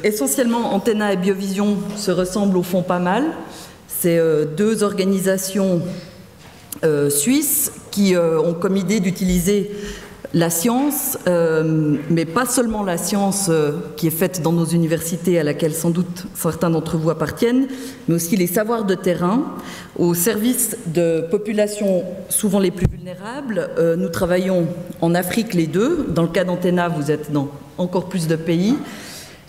Essentiellement, Antenna et Biovision se ressemblent au fond pas mal. C'est deux organisations suisses qui ont comme idée d'utiliser la science, mais pas seulement la science qui est faite dans nos universités, à laquelle sans doute certains d'entre vous appartiennent, mais aussi les savoirs de terrain au service de populations souvent les plus vulnérables. Nous travaillons en Afrique les deux. Dans le cas d'Antenna, vous êtes dans encore plus de pays.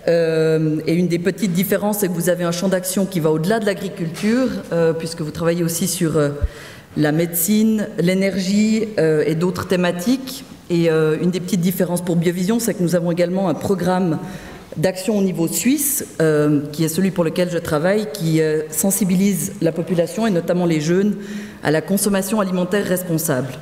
Et une des petites différences, c'est que vous avez un champ d'action qui va au-delà de l'agriculture, puisque vous travaillez aussi sur la médecine, l'énergie et d'autres thématiques. Et une des petites différences pour Biovision, c'est que nous avons également un programme d'action au niveau suisse, qui est celui pour lequel je travaille, qui sensibilise la population, et notamment les jeunes, à la consommation alimentaire responsable.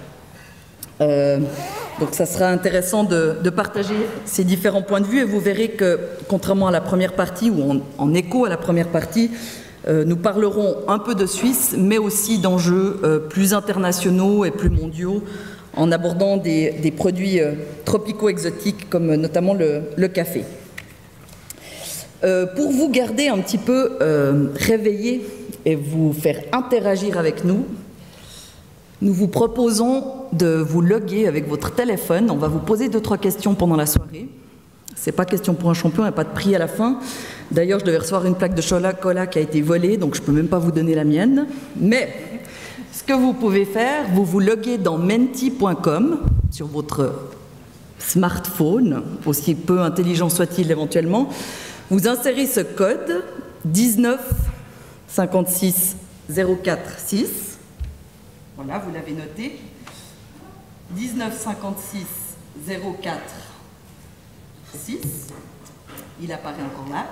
Donc ça sera intéressant de partager ces différents points de vue, et vous verrez que, contrairement à la première partie, ou en écho à la première partie, nous parlerons un peu de Suisse, mais aussi d'enjeux plus internationaux et plus mondiaux, en abordant des produits tropicaux exotiques, comme notamment le café. Pour vous garder un petit peu réveillés et vous faire interagir avec nous, nous vous proposons de vous loguer avec votre téléphone. On va vous poser 2-3 questions pendant la soirée. C'est pas question pour un champion, il n'y a pas de prix à la fin. D'ailleurs, je devais recevoir une plaque de chocolat qui a été volée, donc je ne peux même pas vous donner la mienne. Mais ce que vous pouvez faire, vous vous loguez dans menti.com sur votre smartphone, aussi peu intelligent soit-il éventuellement. Vous insérez ce code 19 56 04 6. Voilà, vous l'avez noté. 19 56 04 6. Il apparaît encore là.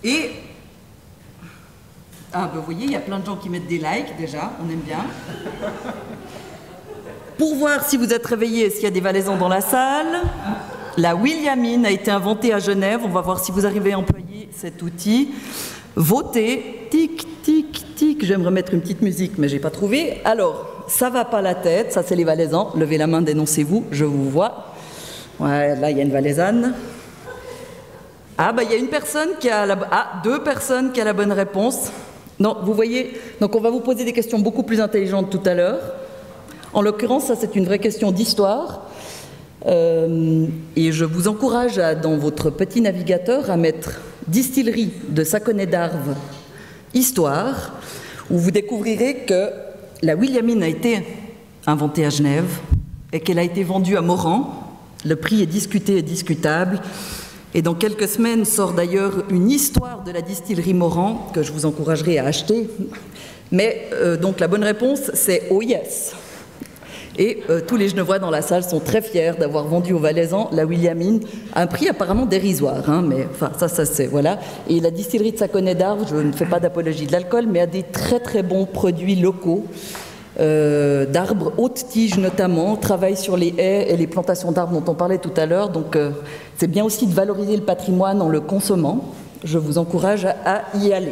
Et vous voyez, il y a plein de gens qui mettent des likes déjà, on aime bien. Pour voir si vous êtes réveillés et s'il y a des Valaisans dans la salle, la Williamine a été inventée à Genève. On va voir si vous arrivez à employer cet outil. Votez, tic, tic, tic. Je vais me remettre une petite musique, mais je n'ai pas trouvé. Alors, ça va pas la tête, ça c'est les Valaisans. Levez la main, dénoncez-vous, je vous vois. Ouais, là, il y a une Valaisanne. Il y a une personne qui a deux personnes qui a la bonne réponse. Non, vous voyez, donc on va vous poser des questions beaucoup plus intelligentes tout à l'heure. En l'occurrence, ça c'est une vraie question d'histoire. Et je vous encourage, dans votre petit navigateur, à mettre distillerie de Saconnet d'Arves, histoire, où vous découvrirez que la Williamine a été inventée à Genève et qu'elle a été vendue à Moran. Le prix est discuté et discutable. Et dans quelques semaines sort d'ailleurs une histoire de la distillerie Moran que je vous encouragerai à acheter. Mais donc la bonne réponse, c'est oh yes. Et tous les Genevois dans la salle sont très fiers d'avoir vendu aux Valaisans la Williamine à un prix apparemment dérisoire, hein, mais enfin ça c'est voilà. Et la distillerie de Saconnet d'Arves, je ne fais pas d'apologie de l'alcool, mais a des très très bons produits locaux. D'arbres haute tige notamment, travaille sur les haies et les plantations d'arbres dont on parlait tout à l'heure. Donc c'est bien aussi de valoriser le patrimoine en le consommant. Je vous encourage à y aller.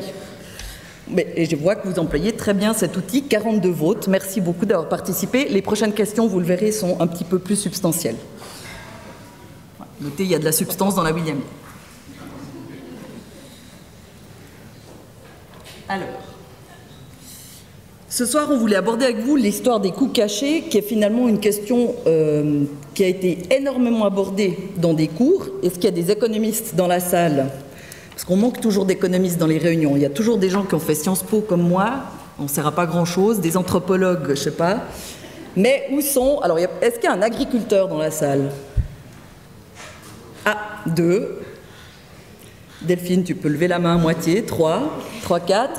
Et je vois que vous employez très bien cet outil, 42 votes. Merci beaucoup d'avoir participé. Les prochaines questions, vous le verrez, sont un petit peu plus substantielles. Notez, il y a de la substance dans la Williamine. Alors, ce soir, on voulait aborder avec vous l'histoire des coûts cachés, qui est finalement une question qui a été énormément abordée dans des cours. Est-ce qu'il y a des économistes dans la salle ? Parce qu'on manque toujours d'économistes dans les réunions. Il y a toujours des gens qui ont fait Sciences Po comme moi, on ne sert à pas grand-chose, des anthropologues, je ne sais pas. Mais où sont... Alors, est-ce qu'il y a un agriculteur dans la salle ? Ah, 2. Delphine, tu peux lever la main à moitié. 3, 4.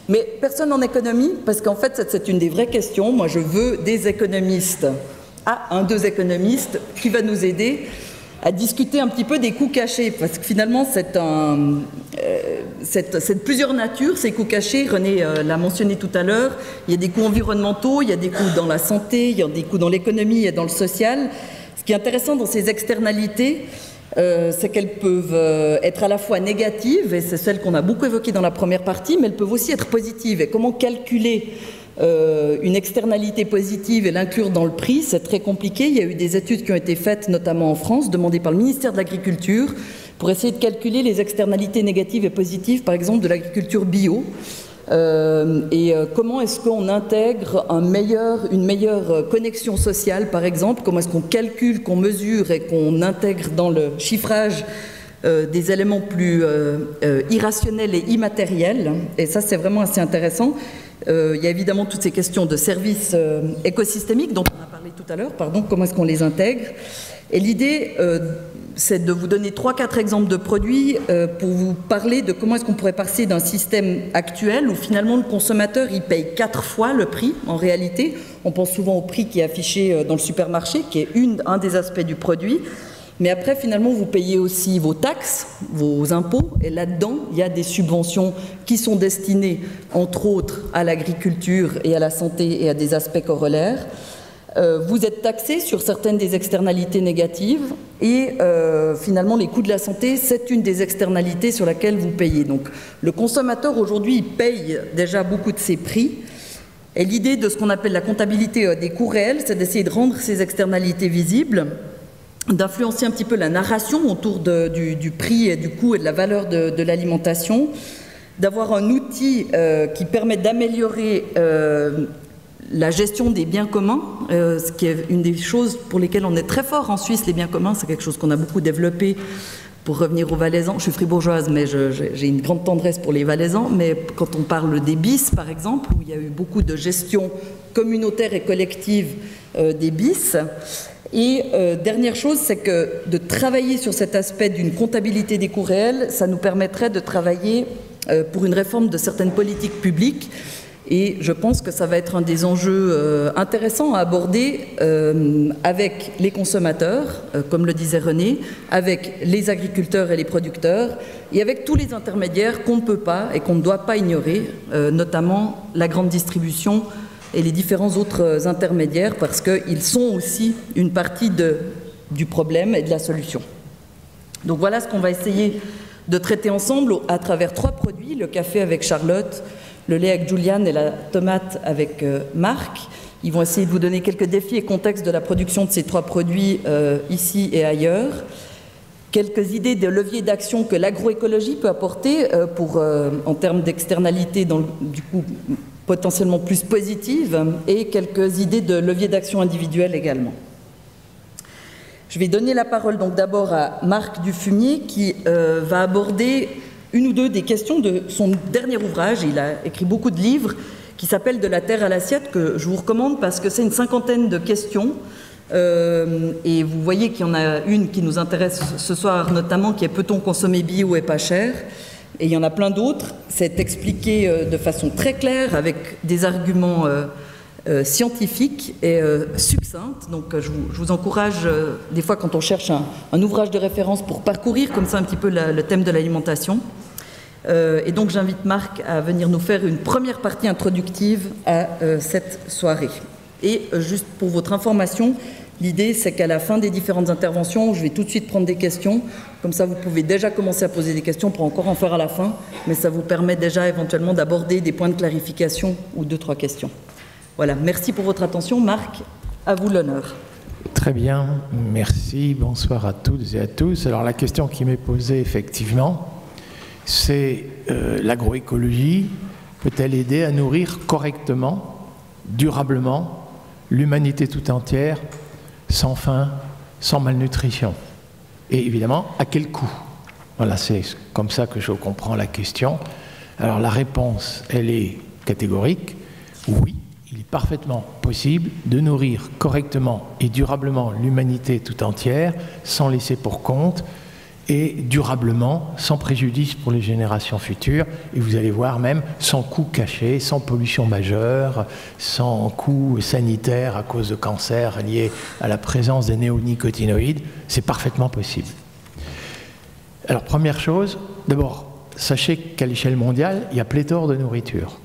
Mais personne en économie, parce qu'en fait, c'est une des vraies questions. Moi, je veux des économistes. Deux économistes qui va nous aider à discuter un petit peu des coûts cachés, parce que finalement, c'est de plusieurs natures, ces coûts cachés. René l'a mentionné tout à l'heure. Il y a des coûts environnementaux, il y a des coûts dans la santé, il y a des coûts dans l'économie et dans le social. Ce qui est intéressant dans ces externalités, c'est qu'elles peuvent être à la fois négatives, et c'est celle qu'on a beaucoup évoquée dans la première partie, mais elles peuvent aussi être positives. Et comment calculer une externalité positive et l'inclure dans le prix, c'est très compliqué. Il y a eu des études qui ont été faites, notamment en France, demandées par le ministère de l'Agriculture, pour essayer de calculer les externalités négatives et positives, par exemple, de l'agriculture bio. Comment est-ce qu'on intègre une meilleure connexion sociale, par exemple, comment est-ce qu'on calcule, qu'on mesure et qu'on intègre dans le chiffrage des éléments plus irrationnels et immatériels. Et ça, c'est vraiment assez intéressant. Il y a évidemment toutes ces questions de services écosystémiques dont on a parlé tout à l'heure, comment est-ce qu'on les intègre. Et l'idée, c'est de vous donner 3-4 exemples de produits pour vous parler de comment est-ce qu'on pourrait passer d'un système actuel où finalement le consommateur il paye 4 fois le prix en réalité. On pense souvent au prix qui est affiché dans le supermarché, qui est un des aspects du produit. Mais après, finalement, vous payez aussi vos taxes, vos impôts, et là-dedans, il y a des subventions qui sont destinées, entre autres, à l'agriculture et à la santé et à des aspects corollaires. Vous êtes taxé sur certaines des externalités négatives et finalement, les coûts de la santé, c'est une des externalités sur laquelle vous payez. Donc, le consommateur, aujourd'hui, il paye déjà beaucoup de ses prix. Et l'idée de ce qu'on appelle la comptabilité des coûts réels, c'est d'essayer de rendre ces externalités visibles, d'influencer un petit peu la narration autour du prix et du coût et de la valeur de l'alimentation, d'avoir un outil qui permet d'améliorer la gestion des biens communs, ce qui est une des choses pour lesquelles on est très fort en Suisse, les biens communs, c'est quelque chose qu'on a beaucoup développé. Pour revenir aux Valaisans, je suis fribourgeoise, mais j'ai une grande tendresse pour les Valaisans, mais quand on parle des BIS, par exemple, où il y a eu beaucoup de gestion communautaire et collective des BIS. Et dernière chose, c'est que de travailler sur cet aspect d'une comptabilité des coûts réels, ça nous permettrait de travailler pour une réforme de certaines politiques publiques. Et je pense que ça va être un des enjeux intéressants à aborder avec les consommateurs, comme le disait René, avec les agriculteurs et les producteurs, et avec tous les intermédiaires qu'on ne peut pas et qu'on ne doit pas ignorer, notamment la grande distribution et les différents autres intermédiaires, parce qu'ils sont aussi une partie du problème et de la solution. Donc voilà ce qu'on va essayer de traiter ensemble à travers 3 produits, le café avec Charlotte, le lait avec Juliane et la tomate avec Marc. Ils vont essayer de vous donner quelques défis et contextes de la production de ces 3 produits ici et ailleurs. Quelques idées de leviers d'action que l'agroécologie peut apporter en termes d'externalité, du coup potentiellement plus positives, et quelques idées de leviers d'action individuels également. Je vais donner la parole donc d'abord à Marc Dufumier qui va aborder une ou deux des questions de son dernier ouvrage. Il a écrit beaucoup de livres qui s'appelle « De la terre à l'assiette » que je vous recommande parce que c'est une 50aine de questions et vous voyez qu'il y en a une qui nous intéresse ce soir notamment qui est « Peut-on consommer bio et pas cher ?» et il y en a plein d'autres. C'est expliqué de façon très claire avec des arguments scientifiques et succinctes. Donc je vous encourage des fois quand on cherche un ouvrage de référence pour parcourir comme ça un petit peu le thème de l'alimentation. Et donc j'invite Marc à venir nous faire une première partie introductive à cette soirée. Et juste pour votre information, l'idée c'est qu'à la fin des différentes interventions, je vais tout de suite prendre des questions, comme ça vous pouvez déjà commencer à poser des questions pour encore en faire à la fin, mais ça vous permet déjà éventuellement d'aborder des points de clarification ou 2-3 questions. Voilà, merci pour votre attention. Marc, à vous l'honneur. Très bien, merci, bonsoir à toutes et à tous. Alors la question qui m'est posée effectivement, c'est l'agroécologie peut-elle aider à nourrir correctement, durablement, l'humanité tout entière, sans faim, sans malnutrition? Et évidemment, à quel coût? Voilà, c'est comme ça que je comprends la question. Alors la réponse, elle est catégorique, oui. Il est parfaitement possible de nourrir correctement et durablement l'humanité tout entière, sans laisser pour compte, et durablement, sans préjudice pour les générations futures, et vous allez voir même sans coût caché, sans pollution majeure, sans coût sanitaire à cause de cancers liés à la présence des néonicotinoïdes, c'est parfaitement possible. Alors première chose, d'abord, sachez qu'à l'échelle mondiale, il y a pléthore de nourriture.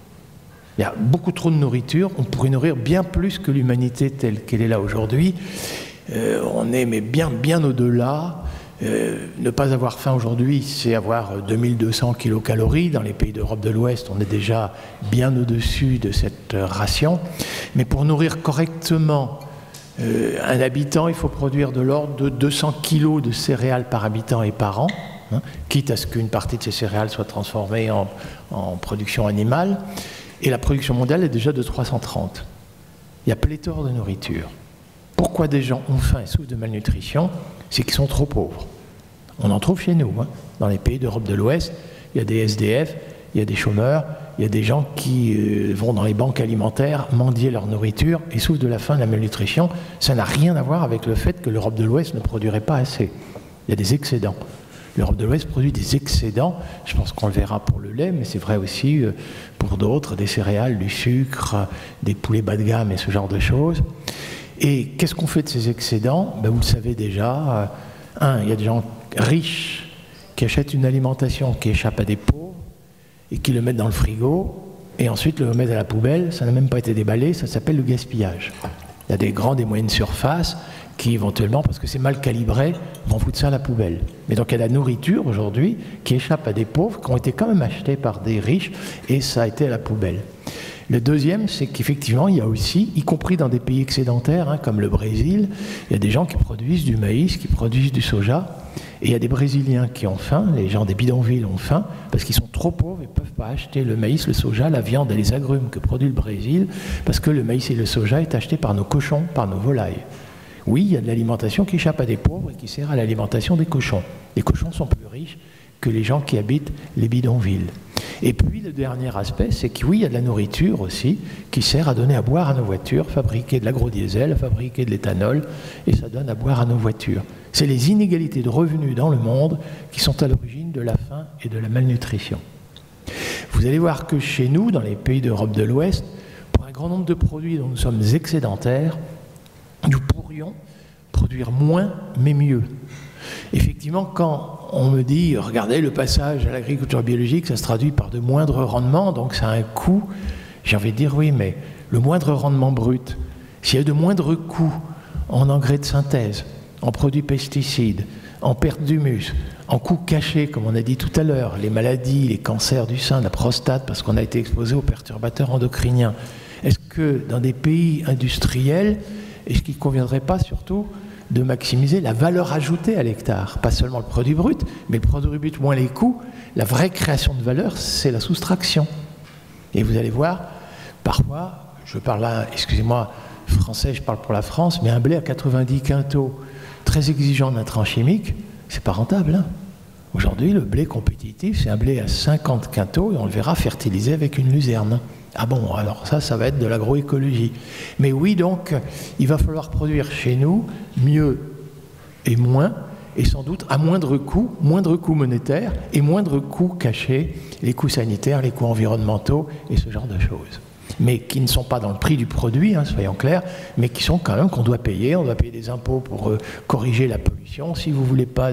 Il y a beaucoup trop de nourriture, on pourrait nourrir bien plus que l'humanité telle qu'elle est là aujourd'hui. On est mais bien au-delà. Ne pas avoir faim aujourd'hui, c'est avoir 2200 kilocalories. Dans les pays d'Europe de l'Ouest, on est déjà bien au-dessus de cette ration. Mais pour nourrir correctement un habitant, il faut produire de l'ordre de 200 kilos de céréales par habitant et par an, hein, quitte à ce qu'une partie de ces céréales soit transformée en production animale. Et la production mondiale est déjà de 330. Il y a pléthore de nourriture. Pourquoi des gens ont faim et souffrent de malnutrition? C'est qu'ils sont trop pauvres. On en trouve chez nous, hein. Dans les pays d'Europe de l'Ouest, il y a des SDF, il y a des chômeurs, il y a des gens qui vont dans les banques alimentaires mendier leur nourriture et souffrent de la faim, de la malnutrition. Ça n'a rien à voir avec le fait que l'Europe de l'Ouest ne produirait pas assez. Il y a des excédents. L'Europe de l'Ouest produit des excédents, je pense qu'on le verra pour le lait, mais c'est vrai aussi pour d'autres, des céréales, du sucre, des poulets bas de gamme et ce genre de choses. Et qu'est-ce qu'on fait de ces excédents? Ben, vous le savez déjà, il y a des gens riches qui achètent une alimentation qui échappe à des pauvres et qui le mettent dans le frigo et ensuite le mettent à la poubelle. Ça n'a même pas été déballé, ça s'appelle le gaspillage. Il y a des grandes et moyennes surfaces qui éventuellement, parce que c'est mal calibré, vont foutre ça à la poubelle. Mais donc il y a de la nourriture aujourd'hui qui échappe à des pauvres, qui ont été quand même achetés par des riches, et ça a été à la poubelle. Le deuxième, c'est qu'effectivement, il y a aussi, y compris dans des pays excédentaires, hein, comme le Brésil, il y a des gens qui produisent du maïs, qui produisent du soja, et il y a des Brésiliens qui ont faim, les gens des bidonvilles ont faim, parce qu'ils sont trop pauvres et ne peuvent pas acheter le maïs, le soja, la viande et les agrumes que produit le Brésil, parce que le maïs et le soja est acheté par nos cochons, par nos volailles. Oui, il y a de l'alimentation qui échappe à des pauvres et qui sert à l'alimentation des cochons. Les cochons sont plus riches que les gens qui habitent les bidonvilles. Et puis le dernier aspect, c'est que oui, il y a de la nourriture aussi qui sert à donner à boire à nos voitures, fabriquer de l'agrodiesel, fabriquer de l'éthanol, et ça donne à boire à nos voitures. C'est les inégalités de revenus dans le monde qui sont à l'origine de la faim et de la malnutrition. Vous allez voir que chez nous, dans les pays d'Europe de l'Ouest, pour un grand nombre de produits dont nous sommes excédentaires, nous pourrions produire moins mais mieux. Effectivement, quand on me dit, regardez, le passage à l'agriculture biologique, ça se traduit par de moindres rendements, donc ça a un coût, j'ai envie de dire oui, mais le moindre rendement brut, s'il y a de moindres coûts en engrais de synthèse, en produits pesticides, en perte d'humus, en coûts cachés, comme on a dit tout à l'heure, les maladies, les cancers du sein, la prostate, parce qu'on a été exposé aux perturbateurs endocriniens, est-ce que dans des pays industriels, est-ce qu'il ne conviendrait pas surtout de maximiser la valeur ajoutée à l'hectare? Pas seulement le produit brut, mais le produit brut moins les coûts. La vraie création de valeur, c'est la soustraction. Et vous allez voir, parfois, je parle là, excusez-moi, français, je parle pour la France, mais un blé à 90 quintaux, très exigeant d'intrants chimiques, c'est pas rentable, hein. Aujourd'hui, le blé compétitif, c'est un blé à 50 quintaux, et on le verra fertilisé avec une luzerne. Ah bon, alors ça va être de l'agroécologie. Mais oui, donc, il va falloir produire chez nous mieux et moins, et sans doute à moindre coût monétaire et moindre coût caché, les coûts sanitaires, les coûts environnementaux et ce genre de choses. Mais qui ne sont pas dans le prix du produit, hein, soyons clairs, mais qui sont quand même qu'on doit payer. On doit payer des impôts pour corriger la pollution. Si vous ne voulez pas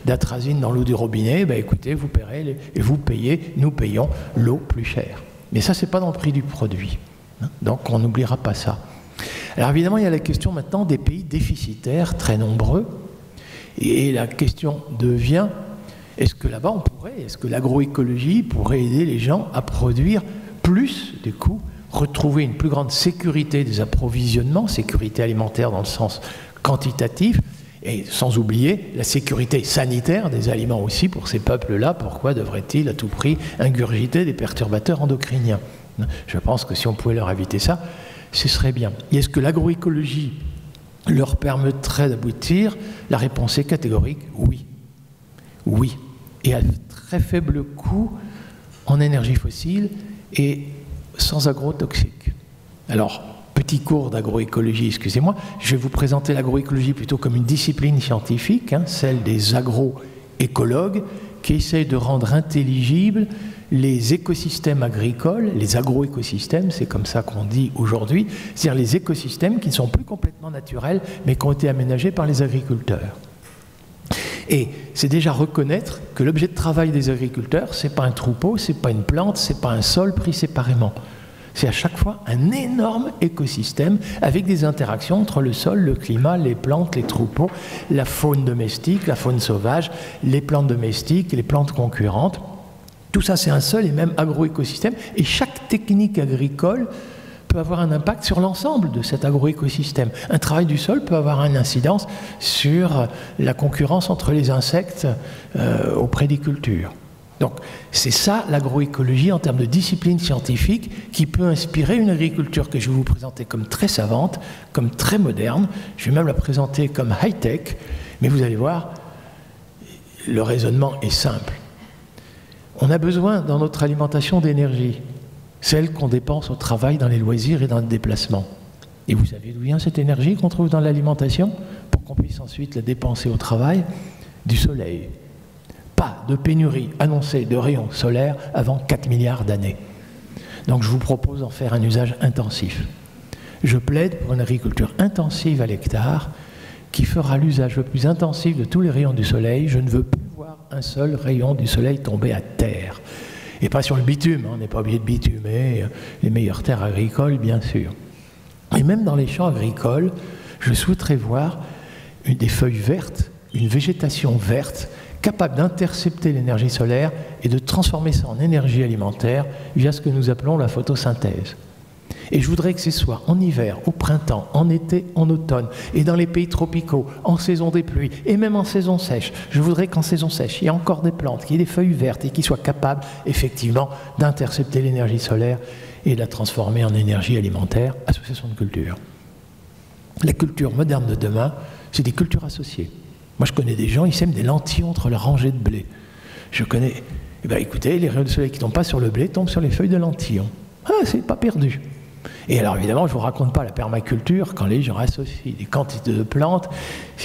d'atrazine dans l'eau du robinet, ben écoutez, vous paierez, et vous payez, nous payons l'eau plus chère. Mais ça, ce n'est pas dans le prix du produit. Donc, on n'oubliera pas ça. Alors, évidemment, il y a la question maintenant des pays déficitaires, très nombreux. Et la question devient, est-ce que là-bas, est-ce que l'agroécologie pourrait aider les gens à produire plus, du coup, retrouver une plus grande sécurité des approvisionnements, sécurité alimentaire dans le sens quantitatif, et sans oublier la sécurité sanitaire des aliments aussi pour ces peuples-là. Pourquoi devraient-ils à tout prix ingurgiter des perturbateurs endocriniens? Je pense que si on pouvait leur éviter ça, ce serait bien. Et est-ce que l'agroécologie leur permettrait d'aboutir? La réponse est catégorique, oui. Oui. Et à très faible coût en énergie fossile et sans agrotoxiques. Alors, petit cours d'agroécologie, excusez-moi, je vais vous présenter l'agroécologie plutôt comme une discipline scientifique, hein, celle des agroécologues, qui essayent de rendre intelligibles les écosystèmes agricoles, les agroécosystèmes, c'est comme ça qu'on dit aujourd'hui, c'est-à-dire les écosystèmes qui ne sont plus complètement naturels, mais qui ont été aménagés par les agriculteurs. Et c'est déjà reconnaître que l'objet de travail des agriculteurs, ce n'est pas un troupeau, ce n'est pas une plante, ce n'est pas un sol pris séparément. C'est à chaque fois un énorme écosystème avec des interactions entre le sol, le climat, les plantes, les troupeaux, la faune domestique, la faune sauvage, les plantes domestiques, les plantes concurrentes. Tout ça, c'est un seul et même agroécosystème. Et chaque technique agricole peut avoir un impact sur l'ensemble de cet agroécosystème. Un travail du sol peut avoir une incidence sur la concurrence entre les insectes auprès des cultures. Donc, c'est ça l'agroécologie en termes de discipline scientifique qui peut inspirer une agriculture que je vais vous présenter comme très savante, comme très moderne. Je vais même la présenter comme high-tech, mais vous allez voir, le raisonnement est simple. On a besoin dans notre alimentation d'énergie, celle qu'on dépense au travail, dans les loisirs et dans le déplacement. Et vous savez d'où vient cette énergie qu'on trouve dans l'alimentation pour qu'on puisse ensuite la dépenser au travail? Du soleil. Pas de pénurie annoncée de rayons solaires avant 4 milliards d'années. Donc je vous propose d'en faire un usage intensif. Je plaide pour une agriculture intensive à l'hectare qui fera l'usage le plus intensif de tous les rayons du soleil. Je ne veux plus voir un seul rayon du soleil tomber à terre. Et pas sur le bitume, on n'est pas obligé de bitumer les meilleures terres agricoles, bien sûr. Et même dans les champs agricoles, je souhaiterais voir des feuilles vertes, une végétation verte, capable d'intercepter l'énergie solaire et de transformer ça en énergie alimentaire via ce que nous appelons la photosynthèse. Et je voudrais que ce soit en hiver, au printemps, en été, en automne, et dans les pays tropicaux, en saison des pluies, et même en saison sèche. Je voudrais qu'en saison sèche, il y ait encore des plantes, qu'il y ait des feuilles vertes, et qui soient capables, effectivement, d'intercepter l'énergie solaire et de la transformer en énergie alimentaire, association de culture. La culture moderne de demain, c'est des cultures associées. Moi, je connais des gens, ils sèment des lentilles entre la rangée de blé. Je connais... Eh bien, écoutez, les rayons de soleil qui ne tombent pas sur le blé tombent sur les feuilles de lentilles. Ah, c'est pas perdu. Et alors, évidemment, je ne vous raconte pas la permaculture, quand les gens associent des quantités de plantes,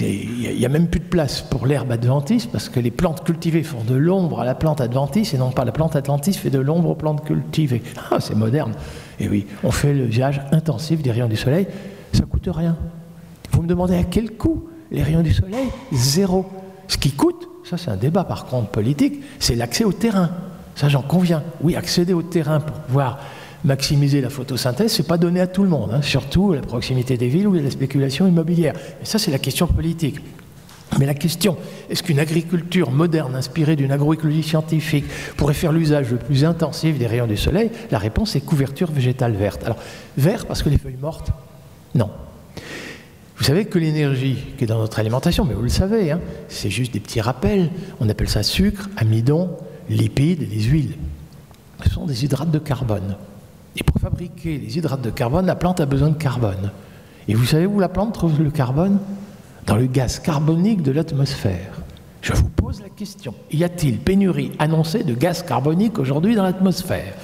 il n'y a même plus de place pour l'herbe adventice, parce que les plantes cultivées font de l'ombre à la plante adventice, et non pas la plante adventice fait de l'ombre aux plantes cultivées. Ah, c'est moderne. Et oui, on fait l'usage intensif des rayons du soleil, ça ne coûte rien. Vous me demandez à quel coût? Les rayons du soleil, zéro. Ce qui coûte, ça c'est un débat par contre politique, c'est l'accès au terrain. Ça j'en conviens. Oui, accéder au terrain pour pouvoir maximiser la photosynthèse, c'est pas donné à tout le monde, hein, surtout à la proximité des villes où il y a la spéculation immobilière. Et ça c'est la question politique. Mais la question, est-ce qu'une agriculture moderne inspirée d'une agroécologie scientifique pourrait faire l'usage le plus intensif des rayons du soleil? La réponse est couverture végétale verte. Alors, vert parce que les feuilles mortes? Non. Vous savez que l'énergie qui est dans notre alimentation, mais vous le savez, hein, c'est juste des petits rappels. On appelle ça sucre, amidon, lipides et les huiles. Ce sont des hydrates de carbone. Et pour fabriquer les hydrates de carbone, la plante a besoin de carbone. Et vous savez où la plante trouve le carbone? Dans le gaz carbonique de l'atmosphère. Je vous pose la question, y a-t-il pénurie annoncée de gaz carbonique aujourd'hui dans l'atmosphère?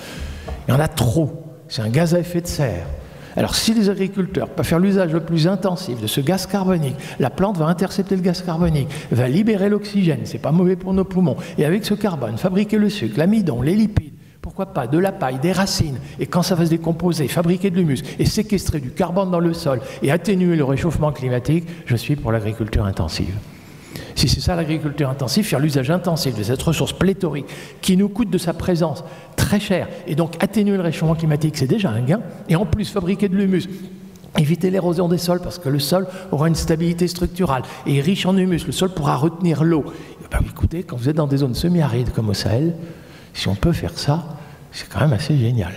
Il y en a trop. C'est un gaz à effet de serre. Alors si les agriculteurs peuvent faire l'usage le plus intensif de ce gaz carbonique, la plante va intercepter le gaz carbonique, va libérer l'oxygène, c'est pas mauvais pour nos poumons, et avec ce carbone, fabriquer le sucre, l'amidon, les lipides, pourquoi pas de la paille, des racines, et quand ça va se décomposer, fabriquer de l'humus, et séquestrer du carbone dans le sol, et atténuer le réchauffement climatique, je suis pour l'agriculture intensive. Si c'est ça l'agriculture intensive, faire l'usage intensif de cette ressource pléthorique qui nous coûte de sa présence très cher, et donc atténuer le réchauffement climatique, c'est déjà un gain, et en plus fabriquer de l'humus, éviter l'érosion des sols parce que le sol aura une stabilité structurale et est riche en humus, le sol pourra retenir l'eau. Ben, écoutez, quand vous êtes dans des zones semi-arides comme au Sahel, si on peut faire ça, c'est quand même assez génial.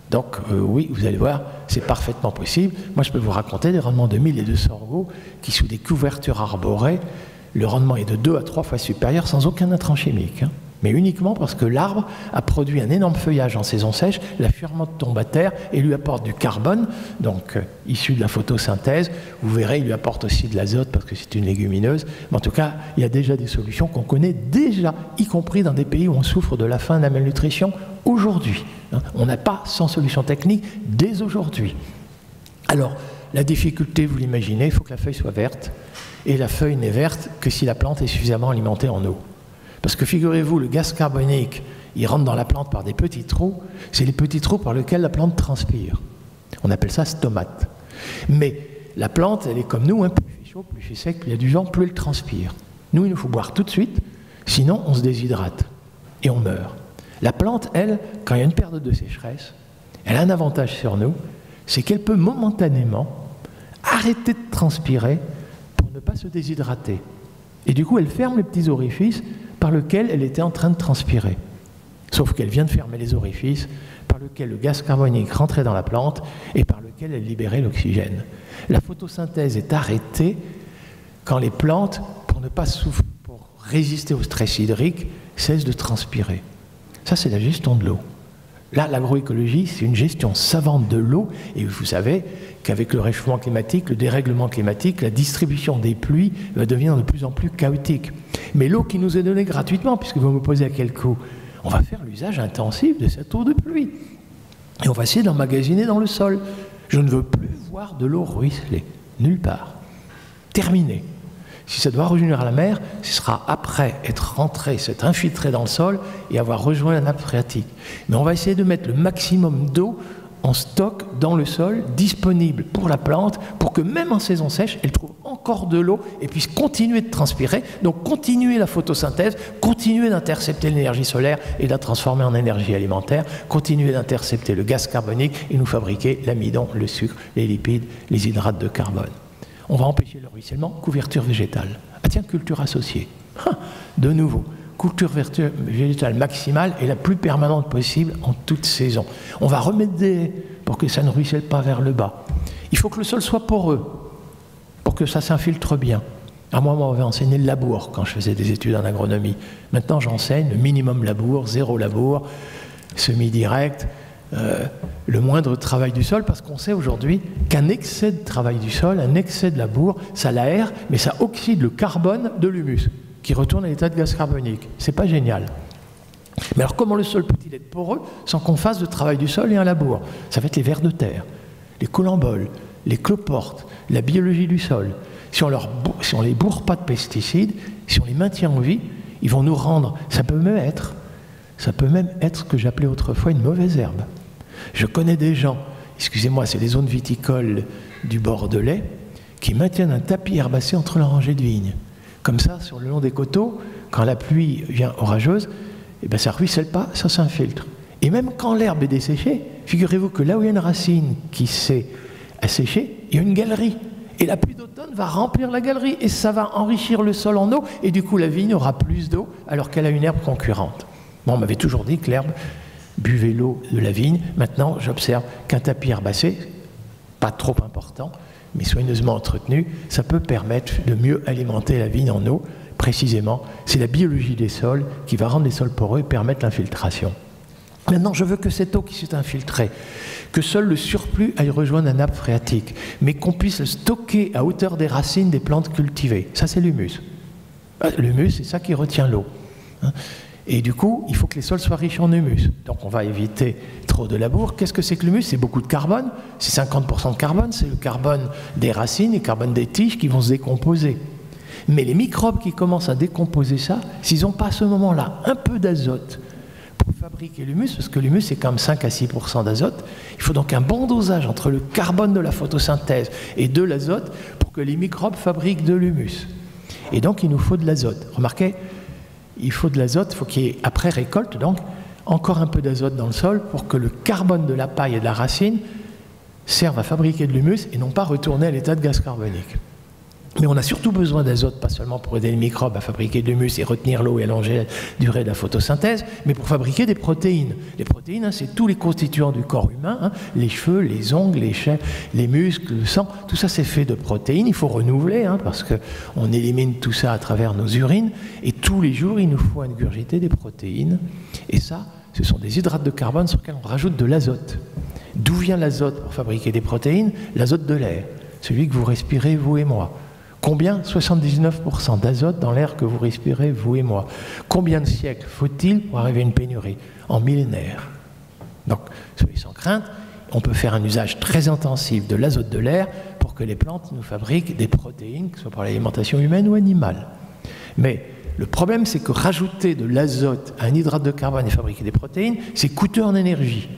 Donc oui, vous allez voir, c'est parfaitement possible. Moi, je peux vous raconter des rendements de mil et de sorgho qui, sous des couvertures arborées, le rendement est de 2 à 3 fois supérieur sans aucun intrant chimique. Hein. Mais uniquement parce que l'arbre a produit un énorme feuillage en saison sèche, la fermente tombe à terre et lui apporte du carbone, donc issu de la photosynthèse. Vous verrez, il lui apporte aussi de l'azote parce que c'est une légumineuse. Mais en tout cas, il y a déjà des solutions qu'on connaît déjà, y compris dans des pays où on souffre de la faim et de la malnutrition aujourd'hui. Hein. On n'a pas 100 solutions techniques dès aujourd'hui. Alors, la difficulté, vous l'imaginez, il faut que la feuille soit verte. Et la feuille n'est verte que si la plante est suffisamment alimentée en eau. Parce que figurez-vous, le gaz carbonique, il rentre dans la plante par des petits trous, c'est les petits trous par lesquels la plante transpire. On appelle ça stomate. Mais la plante, elle est comme nous, hein, plus il fait chaud, plus il fait sec, plus il y a du vent, plus elle transpire. Nous, il nous faut boire tout de suite, sinon on se déshydrate et on meurt. La plante, elle, quand il y a une période de sécheresse, elle a un avantage sur nous, c'est qu'elle peut momentanément arrêter de transpirer pour ne pas se déshydrater. Et du coup, elle ferme les petits orifices par lesquels elle était en train de transpirer. Sauf qu'elle vient de fermer les orifices par lesquels le gaz carbonique rentrait dans la plante et par lesquels elle libérait l'oxygène. La photosynthèse est arrêtée quand les plantes, pour ne pas souffrir, pour résister au stress hydrique, cessent de transpirer. Ça, c'est la gestion de l'eau. Là, l'agroécologie, c'est une gestion savante de l'eau, et vous savez qu'avec le réchauffement climatique, le dérèglement climatique, la distribution des pluies va devenir de plus en plus chaotique. Mais l'eau qui nous est donnée gratuitement, puisque vous me posez à quel coût, on va faire l'usage intensif de cette eau de pluie. Et on va essayer d'emmagasiner dans le sol. Je ne veux plus voir de l'eau ruisseler, nulle part. Terminé. Si ça doit revenir à la mer, ce sera après être rentré, s'être infiltré dans le sol et avoir rejoint la nappe phréatique. Mais on va essayer de mettre le maximum d'eau en stock dans le sol, disponible pour la plante, pour que même en saison sèche, elle trouve encore de l'eau et puisse continuer de transpirer, donc continuer la photosynthèse, continuer d'intercepter l'énergie solaire et de la transformer en énergie alimentaire, continuer d'intercepter le gaz carbonique et nous fabriquer l'amidon, le sucre, les lipides, les hydrates de carbone. On va empêcher le ruissellement, couverture végétale. Ah tiens, culture associée. De nouveau, culture végétale maximale et la plus permanente possible en toute saison. On va remédier pour que ça ne ruisselle pas vers le bas. Il faut que le sol soit poreux pour que ça s'infiltre bien. Moi, on m'avait enseigné le labour quand je faisais des études en agronomie. Maintenant, j'enseigne le minimum labour, zéro labour, semi-direct, le moindre travail du sol, parce qu'on sait aujourd'hui qu'un excès de travail du sol, un excès de labour, ça l'aère, mais ça oxyde le carbone de l'humus, qui retourne à l'état de gaz carbonique. C'est pas génial. Mais alors comment le sol peut-il être poreux sans qu'on fasse de travail du sol et un labour? Ça va être les vers de terre, les colamboles, les cloportes, la biologie du sol. Si on les bourre pas de pesticides, si on les maintient en vie, ils vont nous rendre, ça peut même être ce que j'appelais autrefois une mauvaise herbe. Je connais des gens, excusez-moi, c'est les zones viticoles du Bordelais, qui maintiennent un tapis herbacé entre leurs rangées de vignes. Comme ça, sur le long des coteaux, quand la pluie vient orageuse, eh ben, ça ne ruisselle pas, ça s'infiltre. Et même quand l'herbe est desséchée, figurez-vous que là où il y a une racine qui s'est asséchée, il y a une galerie. Et la pluie d'automne va remplir la galerie et ça va enrichir le sol en eau. Et du coup, la vigne aura plus d'eau alors qu'elle a une herbe concurrente. Bon, on m'avait toujours dit que l'herbe buvait l'eau de la vigne. Maintenant, j'observe qu'un tapis herbacé, pas trop important, mais soigneusement entretenu, ça peut permettre de mieux alimenter la vigne en eau. Précisément, c'est la biologie des sols qui va rendre les sols poreux et permettre l'infiltration. Maintenant, je veux que cette eau qui s'est infiltrée, que seul le surplus aille rejoindre la nappe phréatique, mais qu'on puisse le stocker à hauteur des racines des plantes cultivées. Ça, c'est l'humus. L'humus, c'est ça qui retient l'eau. Et du coup, il faut que les sols soient riches en humus. Donc on va éviter trop de labour. Qu'est-ce que c'est que l'humus? C'est beaucoup de carbone. C'est 50% de carbone. C'est le carbone des racines et le carbone des tiges qui vont se décomposer. Mais les microbes qui commencent à décomposer ça, s'ils n'ont pas à ce moment-là un peu d'azote pour fabriquer l'humus, parce que l'humus c'est quand même 5 à 6% d'azote, il faut donc un bon dosage entre le carbone de la photosynthèse et de l'azote pour que les microbes fabriquent de l'humus. Et donc il nous faut de l'azote. Remarquez, il faut de l'azote, il faut qu'il y ait, après récolte, donc, encore un peu d'azote dans le sol pour que le carbone de la paille et de la racine serve à fabriquer de l'humus et non pas retourner à l'état de gaz carbonique. Mais on a surtout besoin d'azote, pas seulement pour aider les microbes à fabriquer de l'humus et retenir l'eau et allonger la durée de la photosynthèse, mais pour fabriquer des protéines. Les protéines, c'est tous les constituants du corps humain, les cheveux, les ongles, les chairs, les muscles, le sang, tout ça c'est fait de protéines. Il faut renouveler, parce qu'on élimine tout ça à travers nos urines, et tous les jours il nous faut ingurgiter des protéines. Et ça, ce sont des hydrates de carbone sur lesquels on rajoute de l'azote. D'où vient l'azote pour fabriquer des protéines? L'azote de l'air, celui que vous respirez, vous et moi. Combien? 79% d'azote dans l'air que vous respirez, vous et moi. Combien de siècles faut-il pour arriver à une pénurie? En millénaires. Donc, soyez sans crainte, on peut faire un usage très intensif de l'azote de l'air pour que les plantes nous fabriquent des protéines, que ce soit pour l'alimentation humaine ou animale. Mais le problème, c'est que rajouter de l'azote à un hydrate de carbone et fabriquer des protéines, c'est coûteux en énergie.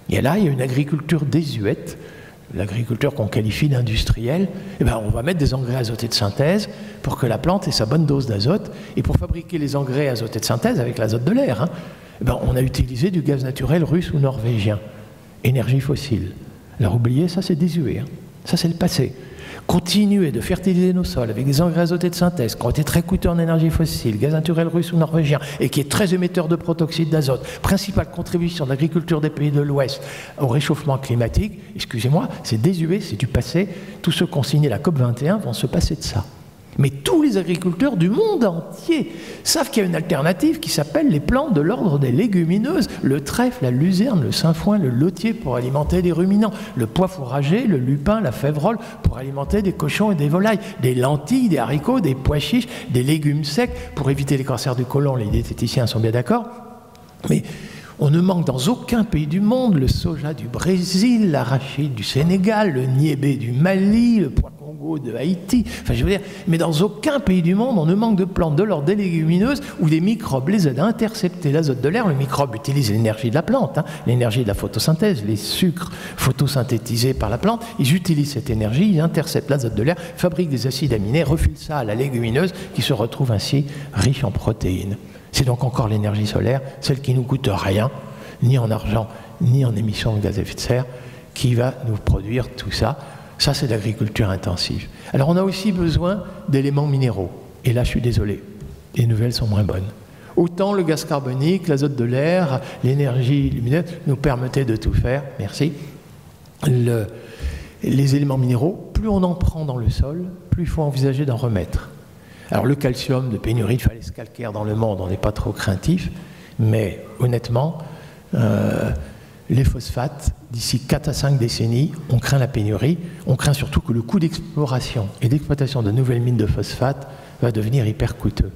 Et là, il y a une agriculture désuète, l'agriculture qu'on qualifie d'industrielle. On va mettre des engrais azotés de synthèse pour que la plante ait sa bonne dose d'azote. Et pour fabriquer les engrais azotés de synthèse avec l'azote de l'air, on a utilisé du gaz naturel russe ou norvégien. énergie fossile. Alors oubliez, ça c'est désuet, hein. Ça c'est le passé. Continuer de fertiliser nos sols avec des engrais azotés de synthèse qui ont été très coûteux en énergie fossile, gaz naturel russe ou norvégien, et qui est très émetteur de protoxyde d'azote, principale contribution de l'agriculture des pays de l'Ouest au réchauffement climatique, excusez-moi, c'est désuet, c'est du passé. Tous ceux qui ont signé la COP21 vont se passer de ça. Mais tous les agriculteurs du monde entier savent qu'il y a une alternative qui s'appelle les plantes de l'ordre des légumineuses, le trèfle, la luzerne, le sainfoin, le lotier pour alimenter des ruminants, le pois fourragé, le lupin, la fèverolle pour alimenter des cochons et des volailles, des lentilles, des haricots, des pois chiches, des légumes secs pour éviter les cancers du côlon. Les diététiciens sont bien d'accord. Mais on ne manque dans aucun pays du monde le soja du Brésil, l'arachide du Sénégal, le niébé du Mali, le pois Congo de Haïti. Enfin, je veux dire, mais dans aucun pays du monde, on ne manque de plantes de l'ordre des légumineuses où des microbes les aident à intercepter l'azote de l'air. Le microbe utilise l'énergie de la plante, hein, l'énergie de la photosynthèse, les sucres photosynthétisés par la plante. Ils utilisent cette énergie, ils interceptent l'azote de l'air, fabriquent des acides aminés, refilent ça à la légumineuse qui se retrouve ainsi riche en protéines. C'est donc encore l'énergie solaire, celle qui ne nous coûte rien, ni en argent, ni en émissions de gaz à effet de serre, qui va nous produire tout ça. Ça, c'est l'agriculture intensive. Alors, on a aussi besoin d'éléments minéraux. Et là, je suis désolé, les nouvelles sont moins bonnes. Autant le gaz carbonique, l'azote de l'air, l'énergie lumineuse nous permettaient de tout faire, merci. Les éléments minéraux, plus on en prend dans le sol, plus il faut envisager d'en remettre. Alors le calcium, de pénurie de falaises calcaires dans le monde, on n'est pas trop craintif, mais honnêtement, les phosphates, d'ici 4 à 5 décennies, on craint la pénurie, on craint surtout que le coût d'exploration et d'exploitation de nouvelles mines de phosphate va devenir hyper coûteux.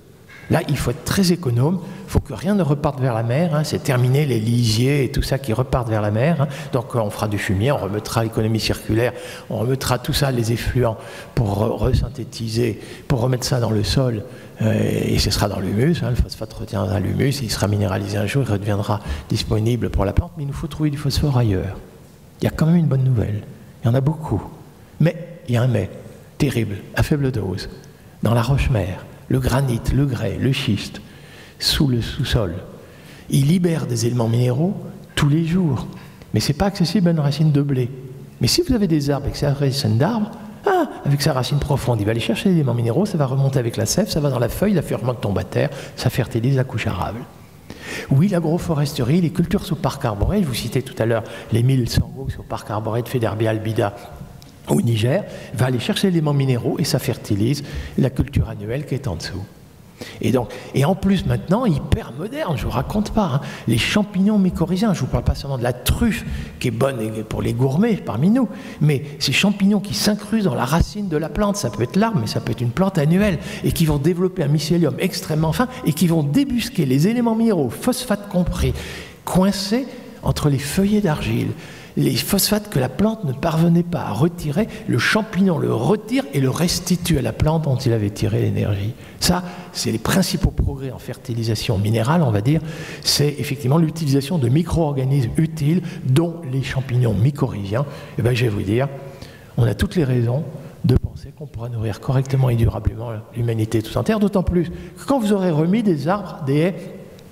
Là, il faut être très économe, il faut que rien ne reparte vers la mer, hein, c'est terminé les lisiers et tout ça qui repartent vers la mer, hein. Donc on fera du fumier, on remettra l'économie circulaire, on remettra tout ça, les effluents, pour resynthétiser, pour remettre ça dans le sol, et ce sera dans l'humus, hein, le phosphate retiendra l'humus, il sera minéralisé un jour, il redeviendra disponible pour la plante, mais il nous faut trouver du phosphore ailleurs. Il y a quand même une bonne nouvelle, il y en a beaucoup, mais il y a un mais, terrible, à faible dose, dans la roche-mère. Le granit, le grès, le schiste, sous le sous-sol. Il libère des éléments minéraux tous les jours. Mais ce n'est pas accessible à une racine de blé. Mais si vous avez des arbres avec sa racine d'arbre, avec sa racine profonde, il va aller chercher les éléments minéraux, ça va remonter avec la sève, ça va dans la feuille, la fermente tombe à terre, ça fertilise la couche arable. Oui, l'agroforesterie, les cultures sous parc arboré, je vous citais tout à l'heure les 1000 sangos sous parc arboré de Federbia albida, au Niger, va aller chercher l'élément minéraux et ça fertilise la culture annuelle qui est en dessous. Et en plus maintenant, hyper moderne, je ne vous raconte pas, hein, les champignons mycorhiziens, je ne vous parle pas seulement de la truffe qui est bonne pour les gourmets parmi nous, mais ces champignons qui s'incrustent dans la racine de la plante, ça peut être l'arbre, mais ça peut être une plante annuelle, et qui vont développer un mycélium extrêmement fin et qui vont débusquer les éléments minéraux, phosphates compris, coincés entre les feuillets d'argile. Les phosphates que la plante ne parvenait pas à retirer, le champignon le retire et le restitue à la plante dont il avait tiré l'énergie. Ça, c'est les principaux progrès en fertilisation minérale, on va dire. C'est effectivement l'utilisation de micro-organismes utiles, dont les champignons mycorhiziens. Et bien, je vais vous dire, on a toutes les raisons de penser qu'on pourra nourrir correctement et durablement l'humanité tout entière, d'autant plus que quand vous aurez remis des arbres, des haies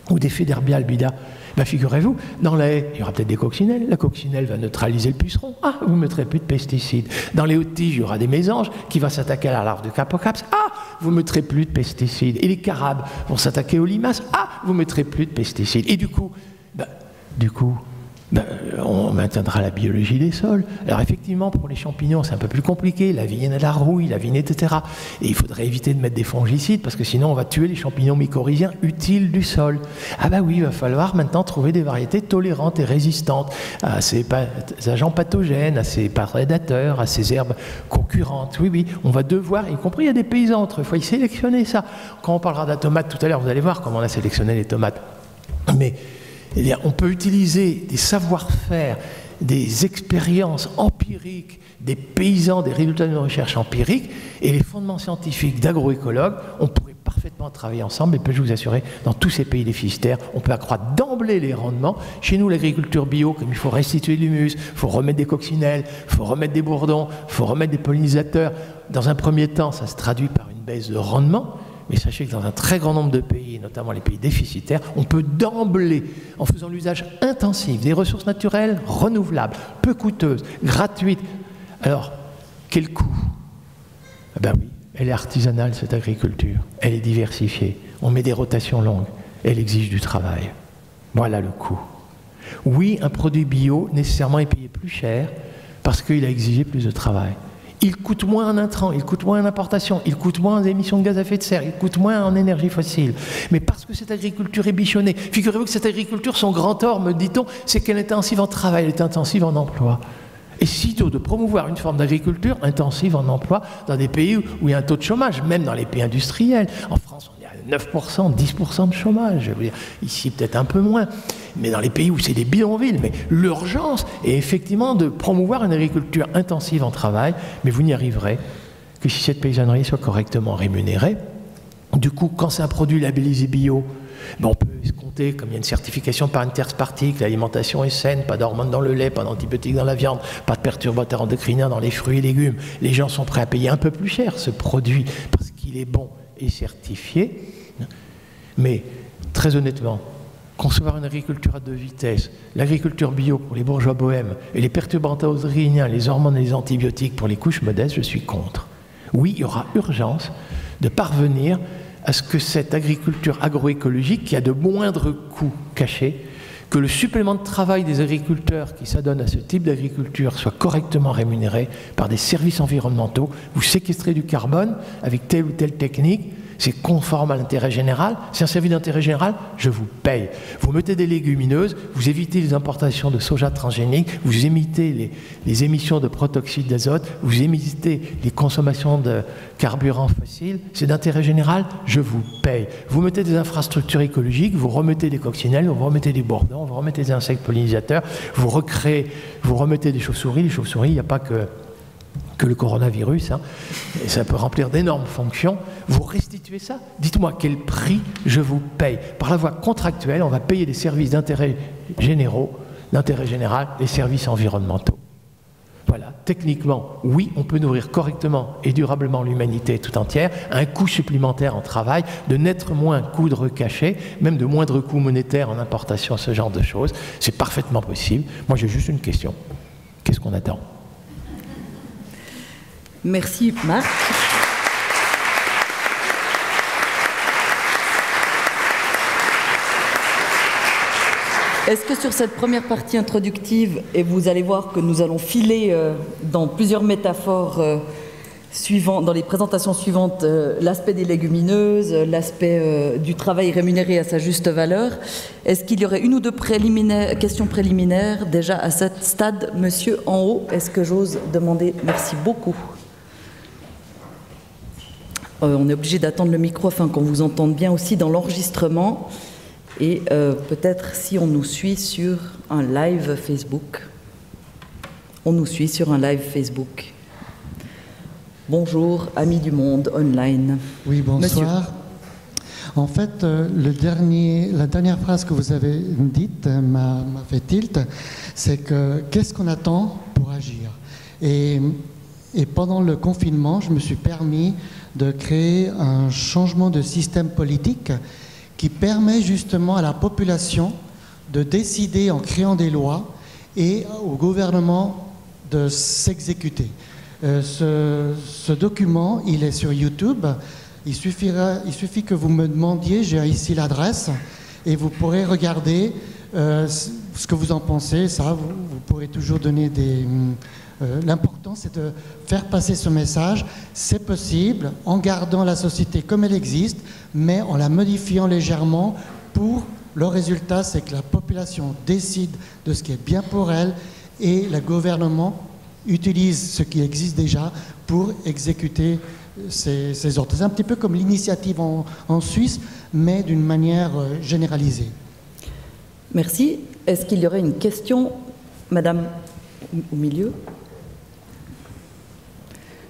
ou des Federbia albida, ben figurez-vous, dans la haie, il y aura peut-être des coccinelles. La coccinelle va neutraliser le puceron. Vous ne mettrez plus de pesticides. Dans les hautes tiges, il y aura des mésanges qui vont s'attaquer à la larve de Capocaps. Vous ne mettrez plus de pesticides. Et les carabes vont s'attaquer aux limaces. Vous ne mettrez plus de pesticides. Et du coup, on maintiendra la biologie des sols. Alors effectivement, pour les champignons, c'est un peu plus compliqué, la vigne, la rouille, la vigne, etc. Et il faudrait éviter de mettre des fongicides, parce que sinon on va tuer les champignons mycorhiziens utiles du sol. Oui, il va falloir maintenant trouver des variétés tolérantes et résistantes à ces agents pathogènes, à ces prédateurs, à ces herbes concurrentes. Oui, on va devoir, y compris il y a des paysans entre eux, il faut y sélectionner ça. Quand on parlera de la tomate tout à l'heure, vous allez voir comment on a sélectionné les tomates. Mais on peut utiliser des savoir-faire, des expériences empiriques des paysans, des résultats de nos recherches empiriques et les fondements scientifiques d'agroécologues. On pourrait parfaitement travailler ensemble et je peux vous assurer, dans tous ces pays déficitaires, on peut accroître d'emblée les rendements. Chez nous, l'agriculture bio, comme il faut restituer de l'humus, il faut remettre des coccinelles, il faut remettre des bourdons, il faut remettre des pollinisateurs. Dans un premier temps, ça se traduit par une baisse de rendement. mais sachez que dans un très grand nombre de pays, notamment les pays déficitaires, on peut d'emblée, en faisant l'usage intensif des ressources naturelles renouvelables, peu coûteuses, gratuites. Alors, quel coût? Ben oui, elle est artisanale, cette agriculture. Elle est diversifiée. On met des rotations longues. Elle exige du travail. Voilà le coût. Oui, un produit bio, nécessairement, est payé plus cher parce qu'il a exigé plus de travail. Il coûte moins en intrants, il coûte moins en importation, il coûte moins en émissions de gaz à effet de serre, il coûte moins en énergie fossile. Mais parce que cette agriculture est bichonnée, figurez-vous que cette agriculture, son grand tort, me dit-on, c'est qu'elle est intensive en travail, elle est intensive en emploi. Et sitôt de promouvoir une forme d'agriculture intensive en emploi dans des pays où il y a un taux de chômage, même dans les pays industriels. En France, on est à 9%, 10% de chômage. Je veux dire, ici, peut-être un peu moins. Mais dans les pays où c'est des bidonvilles. Mais l'urgence est effectivement de promouvoir une agriculture intensive en travail. Mais vous n'y arriverez que si cette paysannerie soit correctement rémunérée. Du coup, quand c'est un produit labellisé bio, ben on peut escompter, comme il y a une certification par une tierce partie, que l'alimentation est saine, pas d'hormones dans le lait, pas d'antibiotiques dans la viande, pas de perturbateurs endocriniens dans les fruits et légumes. Les gens sont prêts à payer un peu plus cher ce produit parce qu'il est bon et certifié. Mais très honnêtement, concevoir une agriculture à deux vitesses, l'agriculture bio pour les bourgeois bohèmes et les perturbateurs endocriniens, les hormones et les antibiotiques pour les couches modestes, je suis contre. Oui, il y aura urgence de parvenir à ce que cette agriculture agroécologique, qui a de moindres coûts cachés, que le supplément de travail des agriculteurs qui s'adonnent à ce type d'agriculture soit correctement rémunéré par des services environnementaux. Vous séquestrez du carbone avec telle ou telle technique, c'est conforme à l'intérêt général. C'est un service d'intérêt général, je vous paye. Vous mettez des légumineuses, vous évitez les importations de soja transgénique, vous émettez les émissions de protoxyde d'azote, vous émettez les consommations de carburants fossiles, c'est d'intérêt général, je vous paye. Vous mettez des infrastructures écologiques, vous remettez des coccinelles, vous remettez des bourdons, vous remettez des insectes pollinisateurs, vous recréez, vous remettez des chauves-souris. Les chauves-souris, il n'y a pas que le coronavirus, hein, et ça peut remplir d'énormes fonctions, vous restituez ça. Dites-moi quel prix je vous paye. Par la voie contractuelle, on va payer des services d'intérêt général, des services environnementaux. Voilà, techniquement, oui, on peut nourrir correctement et durablement l'humanité tout entière, un coût supplémentaire en travail, de nettement moins coûts de recachés, même de moindres coûts monétaires en importation, ce genre de choses. C'est parfaitement possible. Moi, j'ai juste une question. Qu'est-ce qu'on attend ? Merci Marc. Est-ce que sur cette première partie introductive, et vous allez voir que nous allons filer dans plusieurs métaphores dans les présentations suivantes, l'aspect des légumineuses, l'aspect du travail rémunéré à sa juste valeur, est-ce qu'il y aurait une ou deux questions préliminaires déjà à ce stade? Monsieur en haut, est-ce que j'ose demander? Merci beaucoup. On est obligé d'attendre le micro afin qu'on vous entende bien aussi dans l'enregistrement. Et peut-être si on nous suit sur un live Facebook. On nous suit sur un live Facebook. Bonjour, amis du monde online. Oui, bonsoir. Monsieur. En fait, la dernière phrase que vous avez dite m'a fait tilt, c'est que qu'est-ce qu'on attend pour agir ? Et pendant le confinement, je me suis permis de créer un changement de système politique qui permet justement à la population de décider en créant des lois et au gouvernement de s'exécuter. Ce document, il est sur YouTube. Il suffit que vous me demandiez, j'ai ici l'adresse, et vous pourrez regarder ce que vous en pensez. Ça, vous pourrez toujours donner des... L'important, c'est de faire passer ce message. C'est possible en gardant la société comme elle existe, mais en la modifiant légèrement pour le résultat, c'est que la population décide de ce qui est bien pour elle et le gouvernement utilise ce qui existe déjà pour exécuter ces ordres. C'est un petit peu comme l'initiative en Suisse, mais d'une manière généralisée. Merci. Est-ce qu'il y aurait une question, Madame, au milieu ?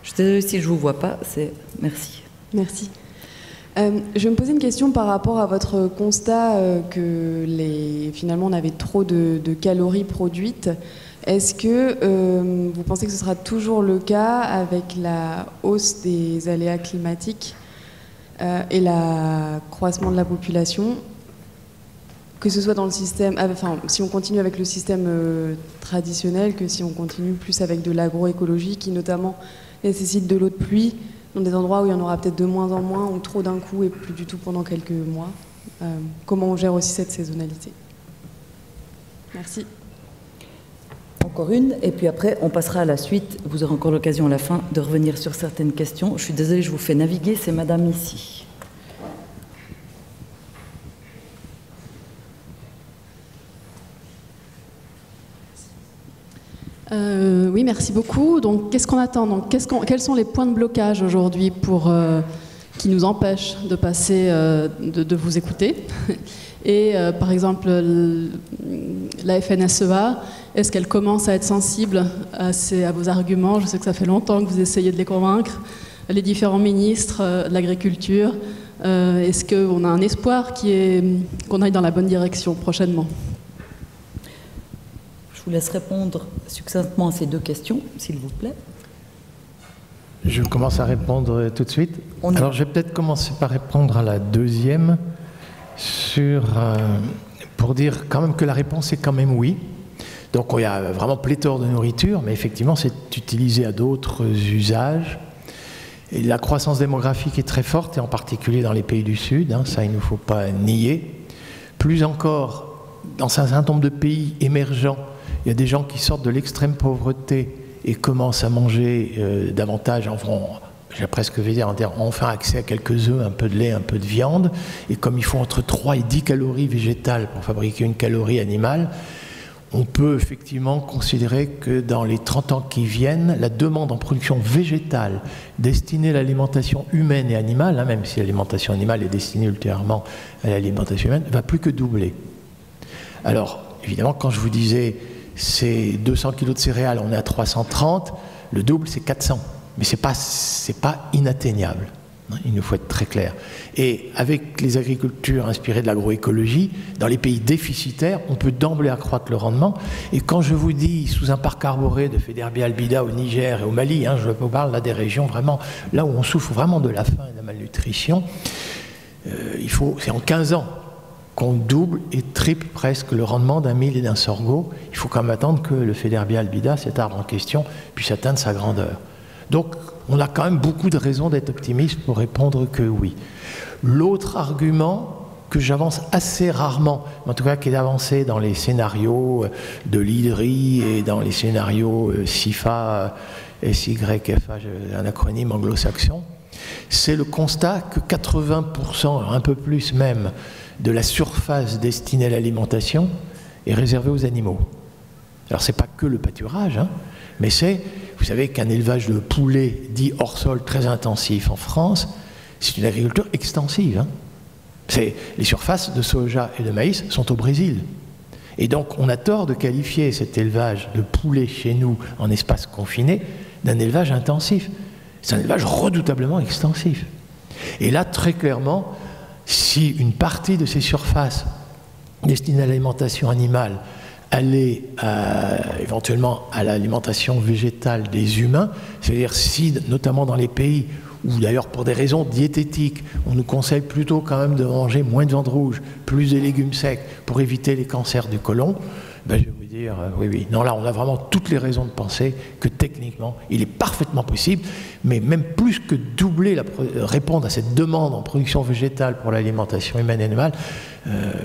Je suis désolée si je ne vous vois pas, merci. Merci. Je me posais une question par rapport à votre constat que finalement on avait trop de calories produites. Est-ce que vous pensez que ce sera toujours le cas avec la hausse des aléas climatiques ? et l'accroissement de la population, que ce soit dans le système, enfin, si on continue avec le système traditionnel, que si on continue plus avec de l'agroécologie, qui notamment nécessite de l'eau de pluie, dans des endroits où il y en aura peut-être de moins en moins, ou trop d'un coup et plus du tout pendant quelques mois. Comment on gère aussi cette saisonnalité? Merci. Encore une, et puis après, on passera à la suite. Vous aurez encore l'occasion à la fin de revenir sur certaines questions. Je suis désolée, je vous fais naviguer, c'est madame ici. Oui, merci beaucoup. Donc, qu'est-ce qu'on attend? Donc, quels sont les points de blocage aujourd'hui qui nous empêchent de passer, de vous écouter? Et par exemple, la FNSEA, est-ce qu'elle commence à être sensible à vos arguments? Je sais que ça fait longtemps que vous essayez de les convaincre. Les différents ministres de l'agriculture, est-ce qu'on a un espoir qu'on aille dans la bonne direction prochainement? Je vous laisse répondre succinctement à ces deux questions, s'il vous plaît. Je commence à répondre tout de suite. Alors, je vais peut-être commencer par répondre à la deuxième, pour dire quand même que la réponse est quand même oui. Donc, il y a vraiment pléthore de nourriture, mais effectivement, c'est utilisé à d'autres usages. Et la croissance démographique est très forte, et en particulier dans les pays du Sud, hein, ça, il ne faut pas nier. Plus encore, dans un certain nombre de pays émergents, il y a des gens qui sortent de l'extrême pauvreté et commencent à manger davantage, j'ai presque envie de dire, enfin accès à quelques œufs, un peu de lait, un peu de viande. Et comme il faut entre 3 et 10 calories végétales pour fabriquer une calorie animale, on peut effectivement considérer que dans les 30 ans qui viennent, la demande en production végétale destinée à l'alimentation humaine et animale, hein, même si l'alimentation animale est destinée ultérieurement à l'alimentation humaine, va plus que doubler. Alors, évidemment, quand je vous disais c'est 200 kg de céréales, on est à 330, le double c'est 400. Mais c'est pas inatteignable. Il nous faut être très clair. Et avec les agricultures inspirées de l'agroécologie, dans les pays déficitaires, on peut d'emblée accroître le rendement. Et quand je vous dis sous un parc arboré de Federbia albida au Niger et au Mali, hein, je vous parle là des régions vraiment, là où on souffre vraiment de la faim et de la malnutrition, c'est en 15 ans qu'on double et triple presque le rendement d'un mil et d'un sorgho. Il faut quand même attendre que le Federbia albida, cet arbre en question, puisse atteindre sa grandeur. Donc, on a quand même beaucoup de raisons d'être optimiste pour répondre que oui. L'autre argument que j'avance assez rarement, en tout cas qui est avancé dans les scénarios de l'IDRI et dans les scénarios SIFA, SYFA, un acronyme anglo-saxon, c'est le constat que 80%, un peu plus même, de la surface destinée à l'alimentation est réservée aux animaux. Alors, ce n'est pas que le pâturage, hein, mais c'est... Vous savez qu'un élevage de poulets dit hors sol très intensif en France, c'est une agriculture extensive. Hein. Les surfaces de soja et de maïs sont au Brésil. Et donc on a tort de qualifier cet élevage de poulets chez nous en espace confiné d'un élevage intensif. C'est un élevage redoutablement extensif. Et là, très clairement, si une partie de ces surfaces destinées à l'alimentation animale aller éventuellement à l'alimentation végétale des humains, c'est-à-dire si, notamment dans les pays où d'ailleurs pour des raisons diététiques, on nous conseille plutôt quand même de manger moins de viande rouge, plus de légumes secs pour éviter les cancers du côlon, ben je vais vous dire, oui. Non, là on a vraiment toutes les raisons de penser que techniquement, il est parfaitement possible, mais même plus que doubler, répondre à cette demande en production végétale pour l'alimentation humaine et animale,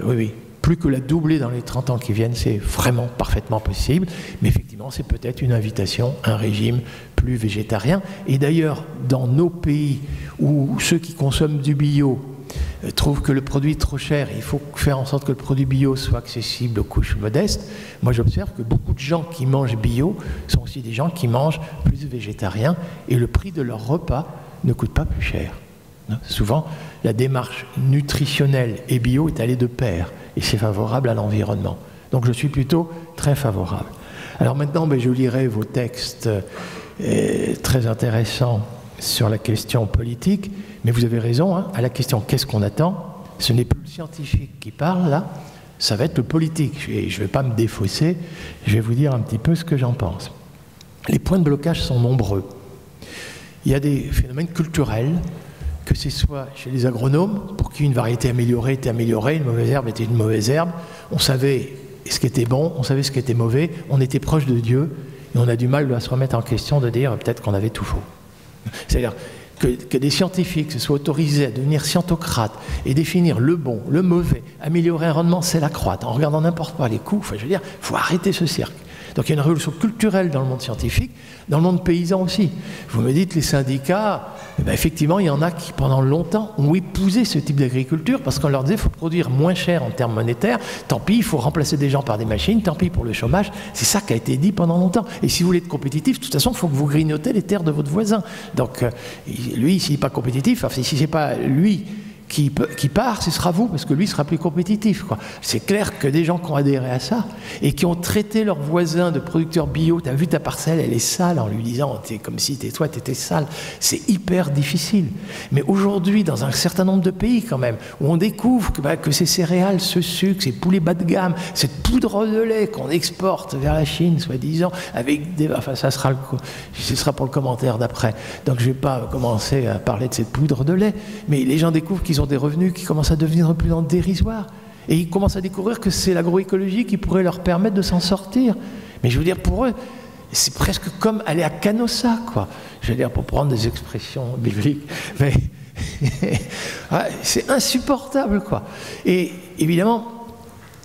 oui. Plus que la doubler dans les 30 ans qui viennent, c'est vraiment parfaitement possible. Mais effectivement, c'est peut-être une invitation à un régime plus végétarien. Et d'ailleurs, dans nos pays où ceux qui consomment du bio trouvent que le produit est trop cher, il faut faire en sorte que le produit bio soit accessible aux couches modestes. Moi, j'observe que beaucoup de gens qui mangent bio sont aussi des gens qui mangent plus végétarien et le prix de leur repas ne coûte pas plus cher. Souvent, la démarche nutritionnelle et bio est allée de pair et c'est favorable à l'environnement. Donc je suis plutôt très favorable. Alors maintenant, je lirai vos textes très intéressants sur la question politique, mais vous avez raison, hein, à la question qu'est-ce qu'on attend, ce n'est plus le scientifique qui parle là, ça va être le politique. Et je ne vais pas me défausser, je vais vous dire un petit peu ce que j'en pense. Les points de blocage sont nombreux. Il y a des phénomènes culturels que ce soit chez les agronomes, pour qui une variété améliorée était améliorée, une mauvaise herbe était une mauvaise herbe. On savait ce qui était bon, on savait ce qui était mauvais, on était proche de Dieu, et on a du mal à se remettre en question de dire peut-être qu'on avait tout faux. C'est-à-dire que des scientifiques se soient autorisés à devenir scientocrates et définir le bon, le mauvais, améliorer un rendement, c'est la croîte, en regardant n'importe quoi les coûts, enfin, je veux dire, il faut arrêter ce cirque. Donc il y a une révolution culturelle dans le monde scientifique, dans le monde paysan aussi. Vous me dites, les syndicats, eh bien, effectivement, il y en a qui, pendant longtemps, ont épousé ce type d'agriculture parce qu'on leur disait qu'il faut produire moins cher en termes monétaires, tant pis, il faut remplacer des gens par des machines, tant pis pour le chômage. C'est ça qui a été dit pendant longtemps. Et si vous voulez être compétitif, de toute façon, il faut que vous grignotez les terres de votre voisin. Donc lui, s'il n'est pas compétitif, enfin, si ce n'est pas lui qui part, ce sera vous, parce que lui sera plus compétitif, quoi. C'est clair que des gens qui ont adhéré à ça et qui ont traité leurs voisins de producteurs bio, tu as vu ta parcelle, elle est sale, en lui disant, t'es comme si toi t'étais sale, c'est hyper difficile. Mais aujourd'hui, dans un certain nombre de pays quand même, où on découvre que ces céréales, ce sucre, ces poulets bas de gamme, cette poudre de lait qu'on exporte vers la Chine, soi-disant, avec des... Enfin, ce sera pour le commentaire d'après. Donc je ne vais pas commencer à parler de cette poudre de lait, mais les gens découvrent qu'ils ont des revenus qui commencent à devenir de plus en plus dérisoires. Et ils commencent à découvrir que c'est l'agroécologie qui pourrait leur permettre de s'en sortir. Mais je veux dire, pour eux, c'est presque comme aller à Canossa, quoi. Je veux dire, pour prendre des expressions bibliques. Mais c'est insupportable, quoi. Et évidemment,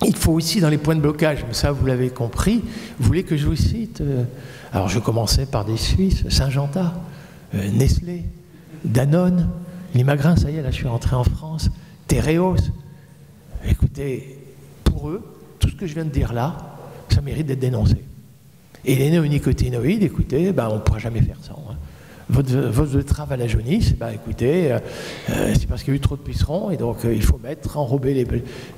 il faut aussi, dans les points de blocage, mais ça vous l'avez compris, vous voulez que je vous cite alors je commençais par des Suisses, Syngenta, Nestlé, Danone, Limagrain, ça y est, là je suis rentré en France, Tereos. Écoutez, pour eux, tout ce que je viens de dire là, ça mérite d'être dénoncé. Et les néonicotinoïdes, écoutez, on ne pourra jamais faire ça. Hein. Votre betterave à la jaunisse, écoutez, c'est parce qu'il y a eu trop de pucerons, et donc il faut enrober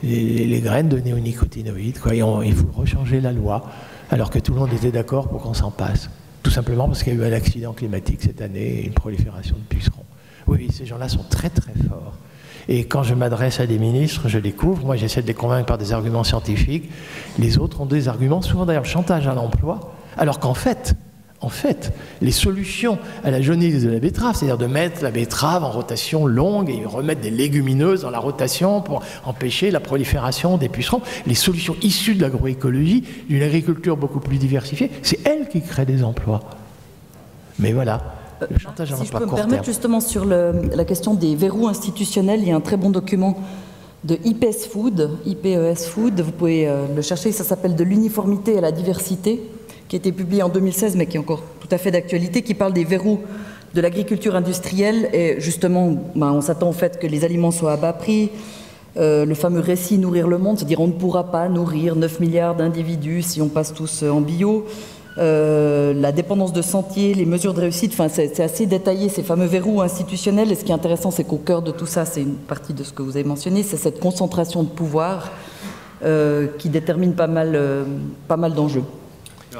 les graines de néonicotinoïdes, quoi. Et il faut rechanger la loi, alors que tout le monde était d'accord pour qu'on s'en passe. Tout simplement parce qu'il y a eu un accident climatique cette année et une prolifération de pucerons. Oui, ces gens-là sont très très forts. Et quand je m'adresse à des ministres, je découvre, moi j'essaie de les convaincre par des arguments scientifiques, les autres ont des arguments, souvent d'ailleurs chantage à l'emploi, alors qu'en fait, les solutions à la jaunisse de la betterave, c'est-à-dire de mettre la betterave en rotation longue et remettre des légumineuses dans la rotation pour empêcher la prolifération des pucerons, les solutions issues de l'agroécologie, d'une agriculture beaucoup plus diversifiée, c'est elles qui créent des emplois. Mais voilà. Le chantage à l'emploi si je peux me permettre justement sur la question des verrous institutionnels, il y a un très bon document de IPES Food, vous pouvez le chercher, ça s'appelle « De l'uniformité à la diversité », qui a été publié en 2016, mais qui est encore tout à fait d'actualité, qui parle des verrous de l'agriculture industrielle, et justement, on s'attend au fait que les aliments soient à bas prix, le fameux récit « Nourrir le monde », c'est-à-dire on ne pourra pas nourrir 9 milliards d'individus si on passe tous en bio, la dépendance de sentiers, les mesures de réussite, enfin c'est assez détaillé, ces fameux verrous institutionnels. Et ce qui est intéressant, c'est qu'au cœur de tout ça, c'est une partie de ce que vous avez mentionné, c'est cette concentration de pouvoir qui détermine pas mal d'enjeux.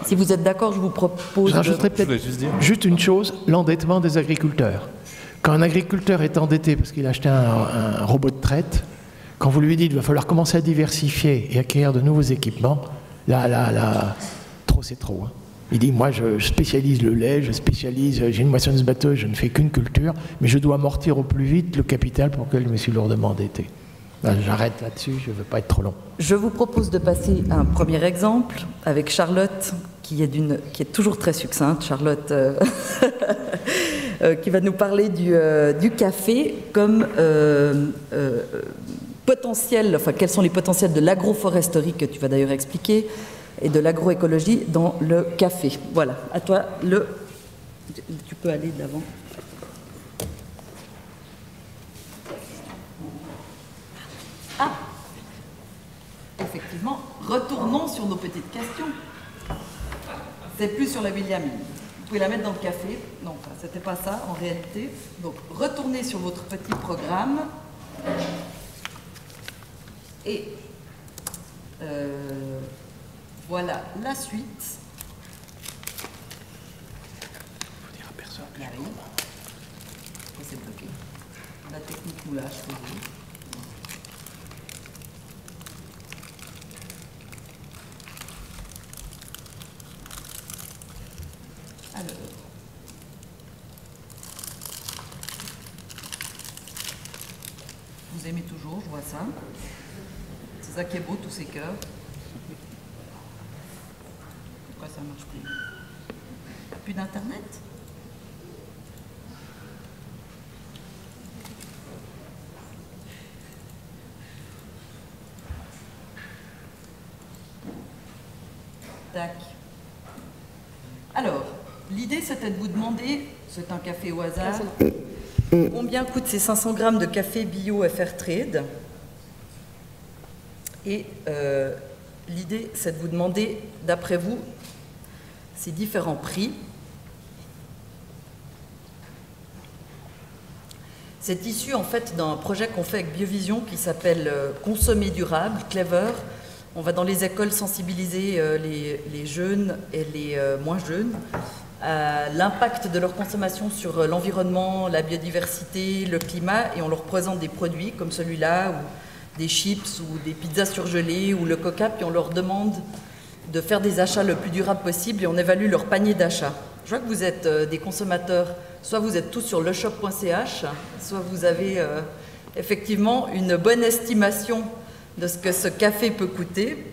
Si vous êtes d'accord, je vous propose... Je rajouterais peut-être juste une chose, l'endettement des agriculteurs. Quand un agriculteur est endetté parce qu'il a acheté un robot de traite, quand vous lui dites qu'il va falloir commencer à diversifier et acquérir de nouveaux équipements, là, trop c'est trop. Hein. Il dit, moi je spécialise le lait, j'ai une moissonneuse batteuse, je ne fais qu'une culture, mais je dois amortir au plus vite le capital pour lequel je me suis lourdement endetté. J'arrête là-dessus, je ne veux pas être trop long. Je vous propose de passer à un premier exemple avec Charlotte, qui est toujours très succincte, Charlotte, qui va nous parler du café comme potentiel, enfin quels sont les potentiels de l'agroforesterie que tu vas d'ailleurs expliquer, et de l'agroécologie dans le café. Voilà, à toi, tu peux aller de l'avant. Ah, effectivement, retournons sur nos petites questions. C'est plus sur la Williamine. Vous pouvez la mettre dans le café. Non, c'était pas ça en réalité. Donc, retournez sur votre petit programme. Et voilà la suite. Faut dire à personne. Pourquoi c'est bloqué? La technique nous lâche. Alors, vous aimez toujours, je vois ça. C'est ça qui est beau, tous ces cœurs. Pourquoi ça ne marche plus? Il n'y a plus d'internet? Tac. Alors, l'idée c'était de vous demander, c'est un café au hasard, combien coûtent ces 500 grammes de café bio Fairtrade? Et l'idée c'est de vous demander, d'après vous, ces différents prix. C'est issu en fait d'un projet qu'on fait avec Biovision qui s'appelle Consommer durable, Clever. On va dans les écoles sensibiliser les jeunes et les moins jeunes à l'impact de leur consommation sur l'environnement, la biodiversité, le climat, et on leur présente des produits comme celui-là, ou des chips, ou des pizzas surgelées, ou le coca, puis on leur demande de faire des achats le plus durable possible et on évalue leur panier d'achat. Je vois que vous êtes des consommateurs, soit vous êtes tous sur leshop.ch, soit vous avez effectivement une bonne estimation de ce que ce café peut coûter.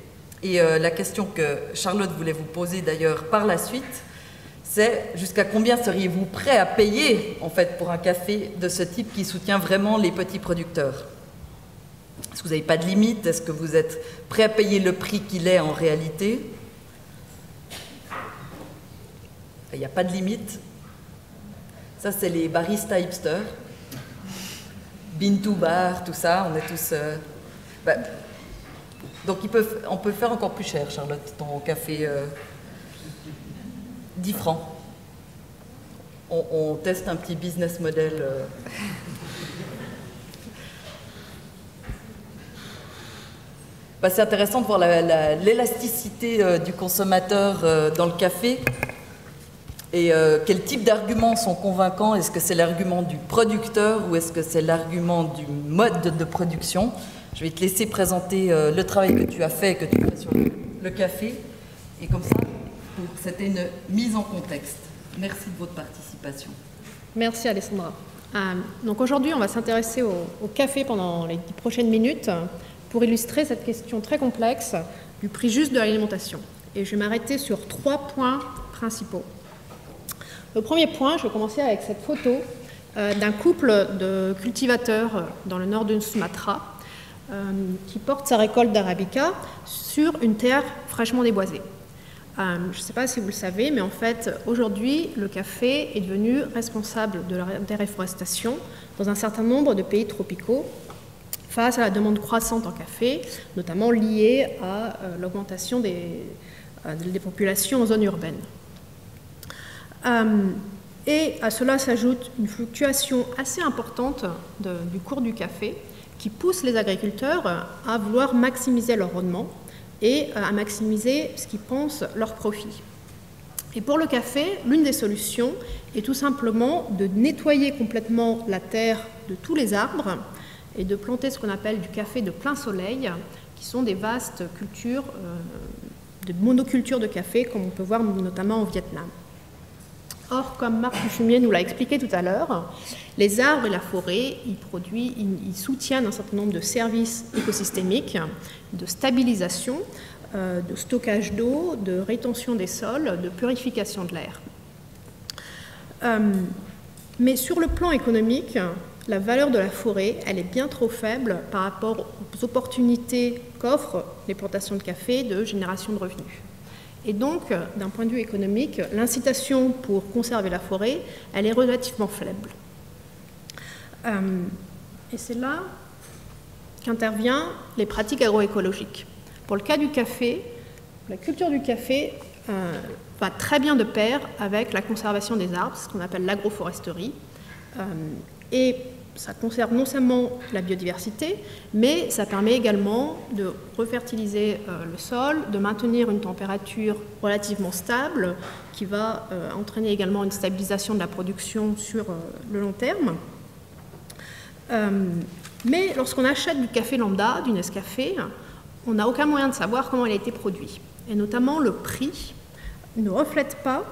Et la question que Charlotte voulait vous poser d'ailleurs par la suite, c'est jusqu'à combien seriez-vous prêt à payer en fait pour un café de ce type qui soutient vraiment les petits producteurs? Est-ce que vous n'avez pas de limite? Est-ce que vous êtes prêt à payer le prix qu'il est en réalité? Il n'y a pas de limite. Ça, c'est les baristas hipsters. Bean to bar, tout ça, on est tous... Donc on peut le faire encore plus cher, Charlotte, ton café 10 francs. On teste un petit business model. C'est intéressant de voir l'élasticité du consommateur dans le café et quel type d'arguments sont convaincants. Est-ce que c'est l'argument du producteur ou est-ce que c'est l'argument du mode de production? Je vais te laisser présenter le travail que tu as fait, que tu fais sur le café. Et comme ça, c'était une mise en contexte. Merci de votre participation. Merci Alessandra. Donc aujourd'hui, on va s'intéresser au café pendant les 10 prochaines minutes pour illustrer cette question très complexe du prix juste de l'alimentation. Et je vais m'arrêter sur 3 points principaux. Le premier point, je vais commencer avec cette photo d'un couple de cultivateurs dans le nord de Sumatra qui porte sa récolte d'arabica sur une terre fraîchement déboisée. Je ne sais pas si vous le savez, mais en fait, aujourd'hui, le café est devenu responsable de la déforestation dans un certain nombre de pays tropicaux face à la demande croissante en café, notamment liée à l'augmentation des populations en zone urbaine. Et à cela s'ajoute une fluctuation assez importante du cours du café qui pousse les agriculteurs à vouloir maximiser leur rendement et à maximiser ce qu'ils pensent leur profit. Et pour le café, l'une des solutions est tout simplement de nettoyer complètement la terre de tous les arbres et de planter ce qu'on appelle du café de plein soleil, qui sont des vastes cultures, de monocultures de café, comme on peut voir notamment au Vietnam. Or, comme Marc Dufumier nous l'a expliqué tout à l'heure, les arbres et la forêt, ils soutiennent un certain nombre de services écosystémiques, de stabilisation, de stockage d'eau, de rétention des sols, de purification de l'air. Mais sur le plan économique, la valeur de la forêt, elle est bien trop faible par rapport aux opportunités qu'offrent les plantations de café de génération de revenus. Et donc, d'un point de vue économique, l'incitation pour conserver la forêt, elle est relativement faible. Et c'est là qu'interviennent les pratiques agroécologiques. Pour le cas du café, la culture du café va très bien de pair avec la conservation des arbres, ce qu'on appelle l'agroforesterie. Et ça conserve non seulement la biodiversité, mais ça permet également de refertiliser le sol, de maintenir une température relativement stable, qui va entraîner également une stabilisation de la production sur le long terme. Mais lorsqu'on achète du café lambda, du Nescafé, on n'a aucun moyen de savoir comment il a été produit. Et notamment le prix ne reflète pas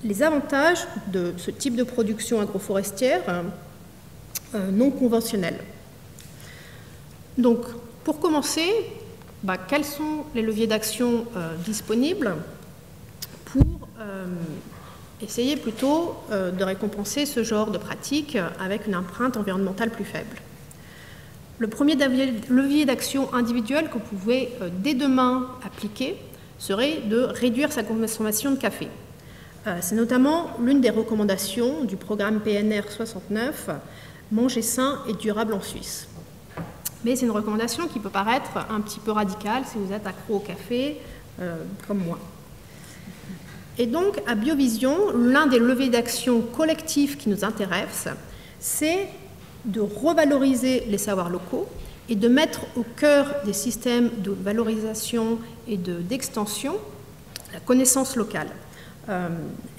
les avantages de ce type de production agroforestière non conventionnelle. Donc, pour commencer, quels sont les leviers d'action disponibles pour essayer plutôt de récompenser ce genre de pratique avec une empreinte environnementale plus faible. Le premier levier d'action individuel que vous pouvez dès demain appliquer serait de réduire sa consommation de café. C'est notamment l'une des recommandations du programme PNR 69, Manger sain et durable en Suisse. Mais c'est une recommandation qui peut paraître un petit peu radicale si vous êtes accro au café, comme moi. Et donc, à Biovision, l'un des leviers d'action collectifs qui nous intéresse, c'est de revaloriser les savoirs locaux et de mettre au cœur des systèmes de valorisation et d'extension la connaissance locale.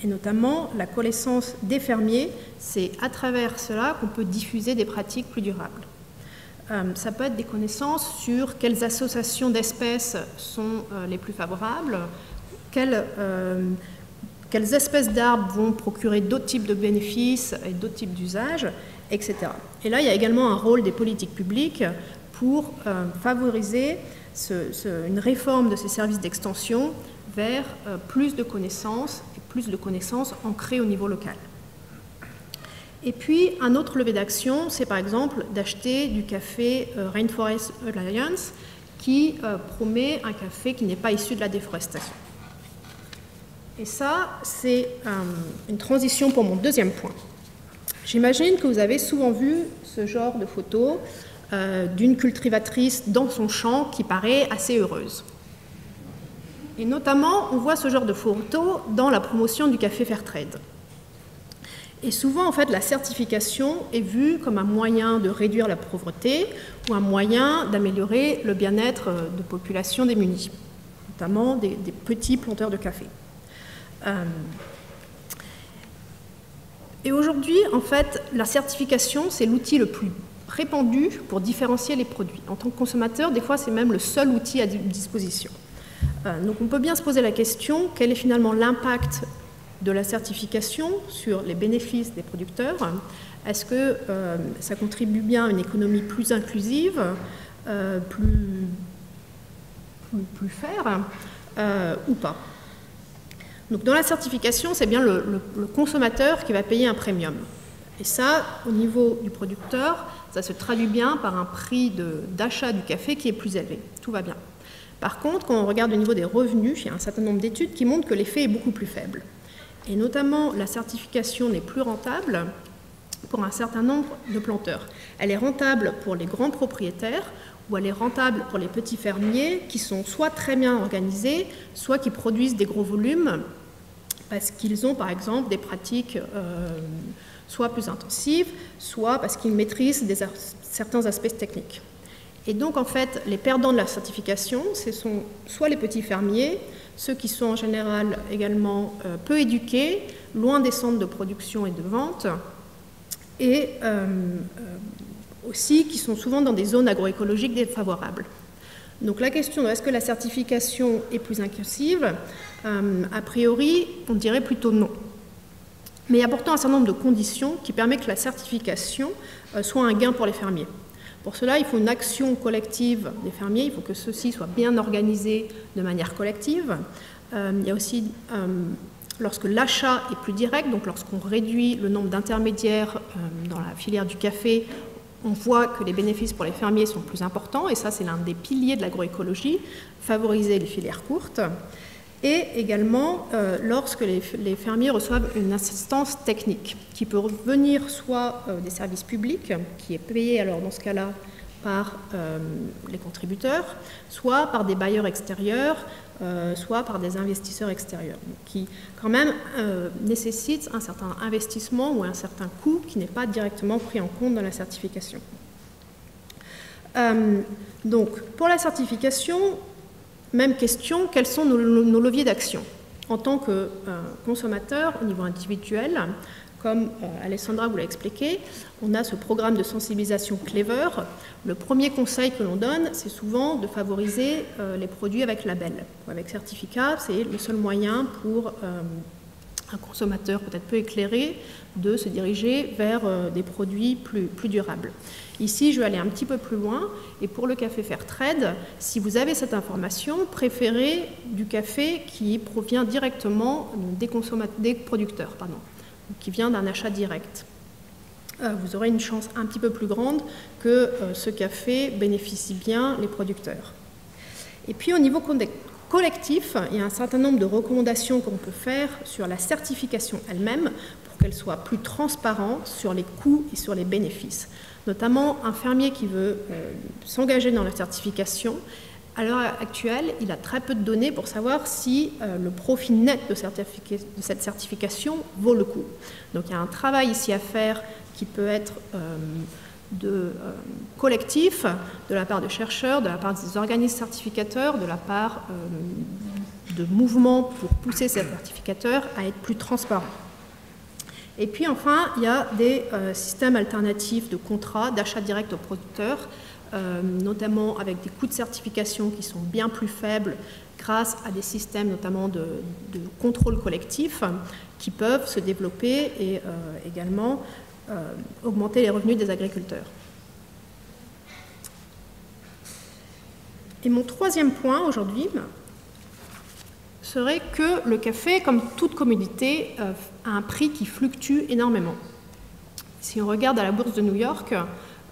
Et notamment la connaissance des fermiers, c'est à travers cela qu'on peut diffuser des pratiques plus durables. Ça peut être des connaissances sur quelles associations d'espèces sont les plus favorables, quelles espèces d'arbres vont procurer d'autres types de bénéfices et d'autres types d'usages, etc. Et là, il y a également un rôle des politiques publiques pour favoriser une réforme de ces services d'extension vers plus de connaissances ancrées au niveau local. Et puis, un autre levier d'action, c'est par exemple d'acheter du café Rainforest Alliance qui promet un café qui n'est pas issu de la déforestation. Et ça, c'est une transition pour mon deuxième point. J'imagine que vous avez souvent vu ce genre de photo d'une cultivatrice dans son champ qui paraît assez heureuse. Et notamment, on voit ce genre de photo dans la promotion du café Fairtrade. Et souvent, en fait, la certification est vue comme un moyen de réduire la pauvreté ou un moyen d'améliorer le bien-être de populations démunies, notamment des petits planteurs de café. Et aujourd'hui, en fait, la certification, c'est l'outil le plus répandu pour différencier les produits. En tant que consommateur, des fois, c'est même le seul outil à disposition. Donc, on peut bien se poser la question, quel est finalement l'impact de la certification sur les bénéfices des producteurs? Est-ce que ça contribue bien à une économie plus inclusive, plus fair, ou pas? Donc, dans la certification, c'est bien le consommateur qui va payer un premium. Et ça, au niveau du producteur, ça se traduit bien par un prix d'achat du café qui est plus élevé. Tout va bien. Par contre, quand on regarde au niveau des revenus, il y a un certain nombre d'études qui montrent que l'effet est beaucoup plus faible. Et notamment, la certification n'est plus rentable pour un certain nombre de planteurs. Elle est rentable pour les grands propriétaires ou elle est rentable pour les petits fermiers qui sont soit très bien organisés, soit qui produisent des gros volumes parce qu'ils ont, par exemple, des pratiques soit plus intensives, soit parce qu'ils maîtrisent certains aspects techniques. Et donc, en fait, les perdants de la certification, ce sont soit les petits fermiers, ceux qui sont en général également peu éduqués, loin des centres de production et de vente, et aussi qui sont souvent dans des zones agroécologiques défavorables. Donc la question de est-ce que la certification est plus inclusive, a priori, on dirait plutôt non. Mais il y a pourtant un certain nombre de conditions qui permettent que la certification soit un gain pour les fermiers. Pour cela, il faut une action collective des fermiers, il faut que ceux-ci soient bien organisés de manière collective. Il y a aussi, lorsque l'achat est plus direct, donc lorsqu'on réduit le nombre d'intermédiaires dans la filière du café, on voit que les bénéfices pour les fermiers sont plus importants, et ça c'est l'un des piliers de l'agroécologie, favoriser les filières courtes. Et également lorsque les fermiers reçoivent une assistance technique qui peut venir soit des services publics, qui est payé alors dans ce cas-là par les contributeurs, soit par des bailleurs extérieurs, soit par des investisseurs extérieurs, qui quand même nécessitent un certain investissement ou un certain coût qui n'est pas directement pris en compte dans la certification. Donc pour la certification, même question, quels sont nos leviers d'action? En tant que consommateur, au niveau individuel, comme Alessandra vous l'a expliqué, on a ce programme de sensibilisation Clever. Le premier conseil que l'on donne, c'est souvent de favoriser les produits avec label. Avec certificat, c'est le seul moyen pour un consommateur peut-être peu éclairé de se diriger vers des produits plus durables. Ici, je vais aller un petit peu plus loin, et pour le café Fairtrade, si vous avez cette information, préférez du café qui provient directement des producteurs, qui vient d'un achat direct. Vous aurez une chance un petit peu plus grande que ce café bénéficie bien les producteurs. Et puis au niveau collectif, il y a un certain nombre de recommandations qu'on peut faire sur la certification elle-même pour qu'elle soit plus transparente sur les coûts et sur les bénéfices. Notamment, un fermier qui veut s'engager dans la certification, à l'heure actuelle, il a très peu de données pour savoir si le profit net de cette certification vaut le coup. Donc il y a un travail ici à faire qui peut être collectif, de la part de chercheurs, de la part des organismes certificateurs, de la part de mouvements pour pousser ces certificateurs à être plus transparents. Et puis enfin, il y a des systèmes alternatifs de contrats d'achat direct aux producteurs, notamment avec des coûts de certification qui sont bien plus faibles grâce à des systèmes notamment de contrôle collectif qui peuvent se développer et également augmenter les revenus des agriculteurs. Et mon troisième point aujourd'hui serait que le café, comme toute commodité, a un prix qui fluctue énormément. Si on regarde à la bourse de New York,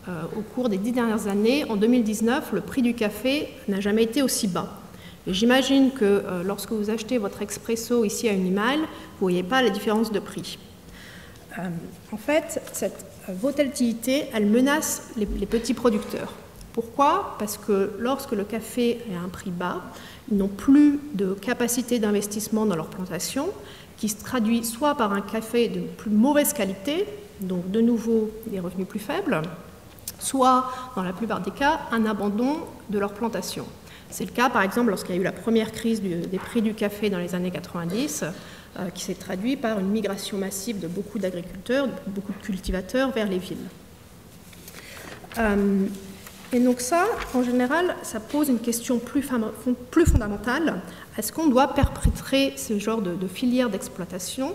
au cours des 10 dernières années, en 2019, le prix du café n'a jamais été aussi bas. J'imagine que lorsque vous achetez votre expresso ici à Unimal, vous ne voyez pas la différence de prix. En fait, cette volatilité, elle menace les petits producteurs. Pourquoi? Parce que lorsque le café est à un prix bas, ils n'ont plus de capacité d'investissement dans leur plantation, qui se traduit soit par un café de plus mauvaise qualité, donc de nouveau des revenus plus faibles, soit, dans la plupart des cas, un abandon de leur plantation. C'est le cas, par exemple, lorsqu'il y a eu la première crise des prix du café dans les années 90, qui s'est traduit par une migration massive de beaucoup d'agriculteurs, de beaucoup de cultivateurs vers les villes. Et donc ça, en général, ça pose une question plus fondamentale. Est-ce qu'on doit perpétrer ce genre de filières d'exploitation,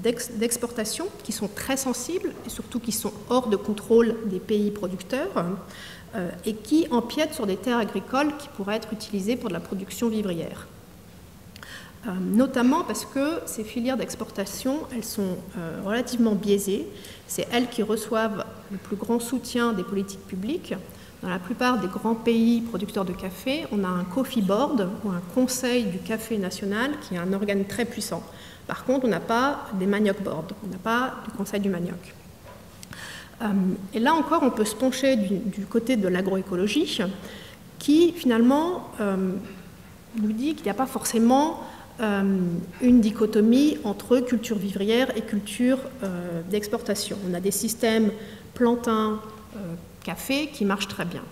d'exportation, qui sont très sensibles et surtout qui sont hors de contrôle des pays producteurs et qui empiètent sur des terres agricoles qui pourraient être utilisées pour de la production vivrière? Notamment parce que ces filières d'exportation, elles sont relativement biaisées. C'est elles qui reçoivent le plus grand soutien des politiques publiques. Dans la plupart des grands pays producteurs de café, on a un coffee board ou un conseil du café national qui est un organe très puissant. Par contre, on n'a pas des manioc boards, on n'a pas du conseil du manioc. Et là encore, on peut se pencher du côté de l'agroécologie qui finalement nous dit qu'il n'y a pas forcément une dichotomie entre culture vivrière et culture d'exportation. On a des systèmes plantains, café qui marchent très bien.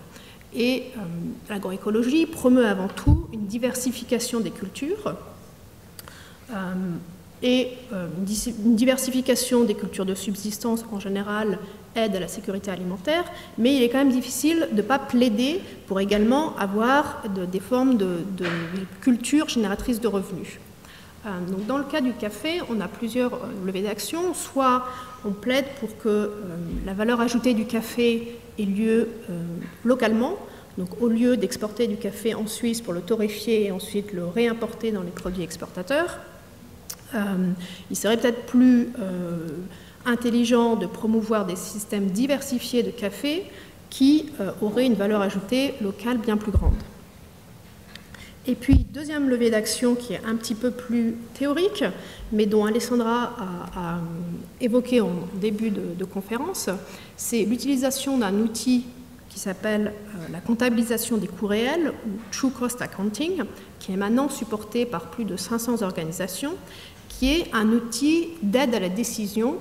Et l'agroécologie promeut avant tout une diversification des cultures et une diversification des cultures de subsistance en général aide à la sécurité alimentaire, mais il est quand même difficile de ne pas plaider pour également avoir des formes de culture génératrices de revenus. Donc dans le cas du café, on a plusieurs levées d'action. Soit on plaide pour que la valeur ajoutée du café ait lieu localement. Donc au lieu d'exporter du café en Suisse pour le torréfier et ensuite le réimporter dans les produits exportateurs, il serait peut-être plus intelligent de promouvoir des systèmes diversifiés de café qui auraient une valeur ajoutée locale bien plus grande. Et puis, deuxième levée d'action qui est un petit peu plus théorique, mais dont Alessandra a évoqué en début de conférence, c'est l'utilisation d'un outil qui s'appelle la comptabilisation des coûts réels, ou True Cost Accounting, qui est maintenant supporté par plus de 500 organisations, qui est un outil d'aide à la décision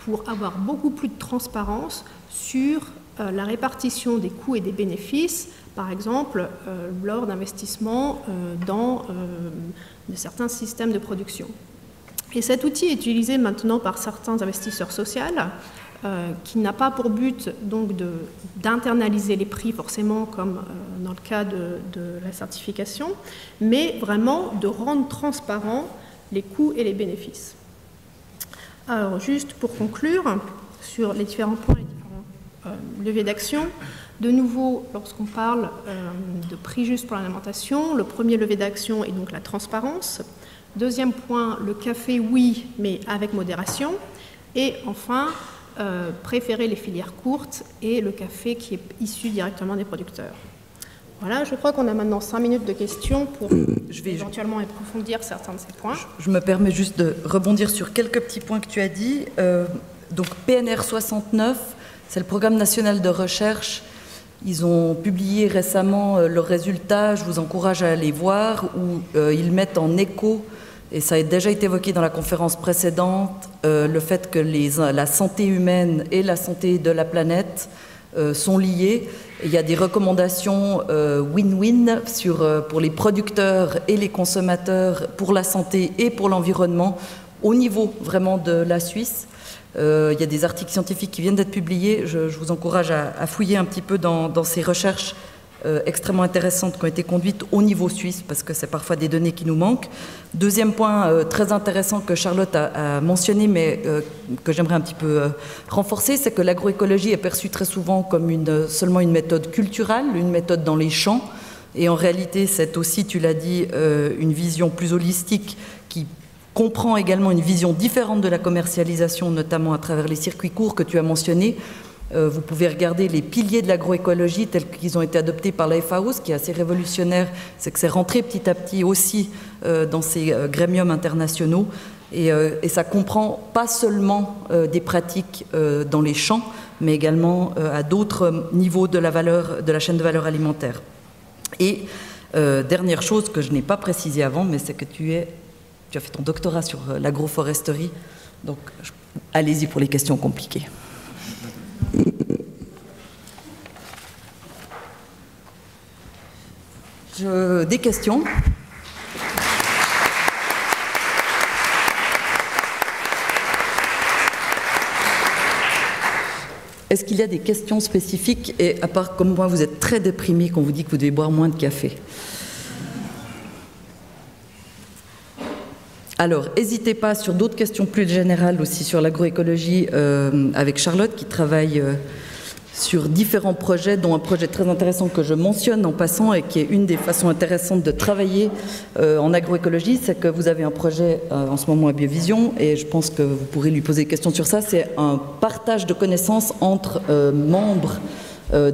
pour avoir beaucoup plus de transparence sur la répartition des coûts et des bénéfices, par exemple lors d'investissements dans de certains systèmes de production. Et cet outil est utilisé maintenant par certains investisseurs sociaux qui n'a pas pour but donc d'internaliser les prix forcément comme dans le cas de la certification, mais vraiment de rendre transparents les coûts et les bénéfices. Alors, juste pour conclure sur les différents points, les différents leviers d'action, de nouveau, lorsqu'on parle de prix juste pour l'alimentation, le premier levier d'action est donc la transparence. Deuxième point, le café, oui, mais avec modération. Et enfin, préférer les filières courtes et le café qui est issu directement des producteurs. Voilà, je crois qu'on a maintenant 5 minutes de questions pour éventuellement approfondir certains de ces points. Je me permets juste de rebondir sur quelques petits points que tu as dit. Donc PNR 69, c'est le programme national de recherche. Ils ont publié récemment leurs résultats, je vous encourage à aller voir, où ils mettent en écho, et ça a déjà été évoqué dans la conférence précédente, le fait que la santé humaine et la santé de la planète sont liées. Et il y a des recommandations win-win pour les producteurs et les consommateurs, pour la santé et pour l'environnement, au niveau vraiment de la Suisse. Il y a des articles scientifiques qui viennent d'être publiés. Je vous encourage à fouiller un petit peu dans ces recherches extrêmement intéressantes qui ont été conduites au niveau suisse, parce que c'est parfois des données qui nous manquent. Deuxième point très intéressant que Charlotte a mentionné, mais que j'aimerais un petit peu renforcer, c'est que l'agroécologie est perçue très souvent comme seulement une méthode culturelle, une méthode dans les champs. Et en réalité, c'est aussi, tu l'as dit, une vision plus holistique qui comprend également une vision différente de la commercialisation, notamment à travers les circuits courts que tu as mentionnés. Vous pouvez regarder les piliers de l'agroécologie tels qu'ils ont été adoptés par la FAO. Ce qui est assez révolutionnaire, c'est que c'est rentré petit à petit aussi dans ces grémiums internationaux. Et ça comprend pas seulement des pratiques dans les champs, mais également à d'autres niveaux de la chaîne de valeur alimentaire. Et dernière chose que je n'ai pas précisé avant, mais c'est que tu as fait ton doctorat sur l'agroforesterie. Donc, allez-y pour les questions compliquées. Des questions? Est-ce qu'il y a des questions spécifiques? Et à part, comme moi, vous êtes très déprimé quand vous dites que vous devez boire moins de café. Alors, n'hésitez pas sur d'autres questions plus générales aussi sur l'agroécologie avec Charlotte qui travaille sur différents projets, dont un projet très intéressant que je mentionne en passant et qui est une des façons intéressantes de travailler en agroécologie, c'est que vous avez un projet en ce moment à Biovision et je pense que vous pourrez lui poser des questions sur ça. C'est un partage de connaissances entre membres,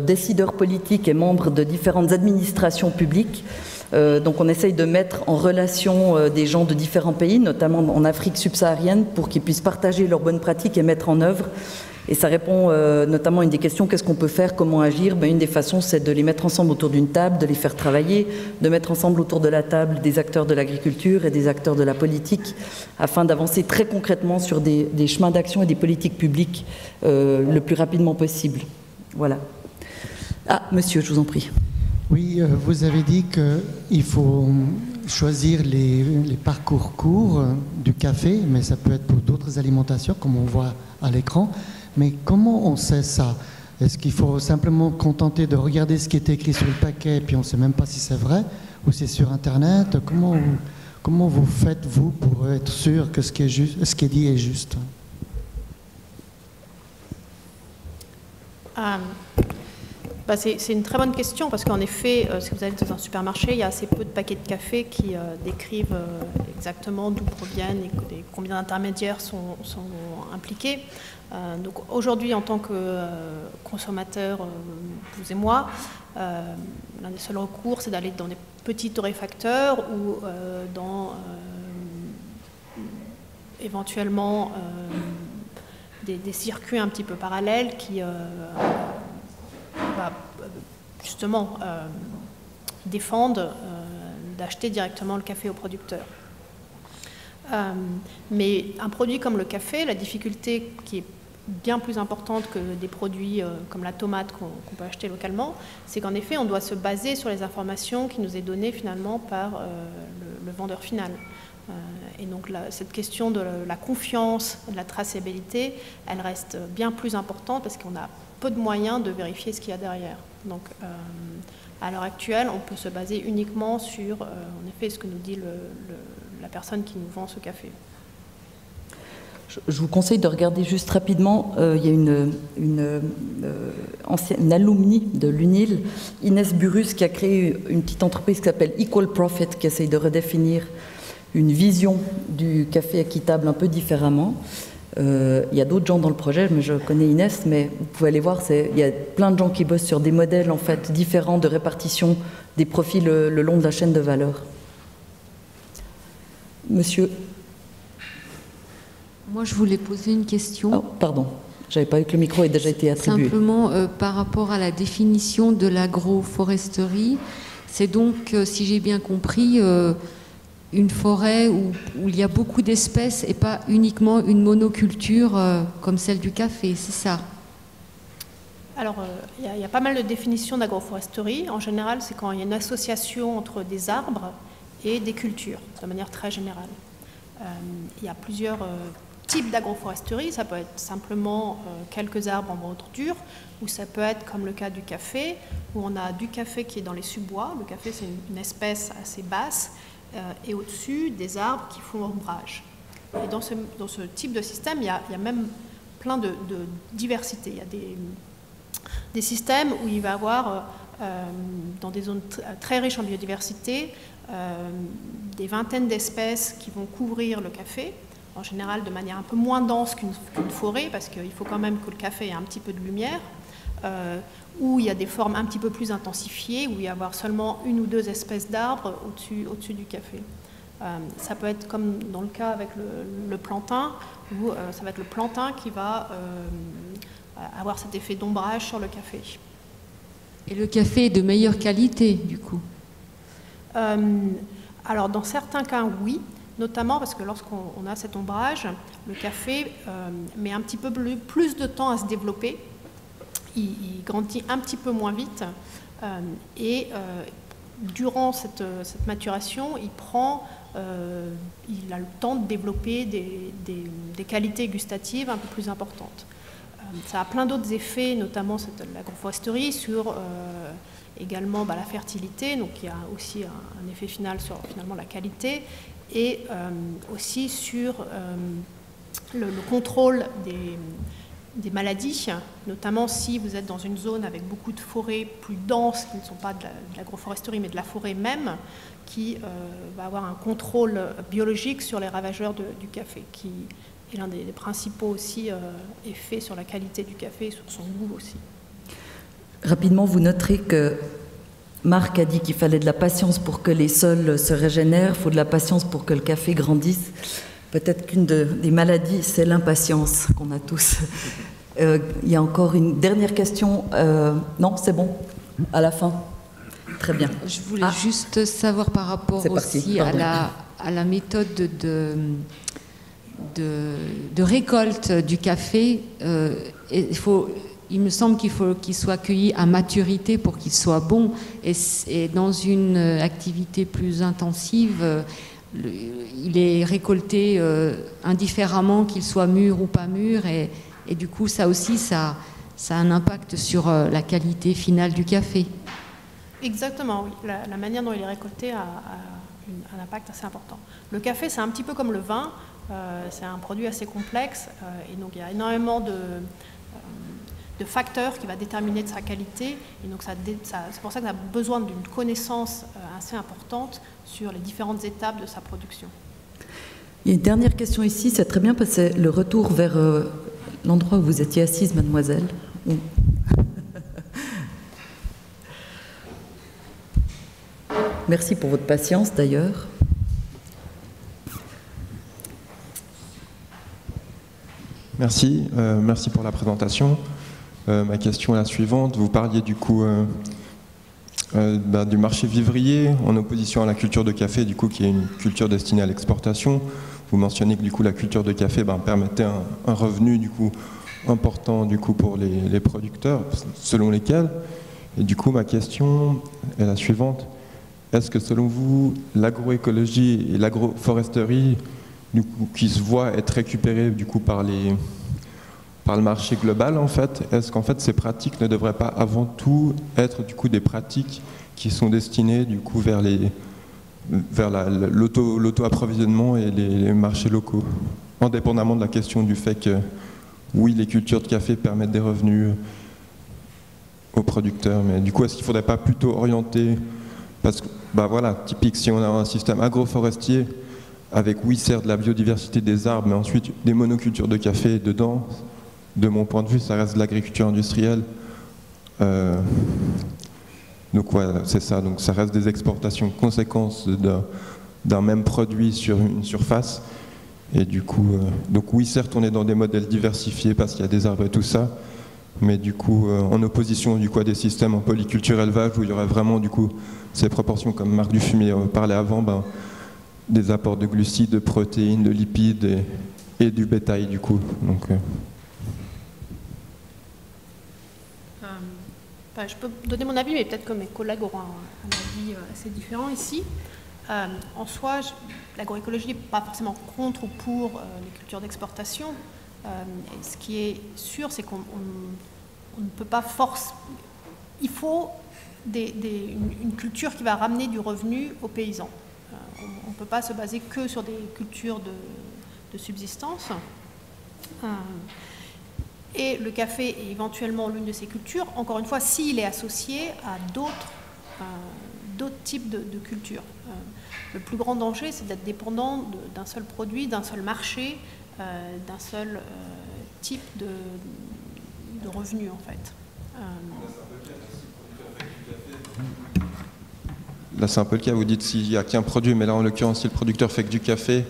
décideurs politiques et membres de différentes administrations publiques. Donc on essaye de mettre en relation des gens de différents pays, notamment en Afrique subsaharienne, pour qu'ils puissent partager leurs bonnes pratiques et mettre en œuvre. Et ça répond notamment à une des questions, qu'est-ce qu'on peut faire, comment agir? Une des façons, c'est de les mettre ensemble autour d'une table, de les faire travailler, de mettre ensemble autour de la table des acteurs de l'agriculture et des acteurs de la politique, afin d'avancer très concrètement sur des chemins d'action et des politiques publiques le plus rapidement possible. Voilà. Ah, monsieur, je vous en prie. Oui, vous avez dit qu'il faut choisir les parcours courts du café, mais ça peut être pour d'autres alimentations, comme on voit à l'écran. Mais comment on sait ça? Est-ce qu'il faut simplement contenter de regarder ce qui est écrit sur le paquet et puis on ne sait même pas si c'est vrai ou c'est sur Internet? Comment vous faites, vous, pour être sûr que ce qui est dit est juste? C'est une très bonne question parce qu'en effet, si vous allez dans un supermarché, il y a assez peu de paquets de café qui décrivent exactement d'où proviennent et combien d'intermédiaires sont impliqués. Donc aujourd'hui, en tant que consommateur, vous et moi, l'un des seuls recours, c'est d'aller dans des petits torréfacteurs ou dans éventuellement des circuits un petit peu parallèles qui justement défendent d'acheter directement le café au producteur. Mais un produit comme le café, la difficulté qui est bien plus importante que des produits comme la tomate qu'on peut acheter localement, c'est qu'en effet, on doit se baser sur les informations qui nous est données finalement par le vendeur final. Et donc cette question de la confiance, de la traçabilité, elle reste bien plus importante parce qu'on a peu de moyens de vérifier ce qu'il y a derrière. Donc à l'heure actuelle, on peut se baser uniquement sur en effet ce que nous dit la personne qui nous vend ce café. Je vous conseille de regarder juste rapidement, il y a une alumni de l'UNIL, Inès Burrus, qui a créé une petite entreprise qui s'appelle Equal Profit, qui essaye de redéfinir une vision du café équitable un peu différemment. Il y a d'autres gens dans le projet, mais je connais Inès, mais vous pouvez aller voir, il y a plein de gens qui bossent sur des modèles en fait, différents de répartition des profits le long de la chaîne de valeur. Monsieur. Moi, je voulais poser une question. Oh, pardon, je n'avais pas vu que le micro ait déjà été attribué. Simplement, par rapport à la définition de l'agroforesterie, c'est donc, si j'ai bien compris, une forêt où il y a beaucoup d'espèces et pas uniquement une monoculture comme celle du café, c'est ça? Alors, il y a pas mal de définitions d'agroforesterie. En général, c'est quand il y a une association entre des arbres et des cultures, de manière très générale. Il y a plusieurs types d'agroforesterie. Ça peut être simplement quelques arbres en bordure, ou ça peut être comme le cas du café, où on a du café qui est dans les subbois. Le café, c'est une espèce assez basse, et au-dessus, des arbres qui font ombrage. Et dans ce type de système, il y a même plein de diversité. Il y a des systèmes où il va y avoir, dans des zones très riches en biodiversité, des vingtaines d'espèces qui vont couvrir le café, en général de manière un peu moins dense qu'une forêt, parce qu'il faut quand même que le café ait un petit peu de lumière, où il y a des formes un petit peu plus intensifiées, où il va y avoir seulement une ou deux espèces d'arbres au-dessus du café. Ça peut être comme dans le cas avec le plantain, où ça va être le plantain qui va avoir cet effet d'ombrage sur le café. Et le café est de meilleure qualité, du coup? Alors, dans certains cas, oui, notamment parce que lorsqu'on a cet ombrage, le café met un petit peu plus de temps à se développer, il grandit un petit peu moins vite, et durant cette maturation, il a le temps de développer des qualités gustatives un peu plus importantes. Ça a plein d'autres effets, notamment l'agroforesterie, sur également la fertilité, donc il y a aussi un effet final sur finalement la qualité, et aussi sur le contrôle des maladies, notamment si vous êtes dans une zone avec beaucoup de forêts plus denses, qui ne sont pas de l'agroforesterie, mais de la forêt même, qui va avoir un contrôle biologique sur les ravageurs du café, qui est l'un des principaux aussi effets sur la qualité du café et sur son goût aussi. Rapidement, vous noterez que Marc a dit qu'il fallait de la patience pour que les sols se régénèrent, il faut de la patience pour que le café grandisse. Peut-être qu'une des maladies, c'est l'impatience qu'on a tous. Il y a encore une dernière question. Non, c'est bon, à la fin. Très bien. Je voulais juste savoir par rapport aussi à la méthode de récolte du café. Il me semble qu'il faut qu'il soit cueilli à maturité pour qu'il soit bon. Et dans une activité plus intensive, il est récolté indifféremment, qu'il soit mûr ou pas mûr. Et du coup, ça aussi, ça a un impact sur la qualité finale du café. Exactement, oui. La manière dont il est récolté a un impact assez important. Le café, c'est un petit peu comme le vin. C'est un produit assez complexe. Et donc, il y a énormément de facteurs qui va déterminer de sa qualité, et donc c'est pour ça qu'on a besoin d'une connaissance assez importante sur les différentes étapes de sa production. Il y a une dernière question ici, c'est très bien parce que c'est le retour vers l'endroit où vous étiez assise, mademoiselle. Merci pour votre patience d'ailleurs. Merci, merci pour la présentation. Ma question est la suivante. Vous parliez du coup du marché vivrier en opposition à la culture de café, du coup, qui est une culture destinée à l'exportation. Vous mentionnez que du coup la culture de café permettait un revenu du coup important du coup pour les producteurs, selon lesquels. Et du coup ma question est la suivante. Est-ce que selon vous l'agroécologie et l'agroforesterie du coup, qui se voient être récupérées du coup par le marché global, en fait, est-ce qu'en fait ces pratiques ne devraient pas avant tout être du coup des pratiques qui sont destinées du coup vers l'auto-approvisionnement et les marchés locaux? indépendamment de la question du fait que, oui, les cultures de café permettent des revenus aux producteurs, mais du coup, est-ce qu'il ne faudrait pas plutôt orienter, parce que, bah voilà, typique, si on a un système agroforestier, avec, oui, certes, de la biodiversité des arbres, mais ensuite des monocultures de café dedans, de mon point de vue, ça reste de l'agriculture industrielle. Donc voilà, c'est ça, donc ça reste des exportations conséquences d'un même produit sur une surface. Et du coup, donc oui, certes, on est dans des modèles diversifiés parce qu'il y a des arbres et tout ça, mais du coup, en opposition du coup, à des systèmes en polyculture élevage où il y aurait vraiment du coup ces proportions, comme Marc Dufumier parlait avant, ben, des apports de glucides, de protéines, de lipides et du bétail du coup. Donc, je peux donner mon avis, mais peut-être que mes collègues auront un avis assez différent ici. En soi, l'agroécologie n'est pas forcément contre ou pour les cultures d'exportation. Ce qui est sûr, c'est qu'on ne peut pas forcer. Il faut une culture qui va ramener du revenu aux paysans. On ne peut pas se baser que sur des cultures de subsistance. Et le café est éventuellement l'une de ces cultures, encore une fois, s'il est associé à d'autres types de cultures. Le plus grand danger, c'est d'être dépendant d'un seul produit, d'un seul marché, d'un seul type de revenu, en fait. Là, c'est un peu le cas, vous dites s'il n'y a qu'un produit, mais là, en l'occurrence, si le producteur fait que du café,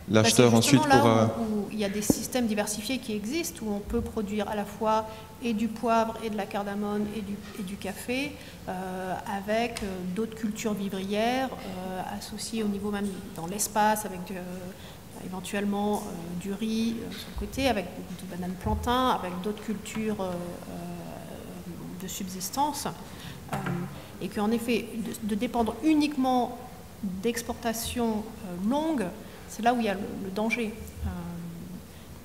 l'acheteur ensuite pourra... Où il y a des systèmes diversifiés qui existent, où on peut produire à la fois et du poivre et de la cardamome et du café, avec d'autres cultures vivrières associées au niveau même dans l'espace, avec éventuellement du riz sur le côté, avec du banane plantain, avec d'autres cultures de subsistance, et qu'en effet, de dépendre uniquement d'exportations longues, c'est là où il y a le danger.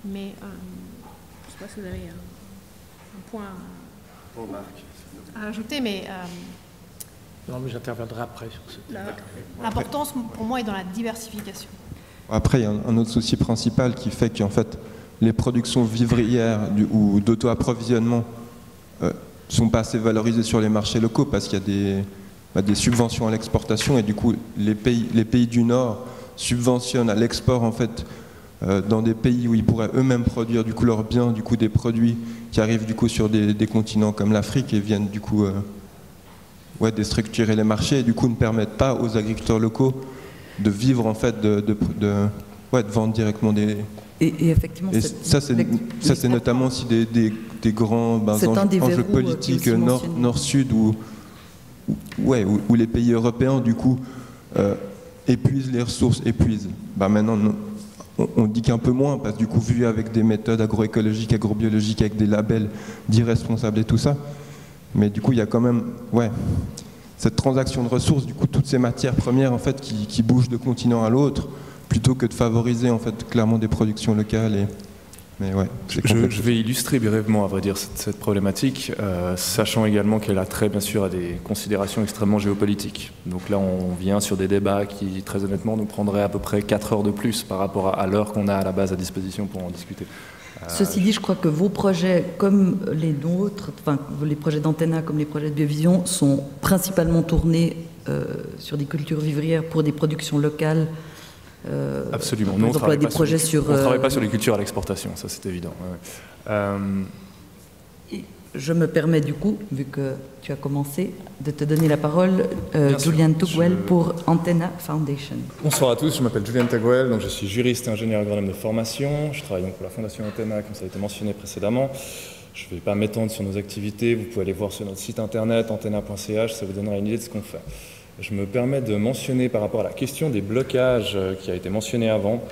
Mais je ne sais pas si vous avez un point à ajouter, mais... non, mais j'interviendrai après sur ce thème. L'importance, pour moi, est dans la diversification. Après, il y a un autre souci principal qui fait qu'en fait, les productions vivrières ou d'auto-approvisionnement ne sont pas assez valorisées sur les marchés locaux parce qu'il y a des subventions à l'exportation et du coup, les pays du Nord subventionnent à l'export en fait dans des pays où ils pourraient eux-mêmes produire du coup leurs biens, du coup des produits qui arrivent du coup sur des continents comme l'Afrique et viennent du coup déstructurer les marchés et du coup ne permettent pas aux agriculteurs locaux de vivre en fait de vendre directement des... Et effectivement, ça c'est notamment aussi des grands enjeux politiques nord-sud où les pays européens du coup épuisent les ressources, maintenant on dit qu'un peu moins, parce que du coup vu avec des méthodes agroécologiques, agrobiologiques, avec des labels dits responsables et tout ça, mais du coup il y a quand même cette transaction de ressources, du coup toutes ces matières premières en fait qui bougent de continent à l'autre, plutôt que de favoriser en fait clairement des productions locales. Mais ouais, je vais illustrer brièvement, à vrai dire, cette problématique, sachant également qu'elle a trait, bien sûr, à des considérations extrêmement géopolitiques. Donc là, on vient sur des débats qui, très honnêtement, nous prendraient à peu près 4 heures de plus par rapport à l'heure qu'on a à la base à disposition pour en discuter. Ceci dit, je crois que vos projets, comme les nôtres, enfin les projets d'Antena comme les projets de Biovision, sont principalement tournés sur des cultures vivrières pour des productions locales. Absolument. Nous, on ne travaille pas sur les cultures à l'exportation, ça c'est évident. Et je me permets du coup, vu que tu as commencé, de te donner la parole, Julian Tugwell pour Antena Foundation. Bonsoir à tous, je m'appelle Julian Tugwell, donc je suis juriste et ingénieur agronome de formation. Je travaille donc pour la Fondation Antena, comme ça a été mentionné précédemment. Je ne vais pas m'étendre sur nos activités, vous pouvez aller voir sur notre site internet antena.ch, ça vous donnera une idée de ce qu'on fait. Je me permets de mentionner par rapport à la question des blocages qui a été mentionnée avant.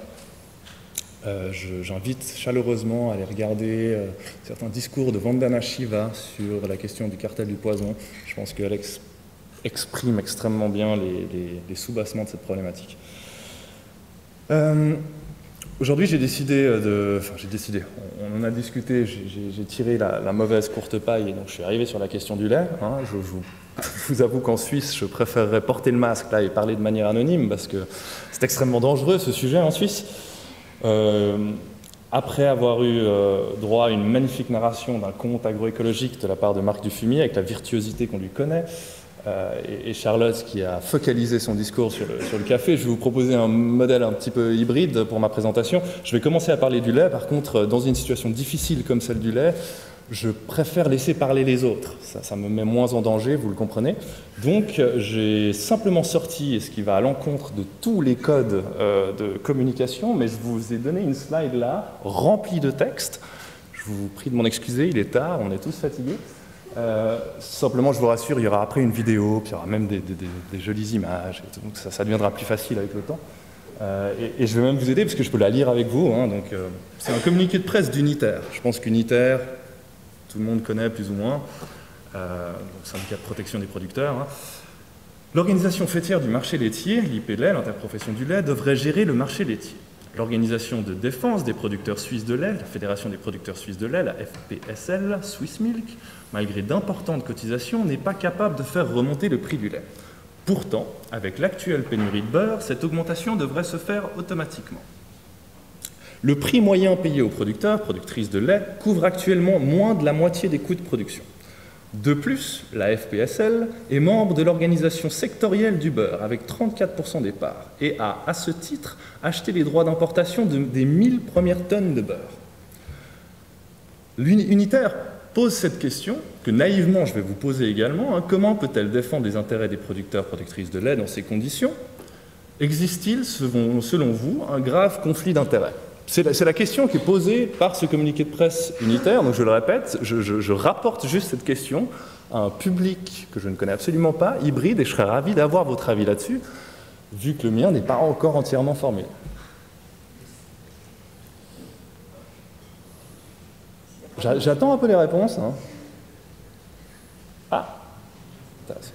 J'invite chaleureusement à aller regarder certains discours de Vandana Shiva sur la question du cartel du poison. Je pense qu'Alex exprime extrêmement bien les sous-bassements de cette problématique. Aujourd'hui, on en a discuté, j'ai tiré la mauvaise courte paille et donc je suis arrivé sur la question du lait. Je vous avoue qu'en Suisse, je préférerais porter le masque là et parler de manière anonyme parce que c'est extrêmement dangereux ce sujet en Suisse. Après avoir eu droit à une magnifique narration d'un conte agroécologique de la part de Marc Dufumier, avec la virtuosité qu'on lui connaît, et Charlotte qui a focalisé son discours sur le café, je vais vous proposer un modèle un petit peu hybride pour ma présentation. Je vais commencer à parler du lait. Par contre, dans une situation difficile comme celle du lait, je préfère laisser parler les autres. Ça me met moins en danger, vous le comprenez. Donc, j'ai simplement sorti, et ce qui va à l'encontre de tous les codes de communication, mais je vous ai donné une slide là, remplie de texte. Je vous prie de m'en excuser, il est tard, on est tous fatigués. Simplement, je vous rassure, il y aura après une vidéo, puis il y aura même des jolies images, et tout, donc ça deviendra plus facile avec le temps. Et je vais même vous aider, parce que je peux la lire avec vous. Hein, donc, c'est un communiqué de presse d'Unitaire. Je pense qu'Unitaire, tout le monde connaît plus ou moins, donc syndicat de protection des producteurs. Hein. L'organisation faîtière du marché laitier, l'IPLAI, l'interprofession du lait, devrait gérer le marché laitier. L'organisation de défense des producteurs suisses de lait, la Fédération des producteurs suisses de lait, la FPSL, Swiss Milk, malgré d'importantes cotisations, n'est pas capable de faire remonter le prix du lait. Pourtant, avec l'actuelle pénurie de beurre, cette augmentation devrait se faire automatiquement. Le prix moyen payé aux producteurs, productrices de lait, couvre actuellement moins de la moitié des coûts de production. De plus, la FPSL est membre de l'organisation sectorielle du beurre, avec 34% des parts, et a, à ce titre, acheté les droits d'importation des 1000 premières tonnes de beurre. L'Unitaire pose cette question, que naïvement je vais vous poser également, hein, comment peut-elle défendre les intérêts des producteurs, productrices de lait dans ces conditions? Existe-t-il, selon vous, un grave conflit d'intérêts? C'est la question qui est posée par ce communiqué de presse Unitaire, donc je le répète, je rapporte juste cette question à un public que je ne connais absolument pas, hybride, et je serais ravi d'avoir votre avis là-dessus, vu que le mien n'est pas encore entièrement formulé. J'attends un peu les réponses. Hein. Ah, intéressant.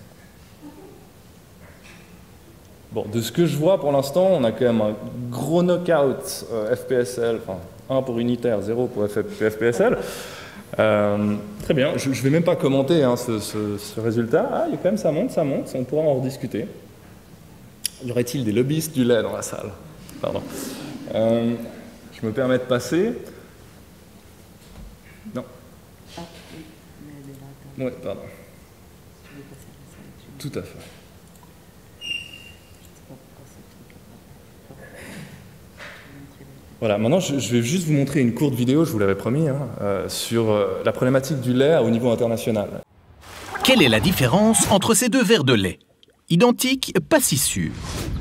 Bon, de ce que je vois pour l'instant, on a quand même un gros knockout FPSL, enfin 1 pour Unitaire, 0 pour FPSL. Très bien, je ne vais même pas commenter hein, ce résultat. Ah, il y a quand même ça monte, on pourra en rediscuter. Y aurait-il des lobbyistes du lait dans la salle? Pardon. Je me permets de passer. Non. Oui, pardon. Tout à fait. Voilà, maintenant je vais juste vous montrer une courte vidéo, je vous l'avais promis, hein, sur la problématique du lait au niveau international. Quelle est la différence entre ces deux verres de lait? Identiques, pas si sûr.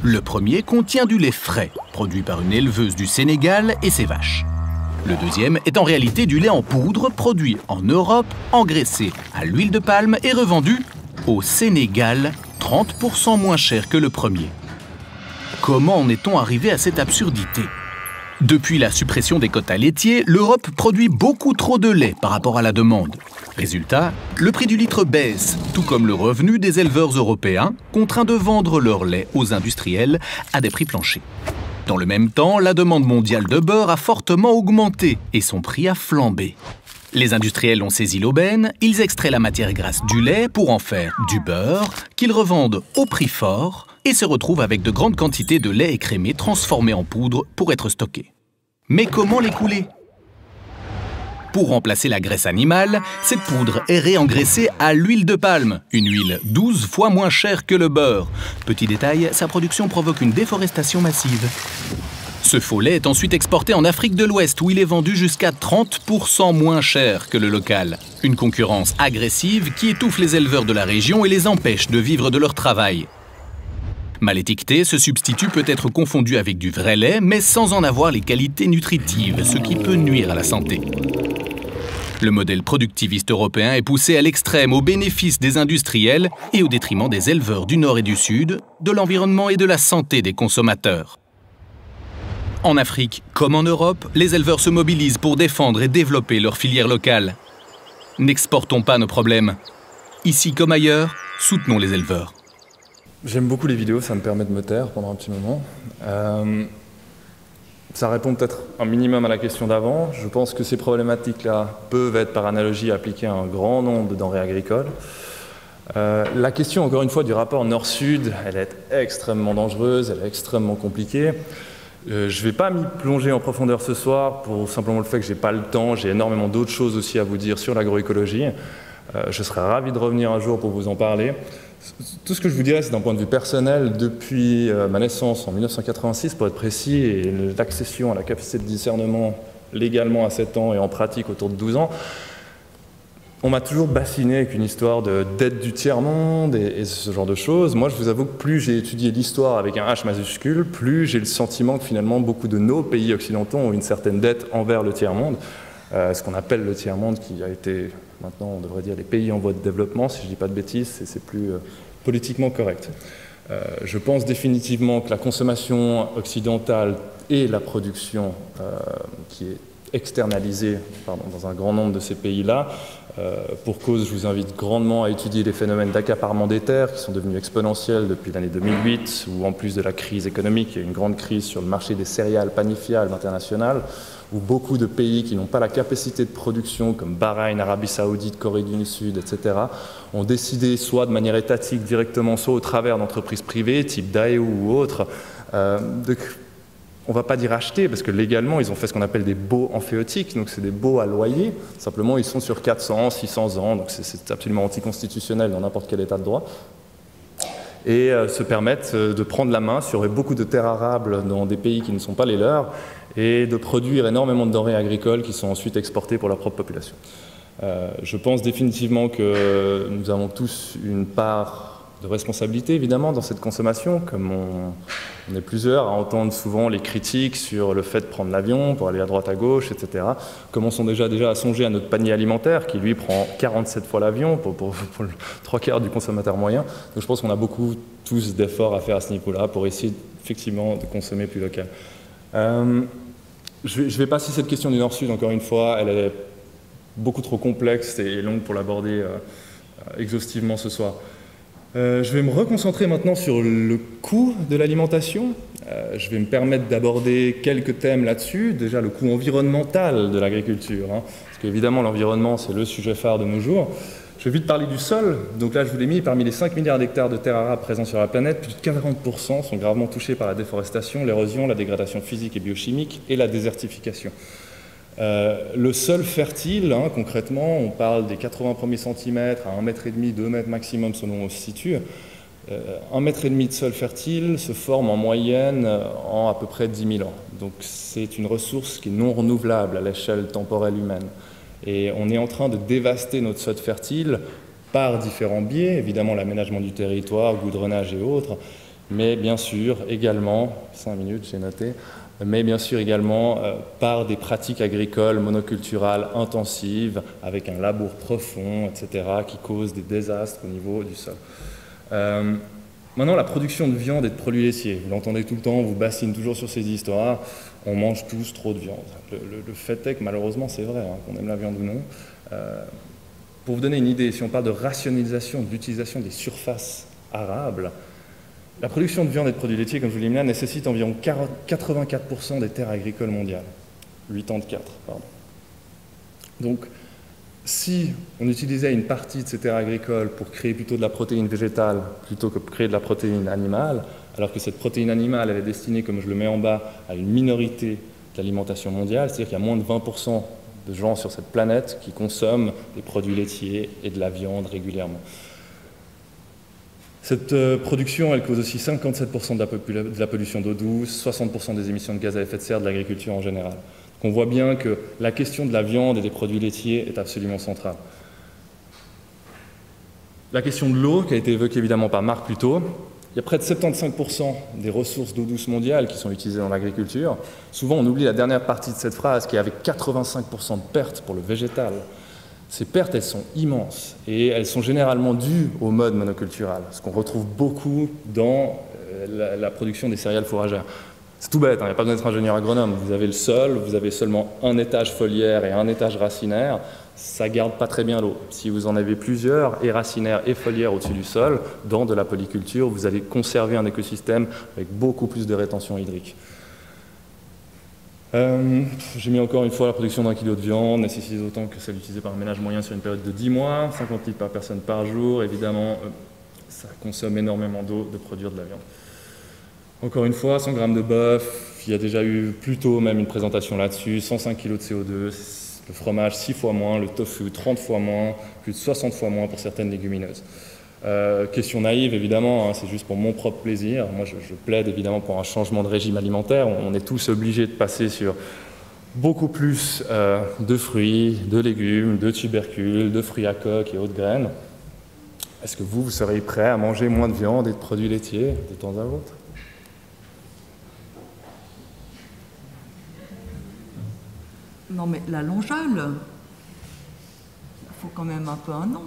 Le premier contient du lait frais, produit par une éleveuse du Sénégal et ses vaches. Le deuxième est en réalité du lait en poudre, produit en Europe, engraissé à l'huile de palme et revendu au Sénégal 30% moins cher que le premier. Comment en est-on arrivé à cette absurdité? Depuis la suppression des quotas laitiers, l'Europe produit beaucoup trop de lait par rapport à la demande. Résultat, le prix du litre baisse, tout comme le revenu des éleveurs européens, contraints de vendre leur lait aux industriels à des prix planchers. Dans le même temps, la demande mondiale de beurre a fortement augmenté et son prix a flambé. Les industriels ont saisi l'aubaine, ils extraient la matière grasse du lait pour en faire du beurre, qu'ils revendent au prix fort et se retrouvent avec de grandes quantités de lait écrémé transformé en poudre pour être stocké. Mais comment l'écouler? Pour remplacer la graisse animale, cette poudre est réengraissée à l'huile de palme, une huile 12 fois moins chère que le beurre. Petit détail, sa production provoque une déforestation massive. Ce faux lait est ensuite exporté en Afrique de l'Ouest où il est vendu jusqu'à 30% moins cher que le local. Une concurrence agressive qui étouffe les éleveurs de la région et les empêche de vivre de leur travail. Mal étiqueté, ce substitut peut être confondu avec du vrai lait, mais sans en avoir les qualités nutritives, ce qui peut nuire à la santé. Le modèle productiviste européen est poussé à l'extrême au bénéfice des industriels et au détriment des éleveurs du Nord et du Sud, de l'environnement et de la santé des consommateurs. En Afrique, comme en Europe, les éleveurs se mobilisent pour défendre et développer leur filière locale. N'exportons pas nos problèmes. Ici comme ailleurs, soutenons les éleveurs. J'aime beaucoup les vidéos, ça me permet de me taire pendant un petit moment. Ça répond peut-être un minimum à la question d'avant. Je pense que ces problématiques-là peuvent être par analogie appliquées à un grand nombre de denrées agricoles. La question, encore une fois, du rapport Nord-Sud, elle est extrêmement dangereuse, elle est extrêmement compliquée. Je ne vais pas m'y plonger en profondeur ce soir pour simplement le fait que je n'ai pas le temps. J'ai énormément d'autres choses aussi à vous dire sur l'agroécologie. Je serais ravi de revenir un jour pour vous en parler. Tout ce que je vous dirais, c'est d'un point de vue personnel, depuis ma naissance en 1986, pour être précis, et l'accession à la capacité de discernement légalement à 7 ans et en pratique autour de 12 ans, on m'a toujours bassiné avec une histoire de dette du tiers-monde et ce genre de choses. Moi, je vous avoue que plus j'ai étudié l'histoire avec un H majuscule, plus j'ai le sentiment que finalement beaucoup de nos pays occidentaux ont une certaine dette envers le tiers-monde, ce qu'on appelle le tiers-monde, qui a été, maintenant on devrait dire les pays en voie de développement, si je ne dis pas de bêtises, c'est plus politiquement correct. Je pense définitivement que la consommation occidentale et la production qui est externalisée dans un grand nombre de ces pays-là, pour cause, je vous invite grandement à étudier les phénomènes d'accaparement des terres qui sont devenus exponentiels depuis l'année 2008, où en plus de la crise économique, il y a une grande crise sur le marché des céréales panifiables internationales, où beaucoup de pays qui n'ont pas la capacité de production, comme Bahreïn, Arabie Saoudite, Corée du Sud, etc., ont décidé, soit de manière étatique directement, soit au travers d'entreprises privées, type Daewoo ou autres, on ne va pas dire acheter, parce que légalement, ils ont fait ce qu'on appelle des baux emphéotiques, donc c'est des baux à loyer. Simplement, ils sont sur 400, 600 ans, donc c'est absolument anticonstitutionnel dans n'importe quel état de droit. Et se permettent de prendre la main sur beaucoup de terres arables dans des pays qui ne sont pas les leurs, et de produire énormément de denrées agricoles qui sont ensuite exportées pour leur propre population. Je pense définitivement que nous avons tous une part de responsabilité, évidemment, dans cette consommation, comme on est plusieurs à entendre souvent les critiques sur le fait de prendre l'avion pour aller à droite à gauche, etc. Commençons déjà à songer à notre panier alimentaire, qui lui prend 47 fois l'avion pour le 3/4 du consommateur moyen. Donc je pense qu'on a beaucoup, tous, d'efforts à faire à ce niveau-là pour essayer effectivement de consommer plus local. Je vais passer cette question du Nord-Sud, encore une fois, elle est beaucoup trop complexe et longue pour l'aborder exhaustivement ce soir. Je vais me reconcentrer maintenant sur le coût de l'alimentation. Je vais me permettre d'aborder quelques thèmes là-dessus. Déjà, le coût environnemental de l'agriculture, parce qu'évidemment, l'environnement, c'est le sujet phare de nos jours. Je vais vite parler du sol. Donc là, je vous l'ai mis, parmi les 5 milliards d'hectares de terres arables présents sur la planète, plus de 40% sont gravement touchés par la déforestation, l'érosion, la dégradation physique et biochimique et la désertification. Le sol fertile, concrètement, on parle des 80 premiers centimètres à 1,5 mètre, 2 mètres maximum selon où on se situe. 1,5 mètre de sol fertile se forme en moyenne en à peu près 10 000 ans. Donc c'est une ressource qui est non renouvelable à l'échelle temporelle humaine. Et on est en train de dévaster notre sol fertile par différents biais, évidemment l'aménagement du territoire, goudronnage et autres, mais bien sûr également, 5 minutes j'ai noté, mais bien sûr également par des pratiques agricoles monoculturales intensives, avec un labour profond, etc., qui causent des désastres au niveau du sol. Maintenant, la production de viande et de produits laitiers. Vous l'entendez tout le temps, on vous bassine toujours sur ces histoires, on mange tous trop de viande. Le fait est que malheureusement, c'est vrai, qu'on aime la viande ou non. Pour vous donner une idée, si on parle de rationalisation de l'utilisation des surfaces arables, la production de viande et de produits laitiers, comme je vous l'ai mis là, nécessite environ 84% des terres agricoles mondiales. 84, pardon. Donc, si on utilisait une partie de ces terres agricoles pour créer plutôt de la protéine végétale plutôt que pour créer de la protéine animale, alors que cette protéine animale, elle est destinée, comme je le mets en bas, à une minorité de l'alimentation mondiale, c'est-à-dire qu'il y a moins de 20% de gens sur cette planète qui consomment des produits laitiers et de la viande régulièrement. Cette production, elle cause aussi 57% de la pollution d'eau douce, 60% des émissions de gaz à effet de serre de l'agriculture en général. Donc on voit bien que la question de la viande et des produits laitiers est absolument centrale. La question de l'eau, qui a été évoquée évidemment par Marc plus tôt, il y a près de 75% des ressources d'eau douce mondiales qui sont utilisées dans l'agriculture. Souvent, on oublie la dernière partie de cette phrase, qui est avec 85% de pertes pour le végétal. Ces pertes, elles sont immenses et elles sont généralement dues au mode monocultural, ce qu'on retrouve beaucoup dans la production des céréales fourragères. C'est tout bête, il n'y a pas besoin d'être ingénieur agronome. Vous avez le sol, vous avez seulement un étage foliaire et un étage racinaire, ça ne garde pas très bien l'eau. Si vous en avez plusieurs, et racinaires et foliaires au-dessus du sol, dans de la polyculture, vous allez conserver un écosystème avec beaucoup plus de rétention hydrique. J'ai mis encore une fois la production d'1 kilo de viande nécessite autant que celle utilisée par un ménage moyen sur une période de 10 mois, 50 litres par personne par jour. Évidemment, ça consomme énormément d'eau de produire de la viande. Encore une fois, 100 grammes de bœuf, il y a déjà eu plus tôt même une présentation là-dessus, 105 kg de CO2, le fromage 6 fois moins, le tofu 30 fois moins, plus de 60 fois moins pour certaines légumineuses. Question naïve évidemment, hein, c'est juste pour mon propre plaisir. Moi je plaide évidemment pour un changement de régime alimentaire. On est tous obligés de passer sur beaucoup plus de fruits, de légumes, de tubercules, de fruits à coque et autres graines. Est-ce que vous seriez prêt à manger moins de viande et de produits laitiers de temps à autre? Non mais la longeule, il faut quand même un peu un nom.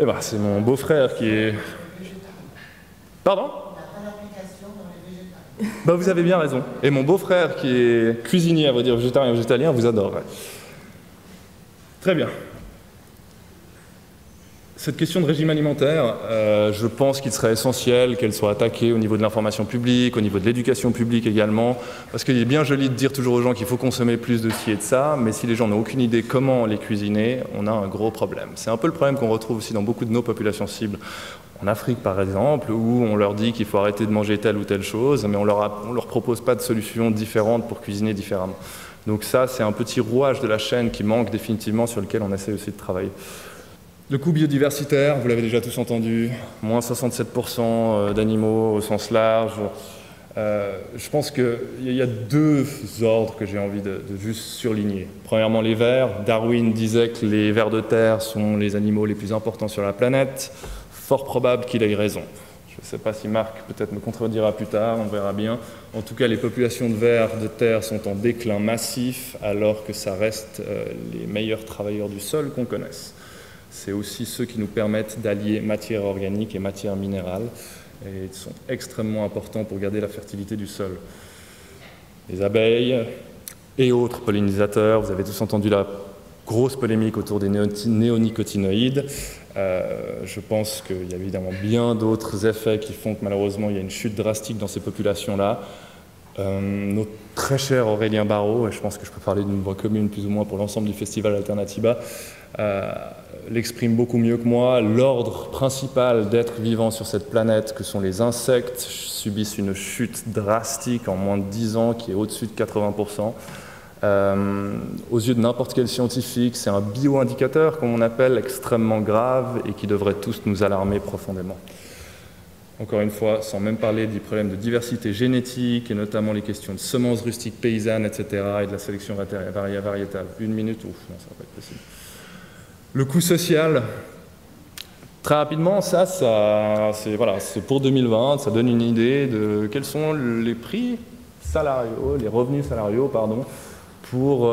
Eh ben, c'est mon beau-frère qui est... Pardon? Bah, vous avez bien raison. Et mon beau-frère qui est cuisinier, à vrai dire, végétarien et végétalien, vous adorerait. Très bien. Cette question de régime alimentaire, je pense qu'il serait essentiel qu'elle soit attaquée au niveau de l'information publique, au niveau de l'éducation publique également, parce qu'il est bien joli de dire toujours aux gens qu'il faut consommer plus de ci et de ça, mais si les gens n'ont aucune idée comment les cuisiner, on a un gros problème. C'est un peu le problème qu'on retrouve aussi dans beaucoup de nos populations cibles. En Afrique, par exemple, où on leur dit qu'il faut arrêter de manger telle ou telle chose, mais on leur propose pas de solutions différentes pour cuisiner différemment. Donc ça, c'est un petit rouage de la chaîne qui manque définitivement, sur lequel on essaie aussi de travailler. Le coût biodiversitaire, vous l'avez déjà tous entendu, moins 67% d'animaux au sens large. Je pense qu'il y a deux ordres que j'ai envie de juste surligner. Premièrement, les vers. Darwin disait que les vers de terre sont les animaux les plus importants sur la planète. Fort probable qu'il ait raison. Je ne sais pas si Marc peut-être me contredira plus tard, on verra bien. En tout cas, les populations de vers de terre sont en déclin massif, alors que ça reste les meilleurs travailleurs du sol qu'on connaisse. C'est aussi ceux qui nous permettent d'allier matière organique et matière minérale, et sont extrêmement importants pour garder la fertilité du sol. Les abeilles et autres pollinisateurs, vous avez tous entendu la grosse polémique autour des néonicotinoïdes. Je pense qu'il y a évidemment bien d'autres effets qui font que malheureusement il y a une chute drastique dans ces populations-là. Notre très cher Aurélien Barraud, et je pense que je peux parler d'une voix commune plus ou moins pour l'ensemble du festival Alternatiba, l'exprime beaucoup mieux que moi. L'ordre principal d'êtres vivants sur cette planète, que sont les insectes, subissent une chute drastique en moins de 10 ans qui est au-dessus de 80%. Aux yeux de n'importe quel scientifique, c'est un bio-indicateur, comme on appelle, extrêmement grave et qui devrait tous nous alarmer profondément. Encore une fois, sans même parler des problèmes de diversité génétique et notamment les questions de semences rustiques paysannes, etc. et de la sélection variétale. Une minute, ouf, non, ça va pas être possible. Le coût social, très rapidement, c'est pour 2020, ça donne une idée de quels sont les prix salariaux, les revenus salariaux, pardon, pour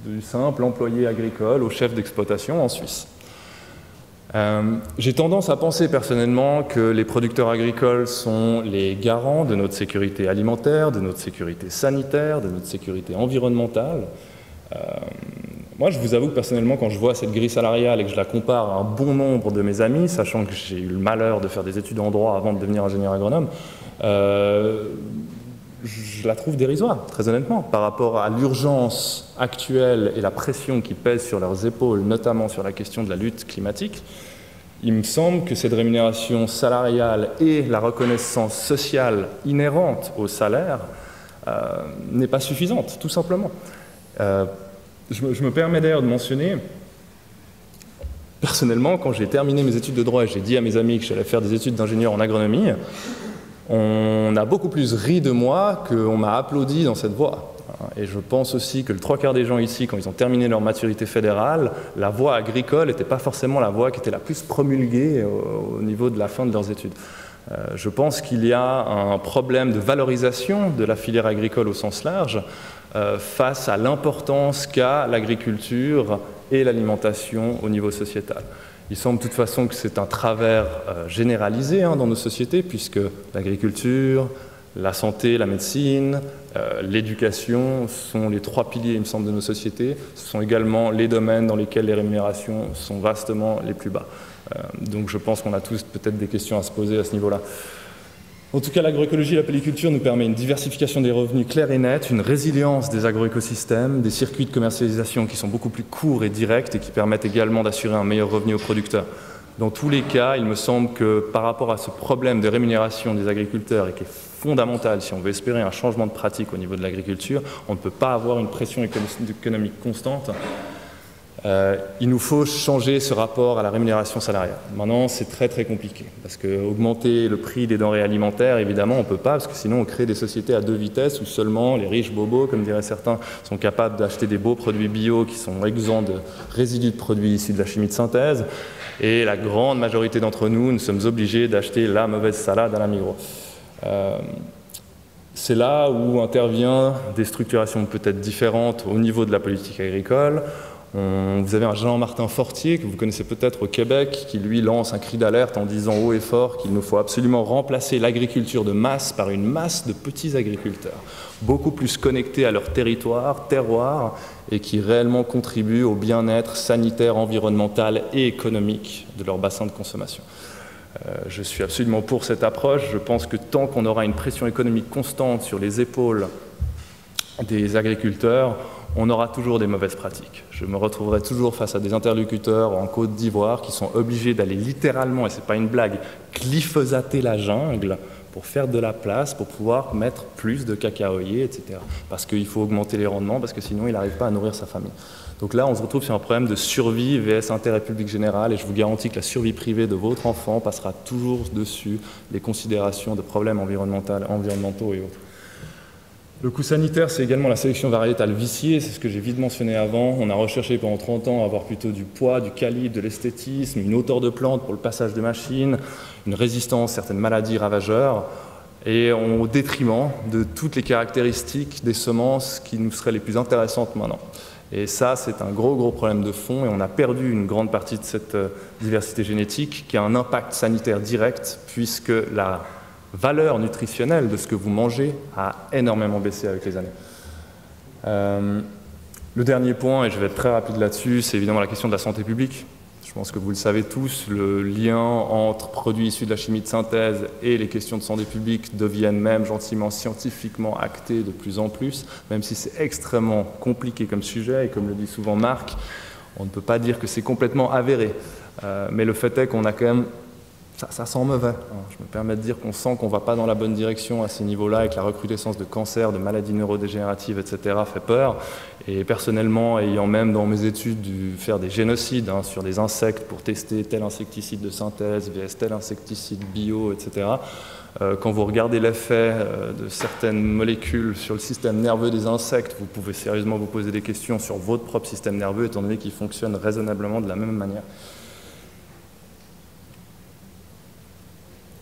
du simple employé agricole au chef d'exploitation en Suisse. J'ai tendance à penser personnellement que les producteurs agricoles sont les garants de notre sécurité alimentaire, de notre sécurité sanitaire, de notre sécurité environnementale. Moi, je vous avoue que personnellement, quand je vois cette grille salariale et que je la compare à un bon nombre de mes amis, sachant que j'ai eu le malheur de faire des études en droit avant de devenir ingénieur agronome, je la trouve dérisoire, très honnêtement, par rapport à l'urgence actuelle et la pression qui pèse sur leurs épaules, notamment sur la question de la lutte climatique. Il me semble que cette rémunération salariale et la reconnaissance sociale inhérente au salaire n'est pas suffisante, tout simplement. Je me permets d'ailleurs de mentionner, personnellement, quand j'ai terminé mes études de droit et j'ai dit à mes amis que j'allais faire des études d'ingénieur en agronomie, on a beaucoup plus ri de moi qu'on m'a applaudi dans cette voie. Et je pense aussi que le 3/4 des gens ici, quand ils ont terminé leur maturité fédérale, la voie agricole n'était pas forcément la voie qui était la plus promulguée au niveau de la fin de leurs études. Je pense qu'il y a un problème de valorisation de la filière agricole au sens large face à l'importance qu'a l'agriculture et l'alimentation au niveau sociétal. Il semble de toute façon que c'est un travers généralisé dans nos sociétés, puisque l'agriculture, la santé, la médecine, l'éducation sont les 3 piliers, il me semble, de nos sociétés. Ce sont également les domaines dans lesquels les rémunérations sont vastement les plus bas. Donc je pense qu'on a tous peut-être des questions à se poser à ce niveau-là. En tout cas, l'agroécologie et la pelliculture nous permet une diversification des revenus claire et nette, une résilience des agroécosystèmes, des circuits de commercialisation qui sont beaucoup plus courts et directs et qui permettent également d'assurer un meilleur revenu aux producteurs. Dans tous les cas, il me semble que par rapport à ce problème de rémunération des agriculteurs, et qui est fondamental si on veut espérer un changement de pratique au niveau de l'agriculture, on ne peut pas avoir une pression économique constante. Il nous faut changer ce rapport à la rémunération salariale. Maintenant, c'est très très compliqué, parce qu'augmenter le prix des denrées alimentaires, évidemment, on ne peut pas, parce que sinon on crée des sociétés à deux vitesses où seulement les riches bobos, comme diraient certains, sont capables d'acheter des beaux produits bio qui sont exempts de résidus de produits issus de la chimie de synthèse, et la grande majorité d'entre nous, nous sommes obligés d'acheter la mauvaise salade à la Migros. C'est là où interviennent des structurations peut-être différentes au niveau de la politique agricole. Vous avez un Jean-Martin Fortier, que vous connaissez peut-être au Québec, qui lui lance un cri d'alerte en disant haut et fort qu'il nous faut absolument remplacer l'agriculture de masse par une masse de petits agriculteurs, beaucoup plus connectés à leur territoire, terroir, et qui réellement contribuent au bien-être sanitaire, environnemental et économique de leur bassin de consommation. Je suis absolument pour cette approche. Je pense que tant qu'on aura une pression économique constante sur les épaules des agriculteurs, on aura toujours des mauvaises pratiques. Je me retrouverai toujours face à des interlocuteurs en Côte d'Ivoire qui sont obligés d'aller littéralement, et ce n'est pas une blague, glyphosater la jungle pour faire de la place, pour pouvoir mettre plus de cacaoyers, etc. Parce qu'il faut augmenter les rendements, parce que sinon il n'arrive pas à nourrir sa famille. Donc là, on se retrouve sur un problème de survie vs intérêt public général, et je vous garantis que la survie privée de votre enfant passera toujours dessus les considérations de problèmes environnementaux et autres. Le coût sanitaire, c'est également la sélection variétale viciée, c'est ce que j'ai vite mentionné avant. On a recherché pendant 30 ans à avoir plutôt du poids, du calibre, de l'esthétisme, une hauteur de plante pour le passage de machines, une résistance à certaines maladies ravageurs, et au détriment de toutes les caractéristiques des semences qui nous seraient les plus intéressantes maintenant. Et ça, c'est un gros problème de fond, et on a perdu une grande partie de cette diversité génétique qui a un impact sanitaire direct, puisque la valeur nutritionnelle de ce que vous mangez a énormément baissé avec les années. Le dernier point, et je vais être très rapide là-dessus, c'est évidemment la question de la santé publique. Je pense que vous le savez tous, le lien entre produits issus de la chimie de synthèse et les questions de santé publique deviennent même gentiment scientifiquement actées de plus en plus, même si c'est extrêmement compliqué comme sujet, et comme le dit souvent Marc, on ne peut pas dire que c'est complètement avéré. Mais le fait est qu'on a quand même... Ça sent mauvais. Je me permets de dire qu'on sent qu'on ne va pas dans la bonne direction à ces niveaux-là, et que la recrudescence de cancers, de maladies neurodégénératives, etc. fait peur. Et personnellement, ayant même dans mes études dû faire des génocides sur des insectes pour tester tel insecticide de synthèse, vs tel insecticide bio, etc., quand vous regardez l'effet de certaines molécules sur le système nerveux des insectes, vous pouvez sérieusement vous poser des questions sur votre propre système nerveux, étant donné qu'il fonctionne raisonnablement de la même manière.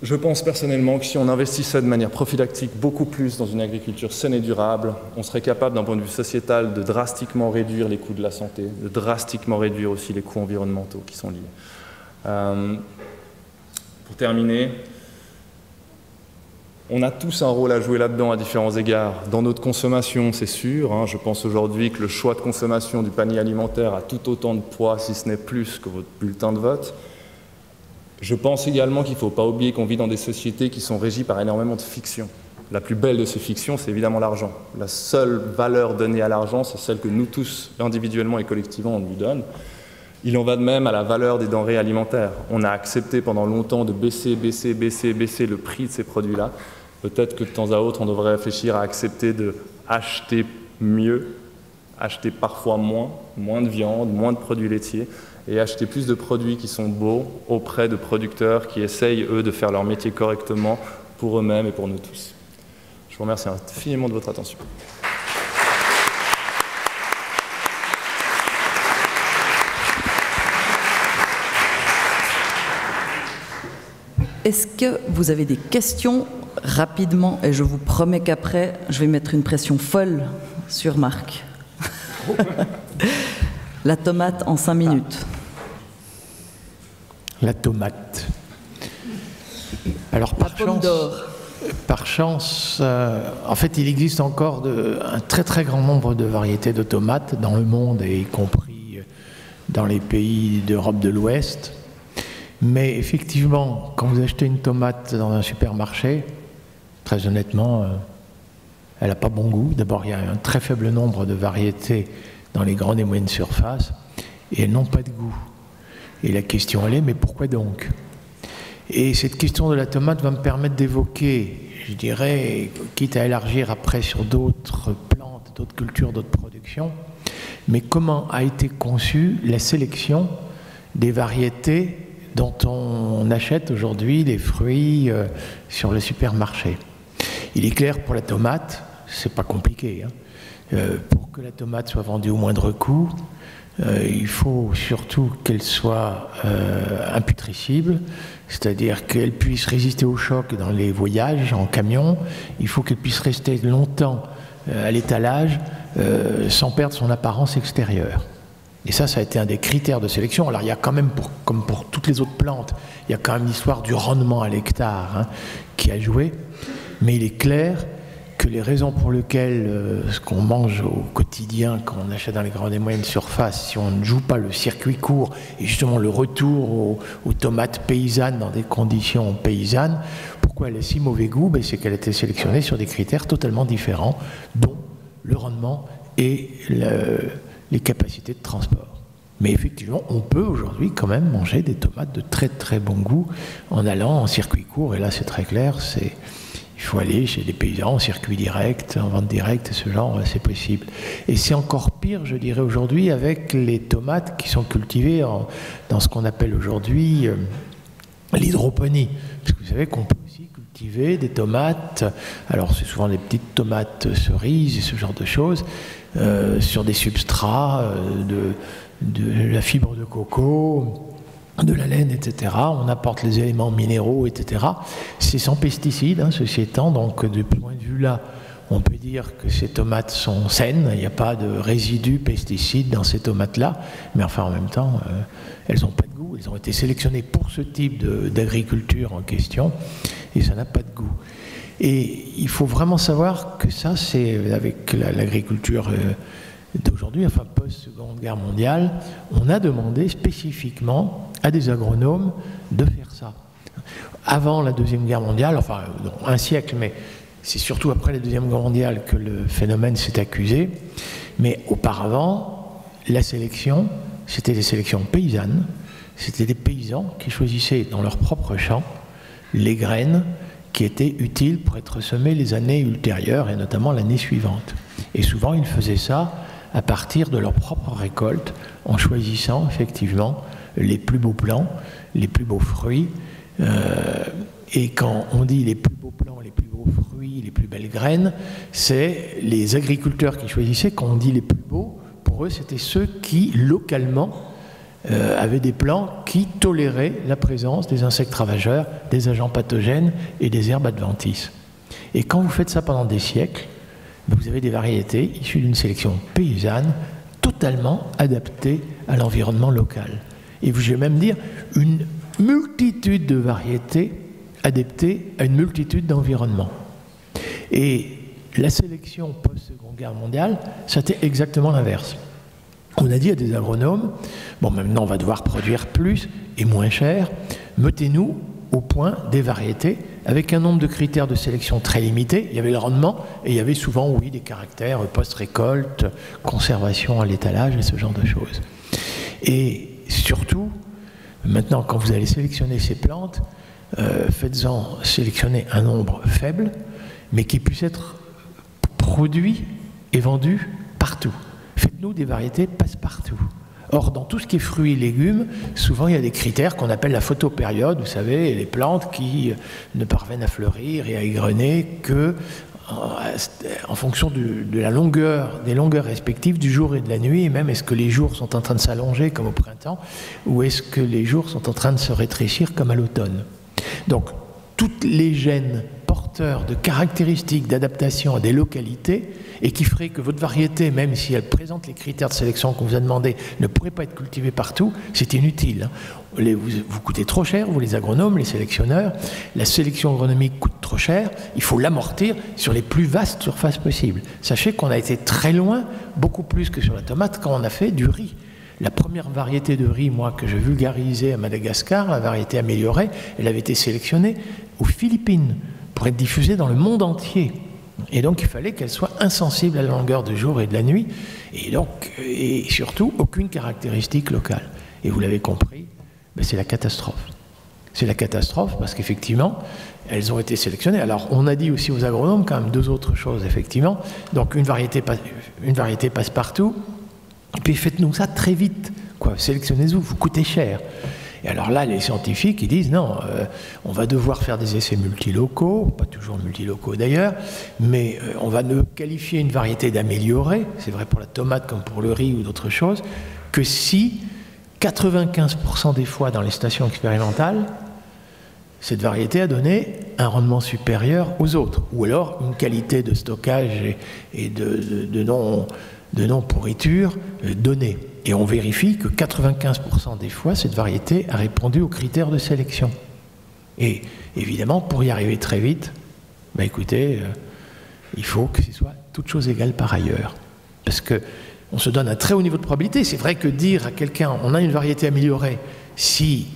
Je pense personnellement que si on investissait de manière prophylactique beaucoup plus dans une agriculture saine et durable, on serait capable d'un point de vue sociétal de drastiquement réduire les coûts de la santé, de drastiquement réduire aussi les coûts environnementaux qui sont liés. Pour terminer, on a tous un rôle à jouer là-dedans à différents égards. Dans notre consommation, c'est sûr. Je pense aujourd'hui que le choix de consommation du panier alimentaire a tout autant de poids, si ce n'est plus, que votre bulletin de vote. Je pense également qu'il ne faut pas oublier qu'on vit dans des sociétés qui sont régies par énormément de fictions. La plus belle de ces fictions, c'est évidemment l'argent. La seule valeur donnée à l'argent, c'est celle que nous tous, individuellement et collectivement, on lui donne. Il en va de même à la valeur des denrées alimentaires. On a accepté pendant longtemps de baisser le prix de ces produits-là. Peut-être que de temps à autre, on devrait réfléchir à accepter d'acheter mieux, acheter parfois moins de viande, moins de produits laitiers, et acheter plus de produits qui sont beaux auprès de producteurs qui essayent, eux, de faire leur métier correctement pour eux-mêmes et pour nous tous. Je vous remercie infiniment de votre attention. Est-ce que vous avez des questions rapidement? Et je vous promets qu'après, je vais mettre une pression folle sur Marc. La tomate en 5 minutes. La tomate. Alors par chance, en fait, il existe encore un très grand nombre de variétés de tomates dans le monde, et y compris dans les pays d'Europe de l'Ouest. Mais effectivement, quand vous achetez une tomate dans un supermarché, très honnêtement, elle n'a pas bon goût. D'abord, il y a un très faible nombre de variétés dans les grandes et moyennes surfaces, et elles n'ont pas de goût. Et la question elle est, mais pourquoi donc? Et cette question de la tomate va me permettre d'évoquer, je dirais, quitte à élargir après sur d'autres plantes, d'autres cultures, d'autres productions, mais comment a été conçue la sélection des variétés dont on achète aujourd'hui les fruits sur le supermarché. Il est clair pour la tomate, c'est pas compliqué, hein. Pour que la tomate soit vendue au moindre coût, il faut surtout qu'elle soit imputrescible, c'est-à-dire qu'elle puisse résister au choc dans les voyages en camion, il faut qu'elle puisse rester longtemps à l'étalage sans perdre son apparence extérieure. Et ça a été un des critères de sélection. Alors il y a quand même, comme pour toutes les autres plantes, il y a quand même l'histoire du rendement à l'hectare, hein, qui a joué, mais il est clair que les raisons pour lesquelles ce qu'on mange au quotidien quand on achète dans les grandes et moyennes surfaces, si on ne joue pas le circuit court et justement le retour aux tomates paysannes dans des conditions paysannes, pourquoi elle a si mauvais goût? C'est qu'elle a été sélectionnée sur des critères totalement différents, dont le rendement et les capacités de transport. Mais effectivement, on peut aujourd'hui quand même manger des tomates de très très bon goût en allant en circuit court, et là c'est très clair, il faut aller chez des paysans en circuit direct, en vente directe, ce genre, c'est possible. Et c'est encore pire, je dirais, aujourd'hui, avec les tomates qui sont cultivées dans ce qu'on appelle aujourd'hui l'hydroponie. Parce que vous savez qu'on peut aussi cultiver des tomates, alors c'est souvent des petites tomates cerises et ce genre de choses, sur des substrats de la fibre de coco, de la laine, etc. On apporte les éléments minéraux, etc. C'est sans pesticides, hein, ceci étant, donc de ce point de vue-là, on peut dire que ces tomates sont saines, il n'y a pas de résidus pesticides dans ces tomates-là, mais enfin en même temps, elles n'ont pas de goût, elles ont été sélectionnées pour ce type d'agriculture en question, et ça n'a pas de goût. Et il faut vraiment savoir que ça, c'est avec l'agriculture d'aujourd'hui, enfin post-Seconde Guerre mondiale, on a demandé spécifiquement à des agronomes de faire ça. Avant la Deuxième Guerre mondiale, enfin non, un siècle, mais c'est surtout après la Deuxième Guerre mondiale que le phénomène s'est accusé, mais auparavant, la sélection, c'était des sélections paysannes, c'était des paysans qui choisissaient dans leur propre champ les graines qui étaient utiles pour être semées les années ultérieures, et notamment l'année suivante. Et souvent, ils faisaient ça à partir de leur propre récolte, en choisissant effectivement les plus beaux plants, les plus beaux fruits. Et quand on dit les plus beaux plants, les plus beaux fruits, les plus belles graines, c'est les agriculteurs qui choisissaient. Quand on dit les plus beaux, pour eux, c'était ceux qui, localement, avaient des plants qui toléraient la présence des insectes ravageurs, des agents pathogènes et des herbes adventices. Et quand vous faites ça pendant des siècles, vous avez des variétés issues d'une sélection paysanne totalement adaptées à l'environnement local. Et je vais même dire une multitude de variétés adaptées à une multitude d'environnements. Et la sélection post-Seconde Guerre mondiale, c'était exactement l'inverse. On a dit à des agronomes, bon, maintenant on va devoir produire plus et moins cher, mettez-nous au point des variétés avec un nombre de critères de sélection très limité. Il y avait le rendement et il y avait souvent, oui, des caractères post-récolte, conservation à l'étalage et ce genre de choses. Et surtout, maintenant, quand vous allez sélectionner ces plantes, faites-en sélectionner un nombre faible, mais qui puisse être produit et vendu partout. Faites-nous des variétés passe-partout. Or, dans tout ce qui est fruits et légumes, souvent il y a des critères qu'on appelle la photopériode, vous savez, les plantes qui ne parviennent à fleurir et à égrener que en fonction de la longueur, des longueurs respectives du jour et de la nuit, et même est-ce que les jours sont en train de s'allonger comme au printemps, ou est-ce que les jours sont en train de se rétrécir comme à l'automne. Donc, toutes les gènes porteurs de caractéristiques d'adaptation à des localités et qui ferait que votre variété, même si elle présente les critères de sélection qu'on vous a demandé, ne pourrait pas être cultivée partout, c'est inutile. Vous coûtez trop cher, vous les agronomes, les sélectionneurs, la sélection agronomique coûte trop cher, il faut l'amortir sur les plus vastes surfaces possibles. Sachez qu'on a été très loin, beaucoup plus que sur la tomate, quand on a fait du riz. La première variété de riz, moi, que je vulgarisais à Madagascar, la variété améliorée, elle avait été sélectionnée aux Philippines pour être diffusée dans le monde entier. Et donc, il fallait qu'elle soit insensible à la longueur du jour et de la nuit, et surtout, aucune caractéristique locale. Et vous l'avez compris, ben c'est la catastrophe. C'est la catastrophe parce qu'effectivement, elles ont été sélectionnées. Alors, on a dit aussi aux agronomes quand même deux autres choses, effectivement. Donc, une variété passe partout. Et puis, faites-nous ça très vite. Quoi, sélectionnez-vous, vous coûtez cher. Et alors là, les scientifiques, ils disent non, on va devoir faire des essais multilocaux, pas toujours multilocaux d'ailleurs, mais on va ne qualifier une variété d'améliorée, c'est vrai pour la tomate comme pour le riz ou d'autres choses, que si 95% des fois dans les stations expérimentales, cette variété a donné un rendement supérieur aux autres, ou alors une qualité de stockage et de non-pourriture donnée. Et on vérifie que 95% des fois, cette variété a répondu aux critères de sélection. Et évidemment, pour y arriver très vite, ben écoutez, il faut que ce soit toute chose égale par ailleurs. Parce qu'on se donne un très haut niveau de probabilité. C'est vrai que dire à quelqu'un, on a une variété améliorée, si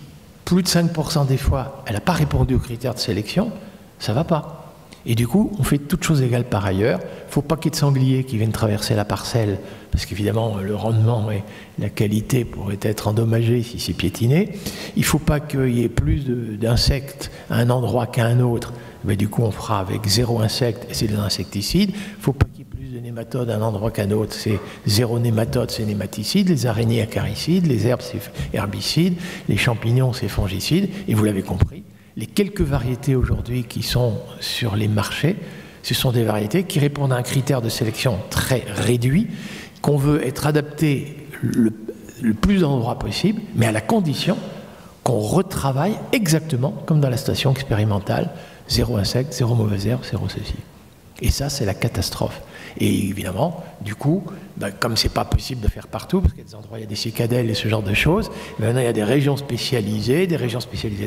plus de 5% des fois, elle n'a pas répondu aux critères de sélection, ça ne va pas. Et du coup, on fait toutes choses égales par ailleurs. Il ne faut pas qu'il y ait de sangliers qui viennent traverser la parcelle, parce qu'évidemment, le rendement et la qualité pourraient être endommagés si c'est piétiné. Il ne faut pas qu'il y ait plus d'insectes à un endroit qu'à un autre. Mais du coup, on fera avec 0 insectes, et c'est des insecticides. Il ne faut pas qu'il y ait plus de nématodes à un endroit qu'à un autre. C'est 0 nématodes, c'est nématicides. Les araignées, acaricides. Les herbes, c'est herbicides. Les champignons, c'est fongicides. Et vous l'avez compris, les quelques variétés aujourd'hui qui sont sur les marchés, ce sont des variétés qui répondent à un critère de sélection très réduit, qu'on veut être adapté le plus d'endroits possible, mais à la condition qu'on retravaille exactement comme dans la station expérimentale, 0 insectes, 0 mauvaises herbes, 0 ceci. Et ça, c'est la catastrophe. Et évidemment, du coup, ben, comme c'est pas possible de faire partout, parce qu'il y a des endroits, il y a des cicadelles et ce genre de choses, maintenant il y a des régions spécialisées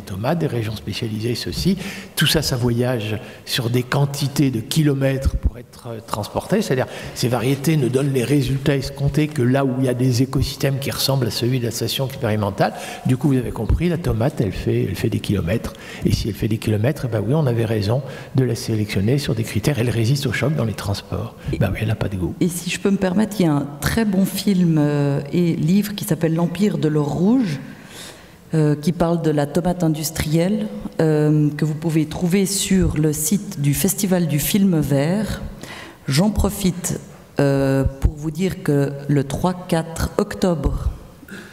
tomates, des régions spécialisées ceci. Tout ça, ça voyage sur des quantités de kilomètres pour être transporté. C'est-à-dire, ces variétés ne donnent les résultats escomptés que là où il y a des écosystèmes qui ressemblent à celui de la station expérimentale. Du coup, vous avez compris, la tomate, elle fait des kilomètres. Et si elle fait des kilomètres, eh ben oui, on avait raison de la sélectionner sur des critères. Elle résiste au choc dans les transports. Ben oui, elle n'a pas de goût. Et si je peux me permettre, il y a un très bon film et livre qui s'appelle L'Empire de l'or rouge, qui parle de la tomate industrielle, que vous pouvez trouver sur le site du Festival du film vert. J'en profite pour vous dire que le 3-4 octobre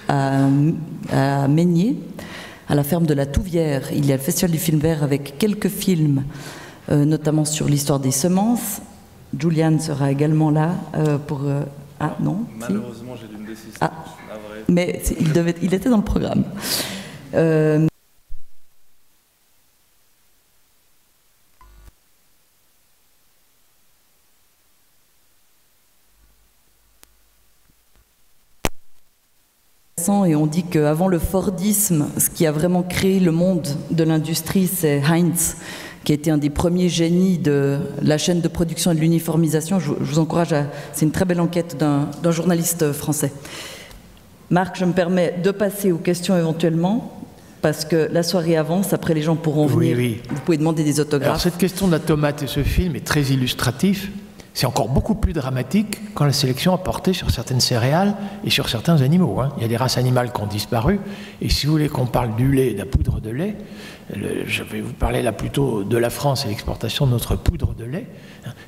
à Meignier, à la ferme de la Touvière, il y a le Festival du film vert avec quelques films, notamment sur l'histoire des semences. Julian sera également là pour... Ah non. Malheureusement, j'ai dû me décider. Ah, mais il était dans le programme. Et on dit qu'avant le Fordisme, ce qui a vraiment créé le monde de l'industrie, c'est Heinz, qui a été un des premiers génies de la chaîne de production et de l'uniformisation. Je vous encourage à... C'est une très belle enquête d'un journaliste français. Marc, je me permets de passer aux questions éventuellement, parce que la soirée avance, après les gens pourront venir. Oui. Vous pouvez demander des autographes. Alors cette question de la tomate et ce film est très illustratif. C'est encore beaucoup plus dramatique quand la sélection a porté sur certaines céréales et sur certains animaux. Il y a des races animales qui ont disparu. Et si vous voulez qu'on parle du lait, de la poudre de lait, je vais vous parler là plutôt de la France et l'exportation de notre poudre de lait.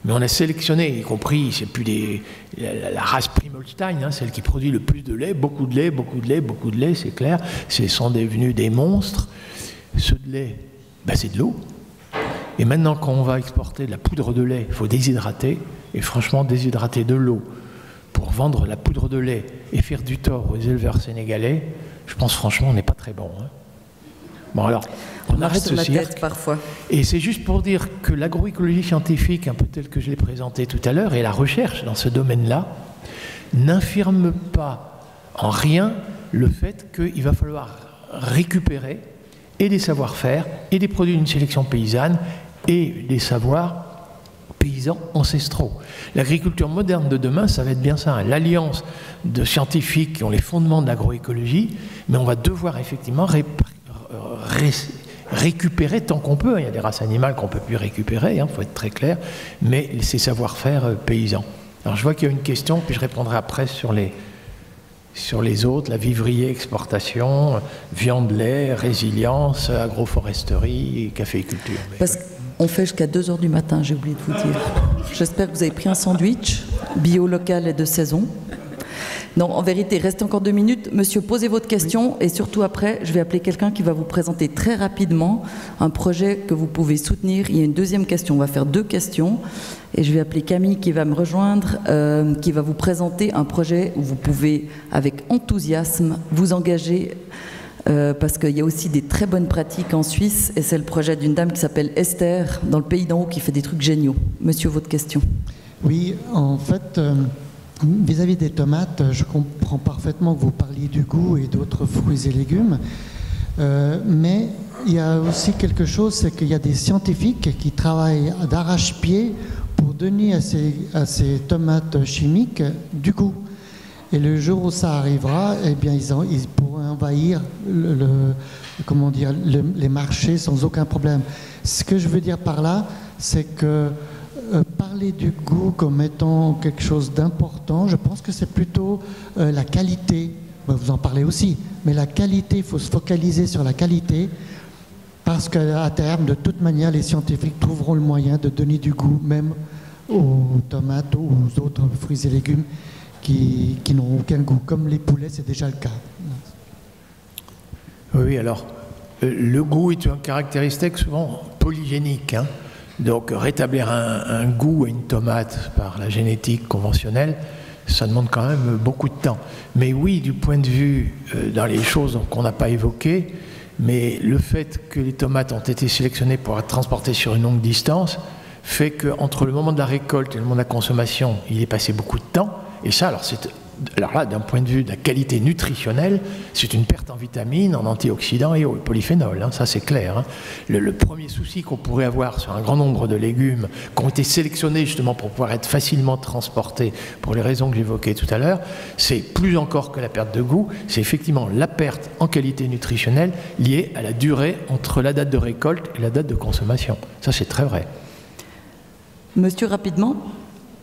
Mais on a sélectionné, y compris, c'est plus la race Primolstein, celle qui produit le plus de lait, beaucoup de lait, beaucoup de lait, beaucoup de lait, c'est clair. Ce sont devenus des monstres. Ce de lait, c'est de l'eau. Et maintenant, quand on va exporter de la poudre de lait, il faut déshydrater. Et franchement, déshydrater de l'eau pour vendre la poudre de lait et faire du tort aux éleveurs sénégalais, je pense franchement, on n'est pas très bon. Bon alors, on arrête ce cirque. Parfois. Et c'est juste pour dire que l'agroécologie scientifique, un peu telle que je l'ai présentée tout à l'heure, et la recherche dans ce domaine-là, n'infirme pas en rien le fait qu'il va falloir récupérer et des savoir-faire et des produits d'une sélection paysanne et des savoirs paysans ancestraux. L'agriculture moderne de demain, ça va être bien ça, l'alliance de scientifiques qui ont les fondements de l'agroécologie, mais on va devoir effectivement récupérer tant qu'on peut. Il y a des races animales qu'on ne peut plus récupérer, faut être très clair, mais ces savoir-faire paysans. Alors je vois qu'il y a une question, puis je répondrai après sur sur les autres, la vivrier, exportation, viande, lait, résilience, agroforesterie, caféiculture. Parce qu'on fait jusqu'à 2 h du matin, j'ai oublié de vous dire. J'espère que vous avez pris un sandwich, bio, local et de saison. Non, en vérité, restez encore 2 minutes. Monsieur, posez votre question et surtout après, je vais appeler quelqu'un qui va vous présenter très rapidement un projet que vous pouvez soutenir. Il y a une deuxième question, on va faire 2 questions et je vais appeler Camille qui va me rejoindre, qui va vous présenter un projet où vous pouvez, avec enthousiasme, vous engager parce qu'il y a aussi des très bonnes pratiques en Suisse et c'est le projet d'une dame qui s'appelle Esther, dans le pays d'en haut, qui fait des trucs géniaux. Monsieur, votre question. Oui, en fait... vis-à-vis des tomates, je comprends parfaitement que vous parliez du goût et d'autres fruits et légumes, mais il y a aussi quelque chose, c'est qu'il y a des scientifiques qui travaillent d'arrache-pied pour donner à ces tomates chimiques du goût. Et le jour où ça arrivera, eh bien, ils pourront envahir les marchés sans aucun problème. Ce que je veux dire par là, c'est que parler du goût comme étant quelque chose d'important, je pense que c'est plutôt la qualité. Vous en parlez aussi, mais la qualité, il faut se focaliser sur la qualité parce qu'à terme, de toute manière, les scientifiques trouveront le moyen de donner du goût même aux tomates ou aux autres fruits et légumes qui n'ont aucun goût. Comme les poulets, c'est déjà le cas. Oui, alors, le goût est une caractéristique souvent polygénique, hein. Donc rétablir un goût à une tomate par la génétique conventionnelle, ça demande quand même beaucoup de temps. Mais oui, du point de vue dans les choses qu'on n'a pas évoquées, mais le fait que les tomates ont été sélectionnées pour être transportées sur une longue distance fait qu'entre le moment de la récolte et le moment de la consommation, il est passé beaucoup de temps. Et ça, alors là, d'un point de vue de la qualité nutritionnelle, c'est une perte en vitamines, en antioxydants et polyphénols, hein, ça c'est clair. Hein. Le premier souci qu'on pourrait avoir sur un grand nombre de légumes qui ont été sélectionnés justement pour pouvoir être facilement transportés pour les raisons que j'évoquais tout à l'heure, c'est plus encore que la perte de goût, c'est effectivement la perte en qualité nutritionnelle liée à la durée entre la date de récolte et la date de consommation. Ça c'est très vrai. Monsieur, rapidement.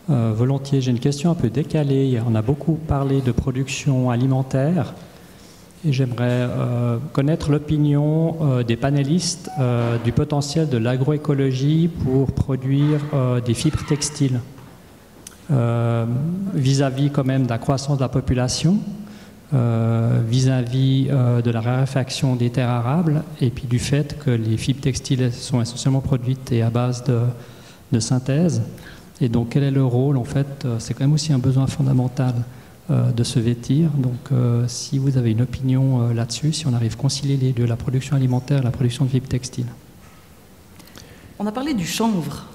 Volontiers, j'ai une question un peu décalée. On a beaucoup parlé de production alimentaire et j'aimerais connaître l'opinion des panélistes du potentiel de l'agroécologie pour produire des fibres textiles vis-à-vis quand même de la croissance de la population, vis-à-vis de la raréfaction des terres arables et puis du fait que les fibres textiles sont essentiellement produites et à base de synthèse. Et donc, quel est le rôle, en fait, c'est quand même aussi un besoin fondamental de se vêtir. Donc, si vous avez une opinion là-dessus, si on arrive à concilier les deux, la production alimentaire et la production de fibres textiles. On a parlé du chanvre.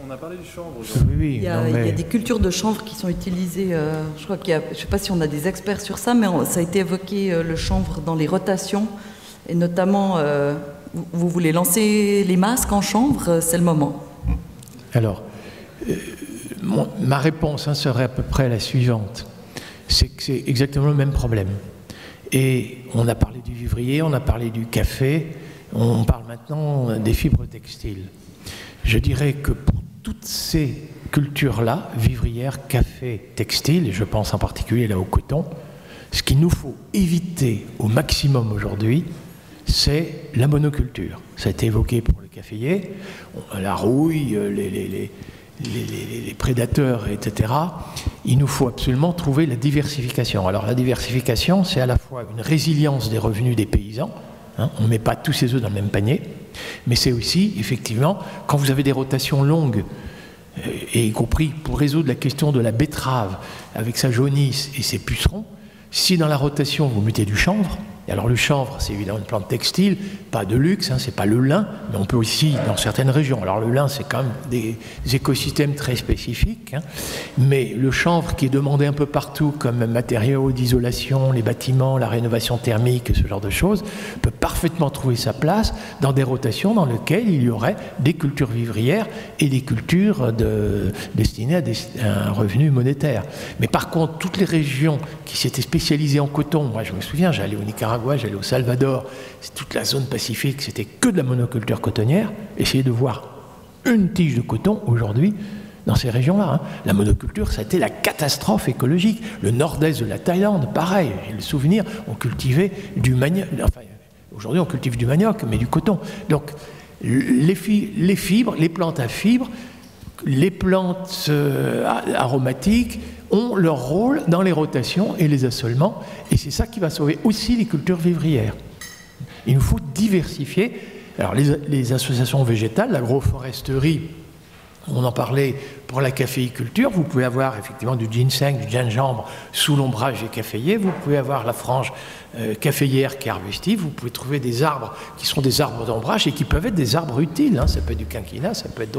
On a parlé du chanvre. Oui, il y a des cultures de chanvre qui sont utilisées. Je crois qu'il y a, je ne sais pas si on a des experts sur ça, mais ça a été évoqué, le chanvre, dans les rotations. Et notamment, vous voulez lancer les masques en chanvre, c'est le moment. Alors, ma réponse serait à peu près la suivante. C'est que c'est exactement le même problème. Et on a parlé du vivrier, on a parlé du café, on parle maintenant des fibres textiles. Je dirais que pour toutes ces cultures-là, vivrières, café, textile, et je pense en particulier là au coton, ce qu'il nous faut éviter au maximum aujourd'hui, c'est la monoculture. Ça a été évoqué pour le caféier, la rouille, les prédateurs, etc. Il nous faut absolument trouver la diversification. Alors la diversification, c'est à la fois une résilience des revenus des paysans, hein, on ne met pas tous ses œufs dans le même panier, mais c'est aussi, effectivement, quand vous avez des rotations longues, et y compris pour résoudre la question de la betterave avec sa jaunisse et ses pucerons, si dans la rotation vous mettez du chanvre, et alors le chanvre, c'est évidemment une plante textile, pas de luxe, hein, c'est pas le lin, mais on peut aussi dans certaines régions. Alors le lin, c'est quand même des écosystèmes très spécifiques, hein, mais le chanvre qui est demandé un peu partout comme matériau d'isolation, les bâtiments, la rénovation thermique, ce genre de choses, peut parfaitement trouver sa place dans des rotations dans lesquelles il y aurait des cultures vivrières et des cultures destinées à un revenu monétaire. Mais par contre, toutes les régions qui s'étaient spécialisées en coton, moi je me souviens, j'allais au Nicaragua, j'allais au Salvador, toute la zone Pacifique, c'était que de la monoculture cotonnière. Essayez de voir une tige de coton aujourd'hui, dans ces régions-là. Hein. La monoculture, ça a été la catastrophe écologique. Le nord-est de la Thaïlande, pareil, j'ai le souvenir, on cultivait du manioc. Enfin, aujourd'hui, on cultive du manioc, mais du coton. Donc, les fibres, les plantes à fibres, les plantes aromatiques ont leur rôle dans les rotations et les assolements, et c'est ça qui va sauver aussi les cultures vivrières. Il nous faut diversifier. Alors les associations végétales, l'agroforesterie, on en parlait pour la caféiculture, vous pouvez avoir effectivement du ginseng, du gingembre sous l'ombrage des caféiers, vous pouvez avoir la frange caféière qui est arbustive, vous pouvez trouver des arbres qui sont des arbres d'ombrage et qui peuvent être des arbres utiles, hein. Ça peut être du quinquina, ça peut être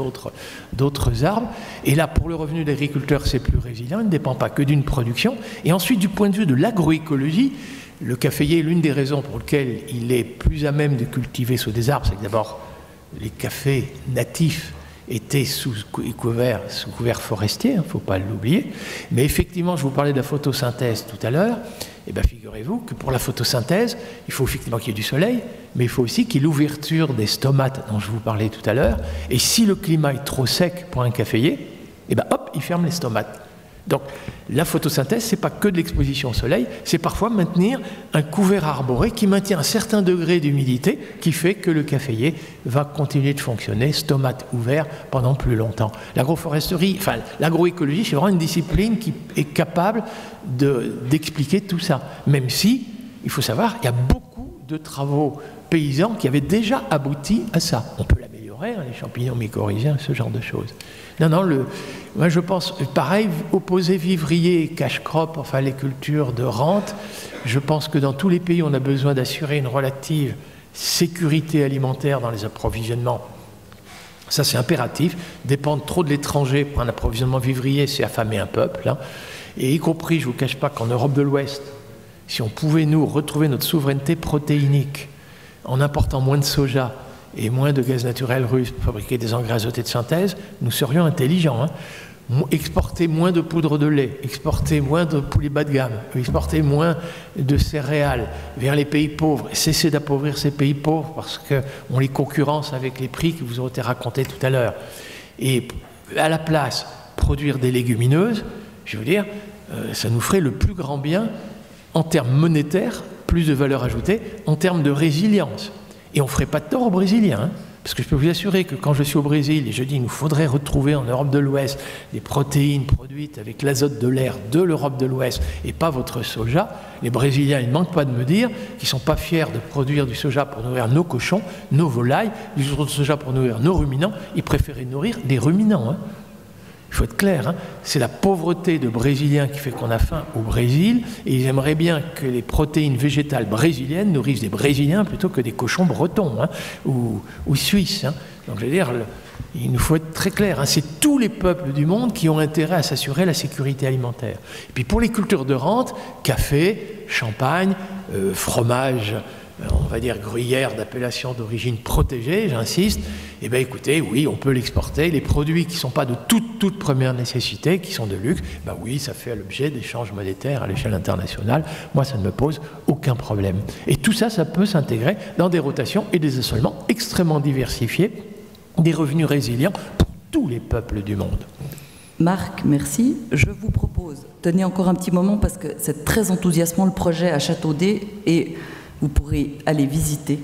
d'autres arbres. Et là, pour le revenu de l'agriculteur, c'est plus résilient, il ne dépend pas que d'une production. Et ensuite, du point de vue de l'agroécologie, le caféier, l'une des raisons pour lesquelles il est plus à même de cultiver sous des arbres, c'est que d'abord, les cafés natifs étaient sous couvert forestier, il ne faut pas l'oublier. Mais effectivement, je vous parlais de la photosynthèse tout à l'heure, et bien figurez-vous que pour la photosynthèse, il faut effectivement qu'il y ait du soleil, mais il faut aussi qu'il y ait l'ouverture des stomates dont je vous parlais tout à l'heure. Et si le climat est trop sec pour un caféier, et bien hop, il ferme les stomates. Donc la photosynthèse, ce n'est pas que de l'exposition au soleil, c'est parfois maintenir un couvert arboré qui maintient un certain degré d'humidité qui fait que le caféier va continuer de fonctionner, stomate ouvert, pendant plus longtemps. L'agroforesterie, enfin l'agroécologie, c'est vraiment une discipline qui est capable d'expliquer tout ça. Même si, il faut savoir, il y a beaucoup de travaux paysans qui avaient déjà abouti à ça. On peut l'améliorer, hein, les champignons mycorhiziens, ce genre de choses. Non, moi je pense, pareil, opposer vivrier et cash-crop, enfin les cultures de rente, je pense que dans tous les pays, on a besoin d'assurer une relative sécurité alimentaire dans les approvisionnements. Ça, c'est impératif. Dépendre trop de l'étranger pour un approvisionnement vivrier, c'est affamer un peuple. Hein. Et y compris, je ne vous cache pas qu'en Europe de l'Ouest, si on pouvait, nous, retrouver notre souveraineté protéinique en important moins de soja, et moins de gaz naturel russe pour fabriquer des engrais azotés de synthèse, nous serions intelligents. Hein. Exporter moins de poudre de lait, exporter moins de poulet bas de gamme, exporter moins de céréales vers les pays pauvres, cesser d'appauvrir ces pays pauvres parce qu'on les concurrence avec les prix que vous ont été racontés tout à l'heure. Et à la place, produire des légumineuses, je veux dire, ça nous ferait le plus grand bien en termes monétaires, plus de valeur ajoutée, en termes de résilience. Et on ne ferait pas de tort aux Brésiliens, hein, parce que je peux vous assurer que quand je suis au Brésil et je dis qu'il nous faudrait retrouver en Europe de l'Ouest des protéines produites avec l'azote de l'air de l'Europe de l'Ouest et pas votre soja, les Brésiliens, ils ne manquent pas de me dire qu'ils ne sont pas fiers de produire du soja pour nourrir nos cochons, nos volailles, du soja pour nourrir nos ruminants, ils préféraient nourrir des ruminants. Hein. Il faut être clair, hein. C'est la pauvreté de Brésiliens qui fait qu'on a faim au Brésil, et ils aimeraient bien que les protéines végétales brésiliennes nourrissent des Brésiliens plutôt que des cochons bretons, hein, ou suisses. Hein. Donc je veux dire, il nous faut être très clair, hein. C'est tous les peuples du monde qui ont intérêt à s'assurer la sécurité alimentaire. Et puis pour les cultures de rente, café, champagne, fromage, on va dire gruyère d'appellation d'origine protégée, j'insiste, eh bien écoutez, oui, on peut l'exporter. Les produits qui ne sont pas de toute première nécessité, qui sont de luxe, ben oui, ça fait l'objet d'échanges monétaires à l'échelle internationale. Moi, ça ne me pose aucun problème. Et tout ça, ça peut s'intégrer dans des rotations et des assolements extrêmement diversifiés, des revenus résilients pour tous les peuples du monde. Marc, merci. Je vous propose, tenez encore un petit moment parce que c'est très enthousiasmant le projet à Châteaudet et vous pourrez aller visiter,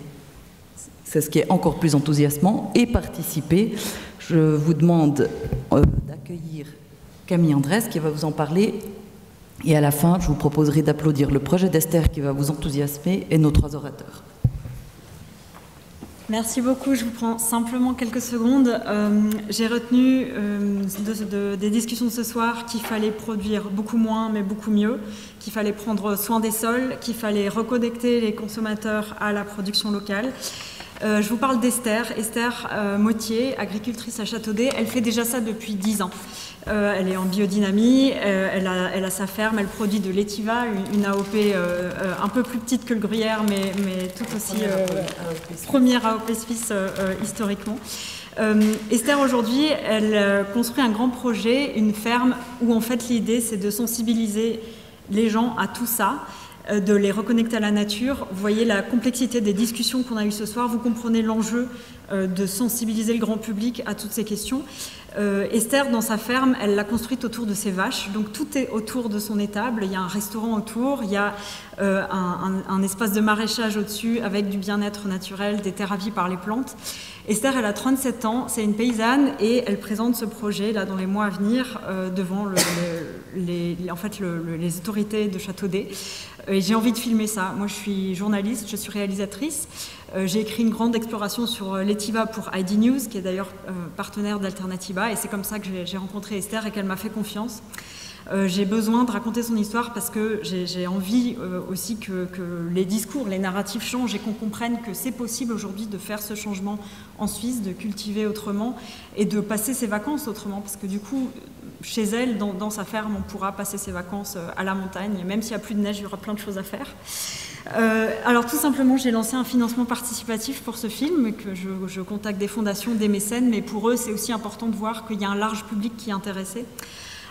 c'est ce qui est encore plus enthousiasmant, et participer. Je vous demande d'accueillir Camille Andrès qui va vous en parler, et à la fin, je vous proposerai d'applaudir le projet d'Esther qui va vous enthousiasmer et nos 3 orateurs. Merci beaucoup. Je vous prends simplement quelques secondes. J'ai retenu des discussions de ce soir qu'il fallait produire beaucoup moins mais beaucoup mieux, qu'il fallait prendre soin des sols, qu'il fallait reconnecter les consommateurs à la production locale. Je vous parle d'Esther, Esther Mottier, agricultrice à Châteaudet. Elle fait déjà ça depuis 10 ans. Elle est en biodynamie, elle a sa ferme, elle produit de l'étiva, une AOP un peu plus petite que le gruyère, mais tout aussi première AOP suisse historiquement. Esther, aujourd'hui, elle construit un grand projet, une ferme, où en fait l'idée c'est de sensibiliser les gens à tout ça, de les reconnecter à la nature. Vous voyez la complexité des discussions qu'on a eues ce soir, vous comprenez l'enjeu de sensibiliser le grand public à toutes ces questions. Esther, dans sa ferme, elle l'a construite autour de ses vaches, donc tout est autour de son étable. Il y a un restaurant autour, il y a un espace de maraîchage au-dessus avec du bien-être naturel, des thérapies par les plantes. Esther, elle a 37 ans, c'est une paysanne et elle présente ce projet là dans les mois à venir devant les autorités de Châteaudet. Et j'ai envie de filmer ça. Moi, je suis journaliste, je suis réalisatrice. J'ai écrit une grande exploration sur l'Etiva pour ID News, qui est d'ailleurs partenaire d'Alternativa. Et c'est comme ça que j'ai rencontré Esther et qu'elle m'a fait confiance. J'ai besoin de raconter son histoire parce que j'ai envie aussi que les discours, les narratifs changent et qu'on comprenne que c'est possible aujourd'hui de faire ce changement en Suisse, de cultiver autrement et de passer ses vacances autrement. Parce que du coup, chez elle, dans sa ferme, on pourra passer ses vacances à la montagne. Et même s'il n'y a plus de neige, il y aura plein de choses à faire. Alors tout simplement, j'ai lancé un financement participatif pour ce film, que je contacte des fondations, des mécènes, mais pour eux, c'est aussi important de voir qu'il y a un large public qui est intéressé.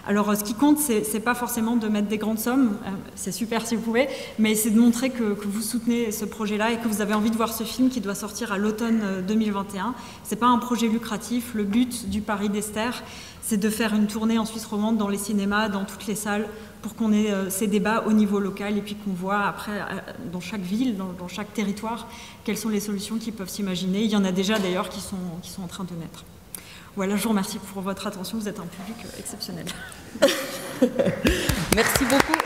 Alors, ce qui compte, c'est pas forcément de mettre des grandes sommes, c'est super si vous pouvez, mais c'est de montrer que vous soutenez ce projet-là et que vous avez envie de voir ce film qui doit sortir à l'automne 2021. C'est pas un projet lucratif. Le but du Paris d'Esther, c'est de faire une tournée en Suisse romande dans les cinémas, dans toutes les salles, pour qu'on ait ces débats au niveau local et puis qu'on voit après, dans chaque ville, dans chaque territoire, quelles sont les solutions qui peuvent s'imaginer. Il y en a déjà d'ailleurs qui sont en train de naître. Voilà, je vous remercie pour votre attention, vous êtes un public exceptionnel. Merci beaucoup.